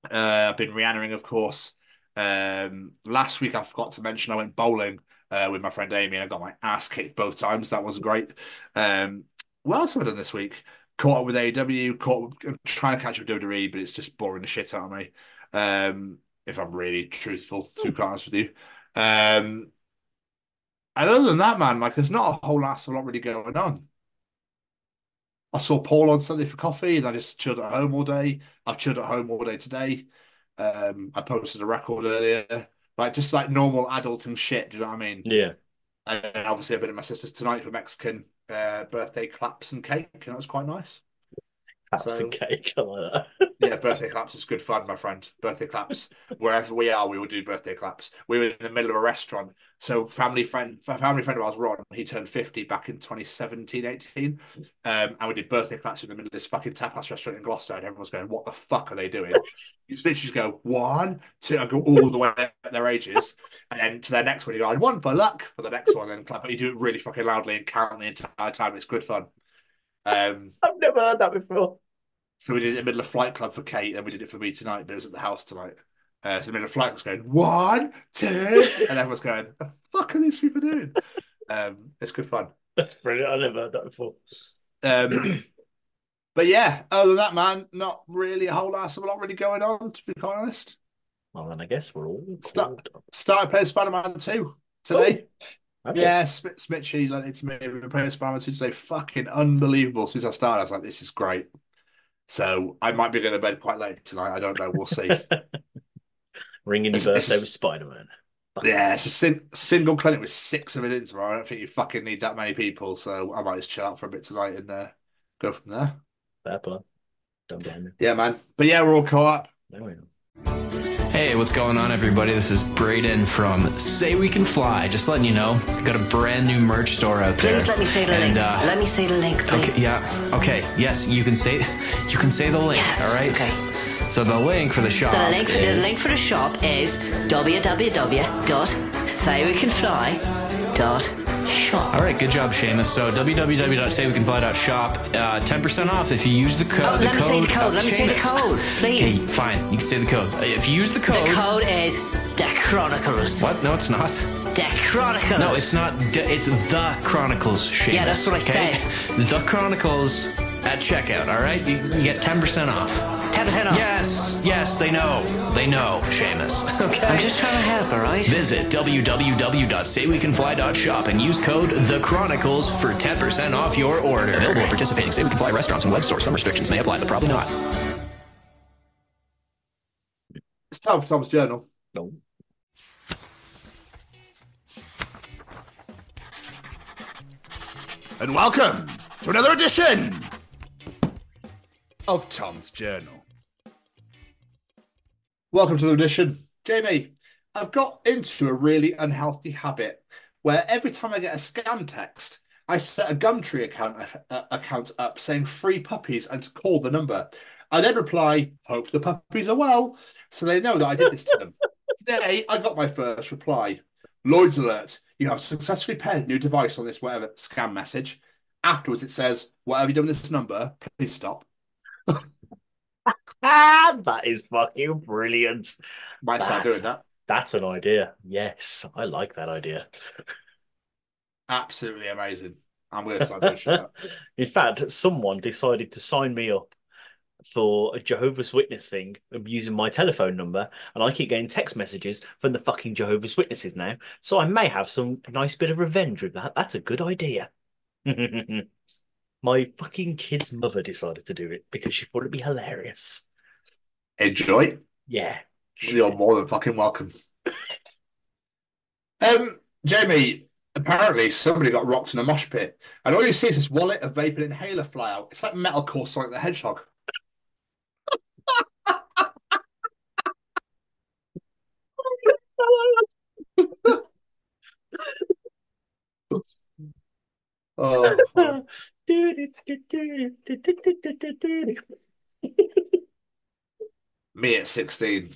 S1: I've been Rihannaing, of course. Last week I forgot to mention I went bowling with my friend Amy, and I got my ass kicked both times. That was great. What else have I done this week? Caught up with AEW, I'm trying to catch up with WWE, but it's just boring the shit out of me. If I'm really truthful, to be honest with you. And other than that, man, like there's not a whole lot really going on. I saw Paul on Sunday for coffee, and I just chilled at home all day. I've chilled at home all day today. I posted a record earlier, like just like normal adulting shit. Do you know what I mean?
S3: Yeah.
S1: And obviously, I've been at my sister's tonight for Mexican birthday claps and cake, and that was quite nice.
S3: Claps and cake, I like that.
S1: Yeah, birthday claps is good fun, my friend. Birthday claps. Wherever we are, we will do birthday claps. We were in the middle of a restaurant. So family friend of ours, Ron, he turned 50 back in 2017, 18. And we did birthday claps in the middle of this fucking tapas restaurant in Gloucester, and everyone's going, what the fuck are they doing? You literally just go, 1, 2, and go all the way at their ages. And then to their next one, you go, and 1 for luck for the next one, then clap. But you do it really fucking loudly and count the entire time. It's good fun.
S3: I've never heard that before.
S1: So we did it in the middle of Flight Club for Kate, and we did it for me tonight, but it was at the house tonight. So the middle of Flight was going 1, 2, and everyone's going, "The fuck are these people doing?" It's good fun.
S3: That's brilliant. I never heard that before.
S1: But yeah, other than that, man, not really a whole lot really going on, to be quite honest.
S3: Well, then I guess we're all
S1: started playing Spider-Man 2 today. Yeah, Smitchy lent it to me. We've been playing Spider-Man 2 today. Fucking unbelievable. As soon as I started, I was like, this is great. So I might be going to bed quite late tonight. I don't know. We'll see.
S3: Ringing your birthday with Spider-Man.
S1: Yeah, it's a single clinic with 6 of us in tomorrow. I don't think you fucking need that many people. So I might just chill out for a bit tonight and go from there.
S3: Fair play. Don't blame me.
S1: Yeah, man. But yeah, we're all caught up.
S3: There we go.
S12: Hey, what's going on, everybody? This is Braden from Say We Can Fly. Just letting you know, got a brand new merch store out there.
S13: Please let me say the link. Let me say the link, please.
S12: Okay, yeah. Okay, yes, you can say the link. Yes, all right. Okay. So the link for the shop.
S13: So the link for the shop is www.saywecanfly.shop.
S12: All right, good job, Seamus. So www.saywecanfly.shop, 10% off if you use the code.
S13: Let me say the code. Let me say the code, please.
S12: Okay, fine. You can say the code. If you use the code.
S13: The code is The Chronicles.
S12: What? No, it's not.
S13: The Chronicles.
S12: No, it's not. It's The Chronicles, Seamus.
S13: Yeah, that's what I said.
S12: The Chronicles at checkout. All right, you get 10% off.
S13: 10% off.
S12: Yes, they know, Seamus. Okay.
S13: I'm just trying to help, all right?
S12: Visit www.saywecanfly.shop and use code The Chronicles for 10% off your order. Available at participating Say We Can Fly restaurants and web stores. Some restrictions may apply, but probably not.
S1: It's time for Tom's Journal.
S3: No.
S1: And welcome to another edition of Tom's Journal. Welcome to the edition. Jamie, I've got into a really unhealthy habit where every time I get a scam text, I set a Gumtree account up saying free puppies and to call the number. I then reply, hope the puppies are well, so they know that I did this to them. Today, I got my first reply. Lloyd's alert, you have successfully paired a new device on this whatever scam message. Afterwards, it says, what have you done with this number? Please stop.
S3: That is fucking brilliant.
S1: Might start doing that.
S3: That's an idea. Yes, I like that idea.
S1: Absolutely amazing. I'm going to start doing that.
S3: In fact, someone decided to sign me up for a Jehovah's Witness thing using my telephone number, and I keep getting text messages from the fucking Jehovah's Witnesses now. So I may have some nice bit of revenge with that. That's a good idea. My fucking kid's mother decided to do it because she thought it'd be hilarious.
S1: Enjoy.
S3: Yeah.
S1: You're more than fucking welcome. Jamie, apparently somebody got rocked in a mosh pit, and all you see is this wallet of vape and inhaler fly out. It's like metalcore Sonic the Hedgehog. Oh, fuck. Me at 16.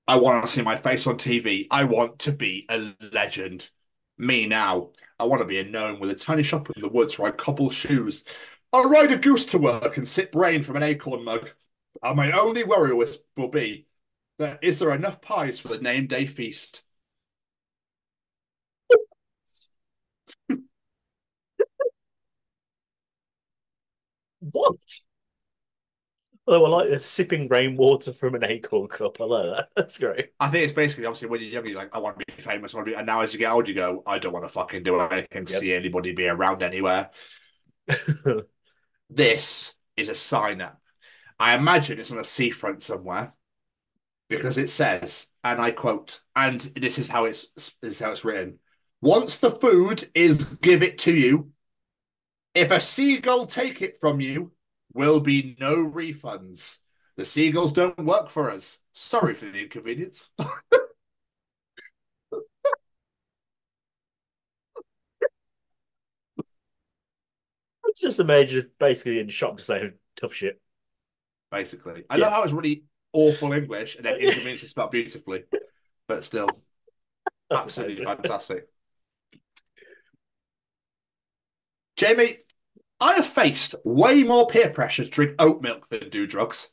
S1: I want to see my face on TV. I want to be a legend. Me now. I want to be a gnome with a tiny shop in the woods where I cobble shoes. I'll ride a goose to work and sip rain from an acorn mug. And my only worry will be that is there enough pies for the name day feast?
S3: What? Oh, I like the sipping rainwater from an acorn cup. I like that. That's great.
S1: I think it's basically obviously when you're younger, you're like, I want to be famous. I want to be, and now as you get older, you go, I don't want to fucking do anything, see anybody be around anywhere. This is a sign up. I imagine it's on a seafront somewhere because it says, and I quote, and this is how it's written. Once the food is give it to you, if a seagull take it from you, will be no refunds. The seagulls don't work for us. Sorry for the inconvenience.
S3: It's just a major, basically in shop to say tough shit.
S1: Basically, I love how it's really awful English and then inconvenience is spelled beautifully, but still, absolutely fantastic. Jamie, I have faced way more peer pressure to drink oat milk than do drugs.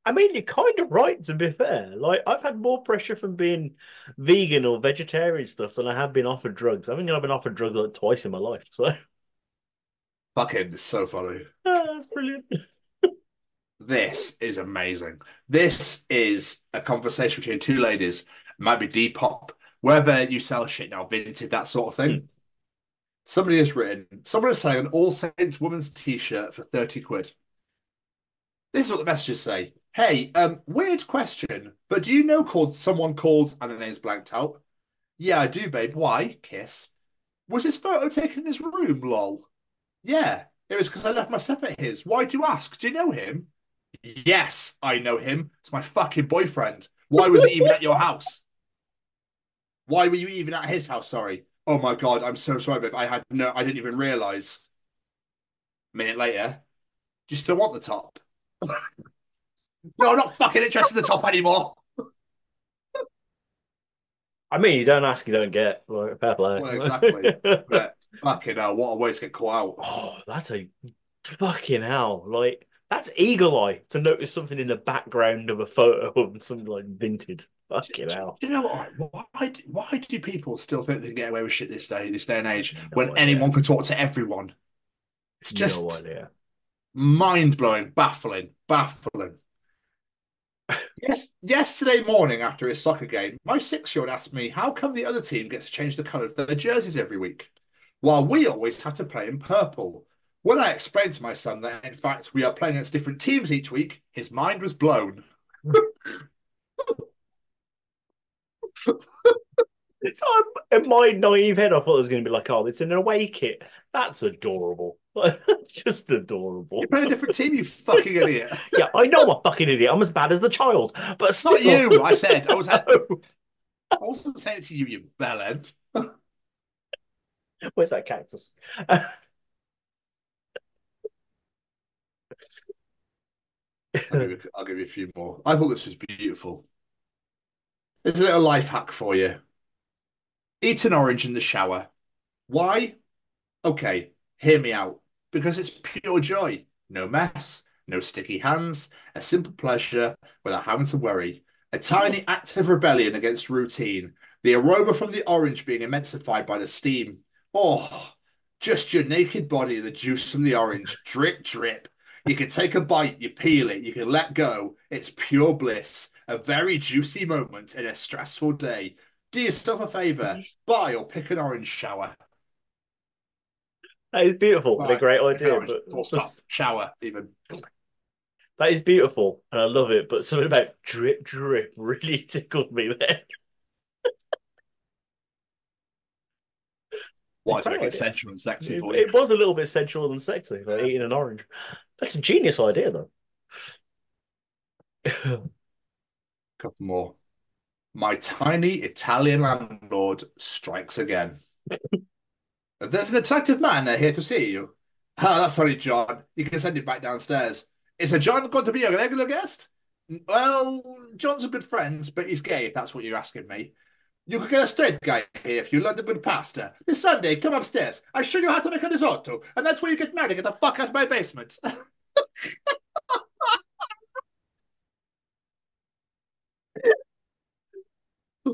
S3: I mean, you're kind of right, to be fair. Like, I've had more pressure from being vegan or vegetarian stuff than I have been offered drugs. I mean, I've been offered drugs like twice in my life, so.
S1: Fucking, it's so funny.
S3: That's brilliant.
S1: This is amazing. This is a conversation between two ladies. It might be Depop, wherever you sell shit now, vintage, that sort of thing. Somebody has written, someone is selling an All Saints woman's t-shirt for 30 quid. This is what the messages say. Hey, weird question, but do you know someone called, and the name's blanked out? Yeah, I do, babe. Why? Kiss. Was this photo taken in his room, lol? Yeah, it was because I left my stuff at his. Why do you ask? Do you know him? Yes, I know him. It's my fucking boyfriend. Why was he even at your house? Why were you even at his house? Sorry. Oh my God, I'm so sorry, babe. I didn't even realize. A minute later, do you still want the top? No, I'm not fucking interested in the top anymore.
S3: I mean, you don't ask, you don't get. Like, fair play.
S1: Well, exactly. But fucking hell, what a way to get caught out.
S3: Oh, that's a fucking hell. Like, that's eagle eye to notice something in the background of a photo of something like vintage. Fucking hell.
S1: You know what? Why do people still think they can get away with shit this day and age, when anyone can talk to everyone? It's just mind-blowing, baffling. Yes, yesterday morning after his soccer game, my 6-year-old asked me how come the other team gets to change the colour of their jerseys every week, while we always have to play in purple. When I explained to my son that in fact we are playing against different teams each week, his mind was blown.
S3: It's in my naive head, I thought it was going to be like, oh, it's an away kit. That's adorable. That's just adorable.
S1: You're playing a different team, you fucking idiot.
S3: Yeah, I know I'm a fucking idiot. I'm as bad as the child, but still.
S1: Not you. I wasn't saying it to you, you bellend.
S3: Where's that cactus?
S1: I'll give you a few more. I thought this was beautiful. There's a little life hack for you. Eat an orange in the shower. Why? Okay, hear me out. Because it's pure joy. No mess, no sticky hands, a simple pleasure without having to worry. A tiny act of rebellion against routine. The aroma from the orange being emulsified by the steam. Oh, just your naked body and the juice from the orange. Drip, drip. You can take a bite, you peel it, you can let go. It's pure bliss. A very juicy moment in a stressful day. Do yourself a favour. Buy or pick an orange shower.
S3: That is beautiful and a great idea.
S1: But stop. Shower, even.
S3: That is beautiful and I love it. But something about drip, drip really tickled me there.
S1: Why to
S3: Great
S1: make it
S3: idea.
S1: sensual and sexy for you?
S3: It was a little bit sensual and sexy, like eating an orange. That's a genius idea, though.
S1: Couple more. My tiny Italian landlord strikes again. There's an attractive man here to see you. Ah, that's sorry, John. You can send him back downstairs. Is Sir John going to be a regular guest? Well, John's a good friend, but he's gay, if that's what you're asking me. You could get a straight guy here if you learned a good pasta. This Sunday, come upstairs. I show you how to make a risotto, and that's where you get married. Get the fuck out of my basement.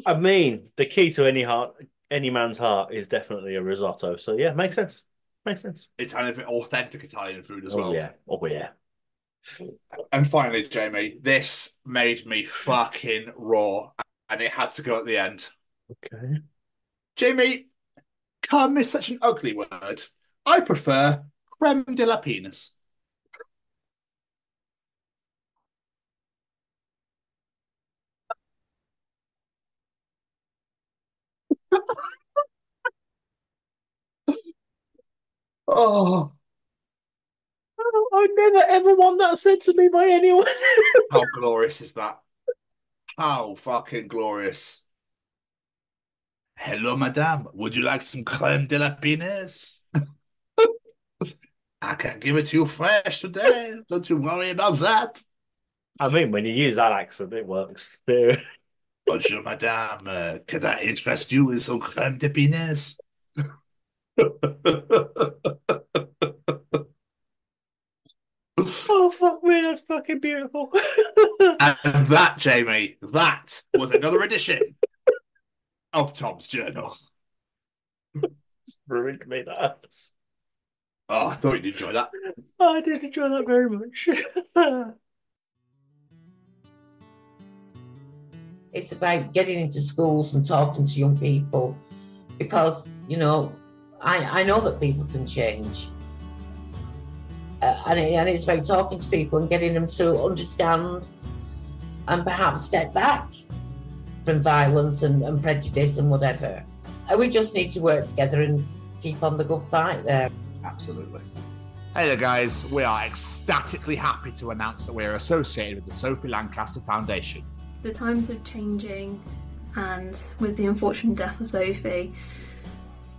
S3: I mean, the key to any man's heart is definitely a risotto. So yeah, makes sense. Makes sense.
S1: Italian, authentic Italian food as
S3: Oh
S1: well.
S3: yeah. Oh yeah.
S1: And finally, Jamie, this made me fucking raw, and it had to go at the end.
S3: Okay.
S1: Jamie, cum is such an ugly word. I prefer creme de la penis. Oh,
S3: I never ever want that said to me by anyone.
S1: how glorious is that? How fucking glorious. Hello, madame. Would you like some creme de la penis? I can give it to you fresh today. Don't you worry about that.
S3: I mean, when you use that accent, it works. Too.
S1: Bonjour, madame. Can I interest you in some creme de penis?
S3: Oh fuck me, that's fucking beautiful.
S1: And that, Jamie, that was another edition of Tom's Journals.
S3: It's ruined me, that.
S1: Oh, I thought you'd enjoy that.
S3: I did enjoy that very much.
S14: It's about getting into schools and talking to young people because, you know, I know that people can change. And it's about talking to people and getting them to understand and perhaps step back from violence and prejudice and whatever. And we just need to work together and keep on the good fight there.
S1: Absolutely. Hey there, guys. We are ecstatically happy to announce that we are associated with the Sophie Lancaster Foundation.
S15: The times are changing, and with the unfortunate death of Sophie,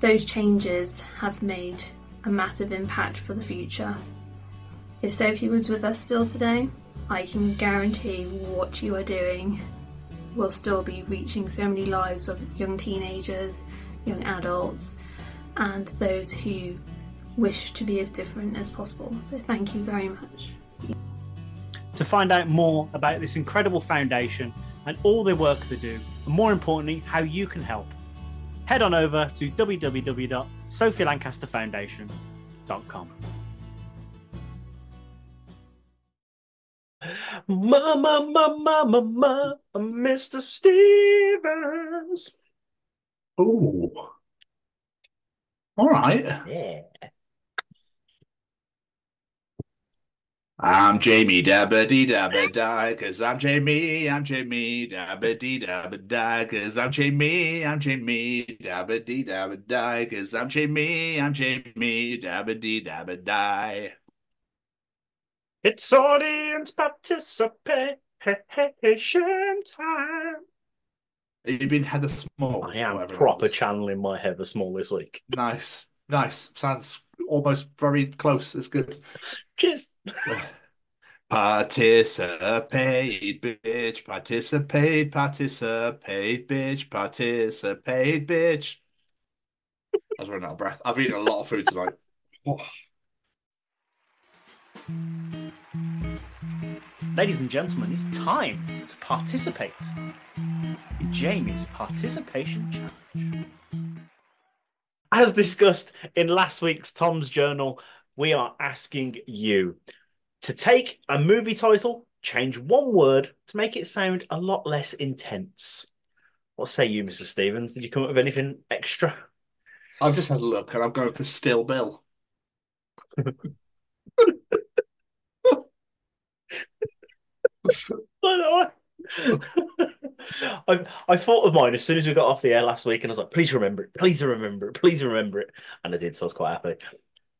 S15: those changes have made a massive impact for the future. If Sophie was with us still today, I can guarantee what you are doing will still be reaching so many lives of young teenagers, young adults, and those who wish to be as different as possible. So thank you very much.
S3: To find out more about this incredible foundation and all the work they do, and more importantly, how you can help, head on over to www.sophielancasterfoundation.com. Mama, Mr. Stevens.
S1: Ooh. All right.
S3: Yeah.
S1: I'm Jamie Dabba Dee Dabba Die, cause I'm Jamie Dabba Dee Dabba Die, cause I'm Jamie Dabba Dee Dabba Die, cause I'm Jamie Dabba Dee Dabba Die.
S3: It's audience participation time.
S1: Have you been Heather Small?
S3: I am proper channeling my Heather Small this week.
S1: Nice. Sounds almost very close. It's good.
S3: Cheers.
S1: Participate, bitch. Participate, bitch. Participate, bitch. I was running out of breath. I've eaten a lot of food tonight. Oh.
S3: Ladies and gentlemen, it's time to participate in Jamie's participation challenge. As discussed in last week's Tom's Journal, we are asking you to take a movie title, change one word to make it sound a lot less intense. What say you, Mr. Stevens? Did you come up with anything extra?
S1: I've just had a look and I'm going for Still Bill.
S3: I thought of mine as soon as we got off the air last week, and I was like, please remember it, please remember it, please remember it. And I did, so I was quite happy.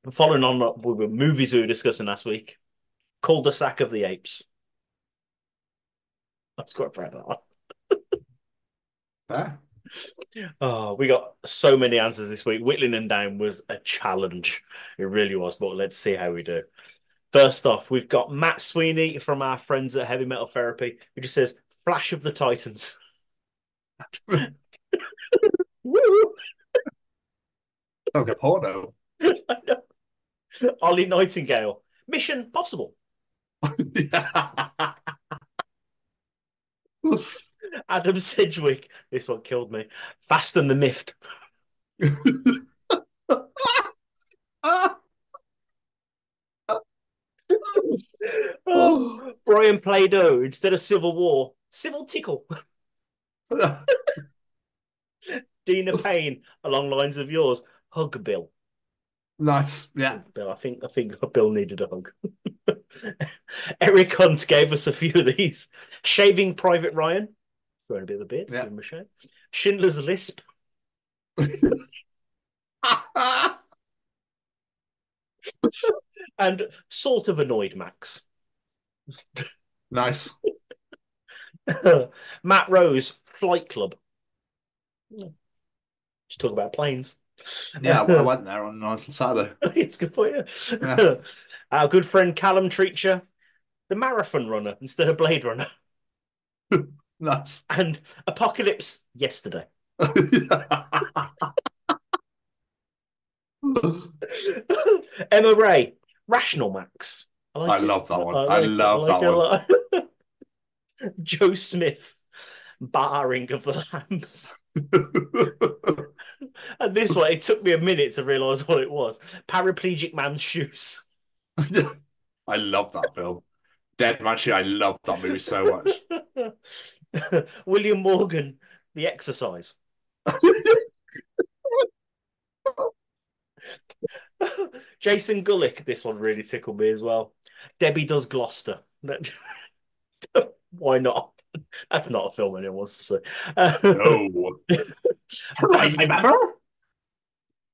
S3: But following on with the movies we were discussing last week, Cul-de-sac of the Apes. I was quite proud of that one.
S1: Fair.
S3: Oh, we got so many answers this week. Whittling them down was a challenge. It really was, but let's see how we do. First off, we've got Matt Sweeney from our friends at Heavy Metal Therapy, who just says, Flash of the Titans. Woo!
S1: Like a porno.
S3: I know. Ollie Nightingale, Mission Possible. Adam Sedgwick, this one killed me. Fast and the Miffed. Brian Play-Doh, instead of Civil War, Civil Tickle. Dina Payne, along lines of yours, Hug Bill.
S1: Nice, yeah.
S3: Bill, I think Bill needed a hug. Eric Hunt gave us a few of these. Shaving Private Ryan, growing a bit of the beard, give him a shave. Schindler's Lisp. And Sort of Annoyed Max.
S1: Nice.
S3: Matt Rose, Flight Club. Just talk about planes.
S1: Yeah, I went there on Saturday.
S3: It's good for you.
S1: Yeah.
S3: Our good friend Callum Treacher, the Marathon Runner instead of Blade Runner.
S1: Nice.
S3: And Apocalypse Yesterday. Emma Ray, Rational Max.
S1: I love that one. I love that one.
S3: Joe Smith, Barring of the Lambs. And this one, it took me a minute to realise what it was. Paraplegic Man's Shoes.
S1: I love that film. Dead Man Shoe, I love that movie so much.
S3: William Morgan, The Exercise. Jason Gullick, this one really tickled me as well. Debbie Does Gloucester. Why not? That's not a film anyone wants to see.
S1: No. Right, remember?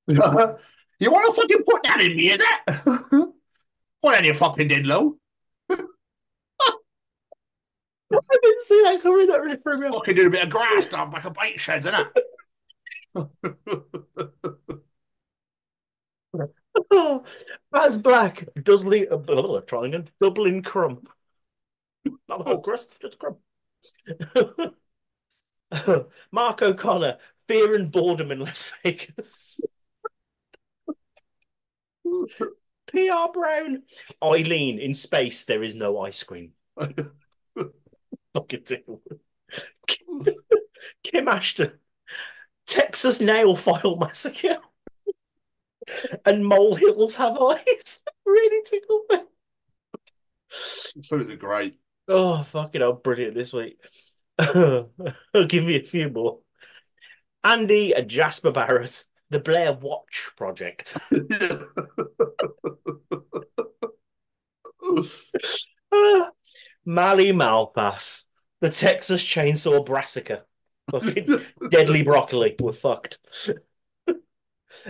S1: You want to fucking put that in me, is it? What you fucking did, Lou?
S3: I didn't see that coming. That really threw me off.
S1: Fucking did a bit of grass down back of bike sheds, innit?
S3: Baz Black, Dudley, try again. Dublin Crumb. Not the whole crust, just crumb. Mark O'Connor, Fear and Boredom in Las Vegas. PR Brown, Eileen, In Space There Is No Ice Cream. Fucking deal. Kim Ashton, Texas Nail File Massacre. And Molehills Have Eyes. Really tickled me.
S1: So is it great?
S3: Oh, fucking hell, brilliant this week. I'll give you a few more. Andy Jasper Barrett, The Blair Watch Project. Mally Malpass, The Texas Chainsaw Brassica. Fucking Deadly Broccoli. We're fucked.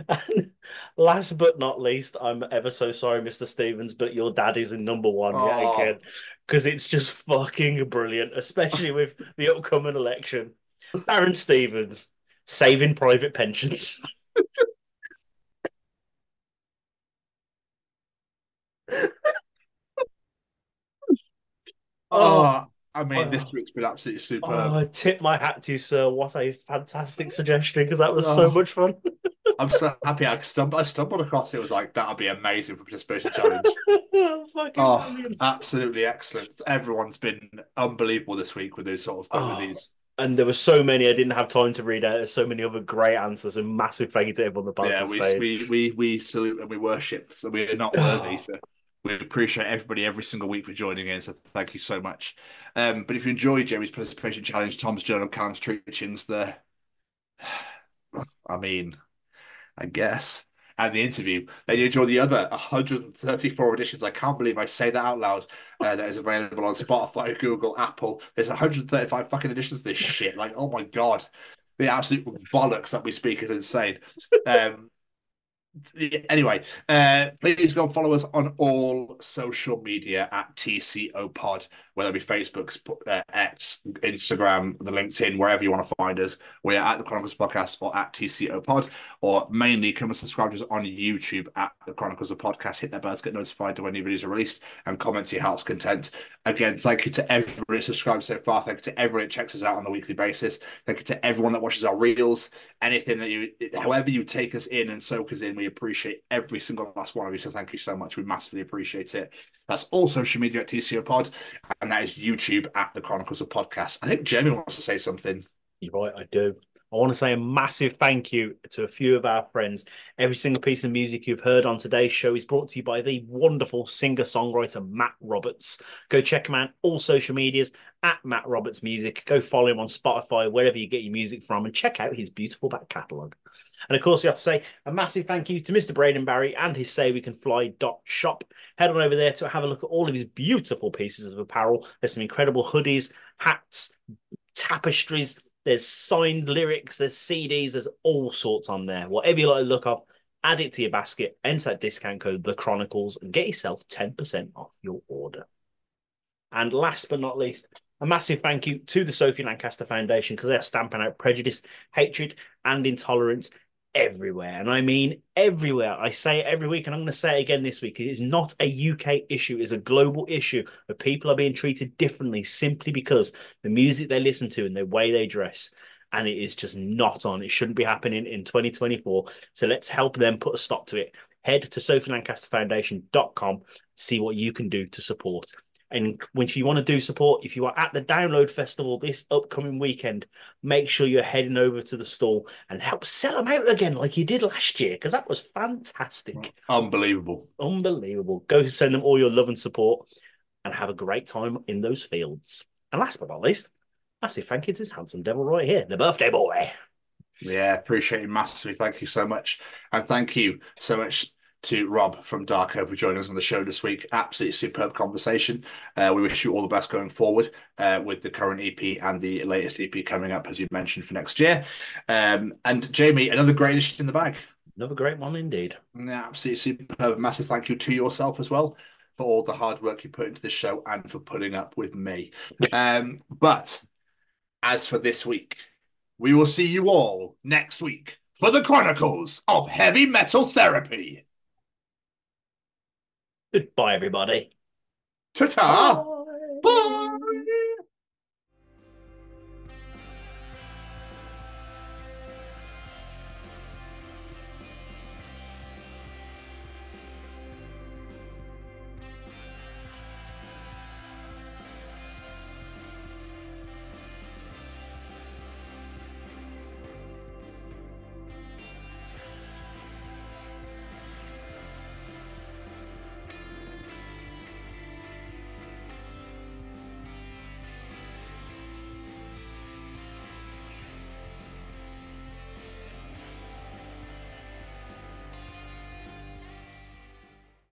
S3: And last but not least, I'm ever so sorry, Mr. Stevens, but your dad is in number one yet again. Because it's just fucking brilliant, especially with the upcoming election. Darren Stevens, Saving Private Pensions.
S1: I mean, this week's been absolutely superb.
S3: I tip my hat to you, sir. What a fantastic suggestion, because that was so much fun.
S1: I'm so happy I stumbled across it. It was like, that'll be amazing for participation challenge. Absolutely excellent. Everyone's been unbelievable this week with these sort of with these.
S3: And there were so many I didn't have time to read out. There's so many other great answers, and massive thank you to everyone that participated.
S1: We salute and we worship. So we are not worthy. So we appreciate everybody every single week for joining in. So thank you so much. But if you enjoyed Jerry's participation challenge, Tom's journal, Callum's Treachings, I mean, I guess and the interview, then you enjoy the other 134 editions. I can't believe I say that out loud. That is available on Spotify, Google, Apple. There's 135 fucking editions of this shit. Like, oh my God. The absolute bollocks that we speak is insane. Anyway, please go and follow us on all social media at TCO Pod, whether it be Facebook, X, Instagram, the LinkedIn, wherever you want to find us. We're at the Chronicles Podcast or at TCO Pod, or mainly come and subscribe to us on YouTube at the Chronicles of Podcast. Hit that bell to get notified when new videos are released and comment to your heart's content. Again, thank you to everybody subscribed so far. Thank you to everybody that checks us out on a weekly basis. Thank you to everyone that watches our reels. Anything that however you take us in and soak us in, we appreciate every single last one of you. So thank you so much. We massively appreciate it. That's all social media at TCO Pod, and that is YouTube at the Chronicles of Podcast. I think Jamie wants to say something.
S3: You're right, I do. I want to say a massive thank you to a few of our friends. Every single piece of music you've heard on today's show is brought to you by the wonderful singer-songwriter Matt Roberts. Go check him out on all social medias at Matt Roberts Music. Go follow him on Spotify, wherever you get your music from, and check out his beautiful back catalogue. And of course, we have to say a massive thank you to Mr. Braden Barry and his SayWeCanFly.shop. Head on over there to have a look at all of his beautiful pieces of apparel. There's some incredible hoodies, hats, tapestries. There's signed lyrics, there's CDs, there's all sorts on there. Whatever you like to look up, add it to your basket, enter that discount code, The Chronicles, and get yourself 10% off your order. And last but not least, a massive thank you to the Sophie Lancaster Foundation, because they're stamping out prejudice, hatred, and intolerance everywhere. And I mean everywhere. I say it every week, and I'm going to say it again this week. It is not a UK issue. It's a global issue where people are being treated differently simply because the music they listen to and the way they dress. And it is just not on. It shouldn't be happening in 2024. So let's help them put a stop to it. Head to sophielancasterfoundation.com, see what you can do to support. And if you want to do support, if you are at the Download Festival this upcoming weekend, make sure you're heading over to the stall and help sell them out again like you did last year, because that was fantastic.
S1: Unbelievable.
S3: Unbelievable. Go send them all your love and support and have a great time in those fields. And last but not least, massive thank you to this handsome devil right here, the birthday boy.
S1: Yeah, appreciate it massively. Thank you so much. And thank you so much to Rob from Darko for joining us on the show this week. Absolutely superb conversation. We wish you all the best going forward with the current EP and the latest EP coming up, as you mentioned, for next year. And Jamie, another great addition in the bag.
S3: Another great one indeed.
S1: Yeah, absolutely superb. Massive thank you to yourself as well for all the hard work you put into this show and for putting up with me. But as for this week, we will see you all next week for the Chronicles of Heavy Metal Therapy.
S3: Goodbye, everybody.
S1: Ta-ta!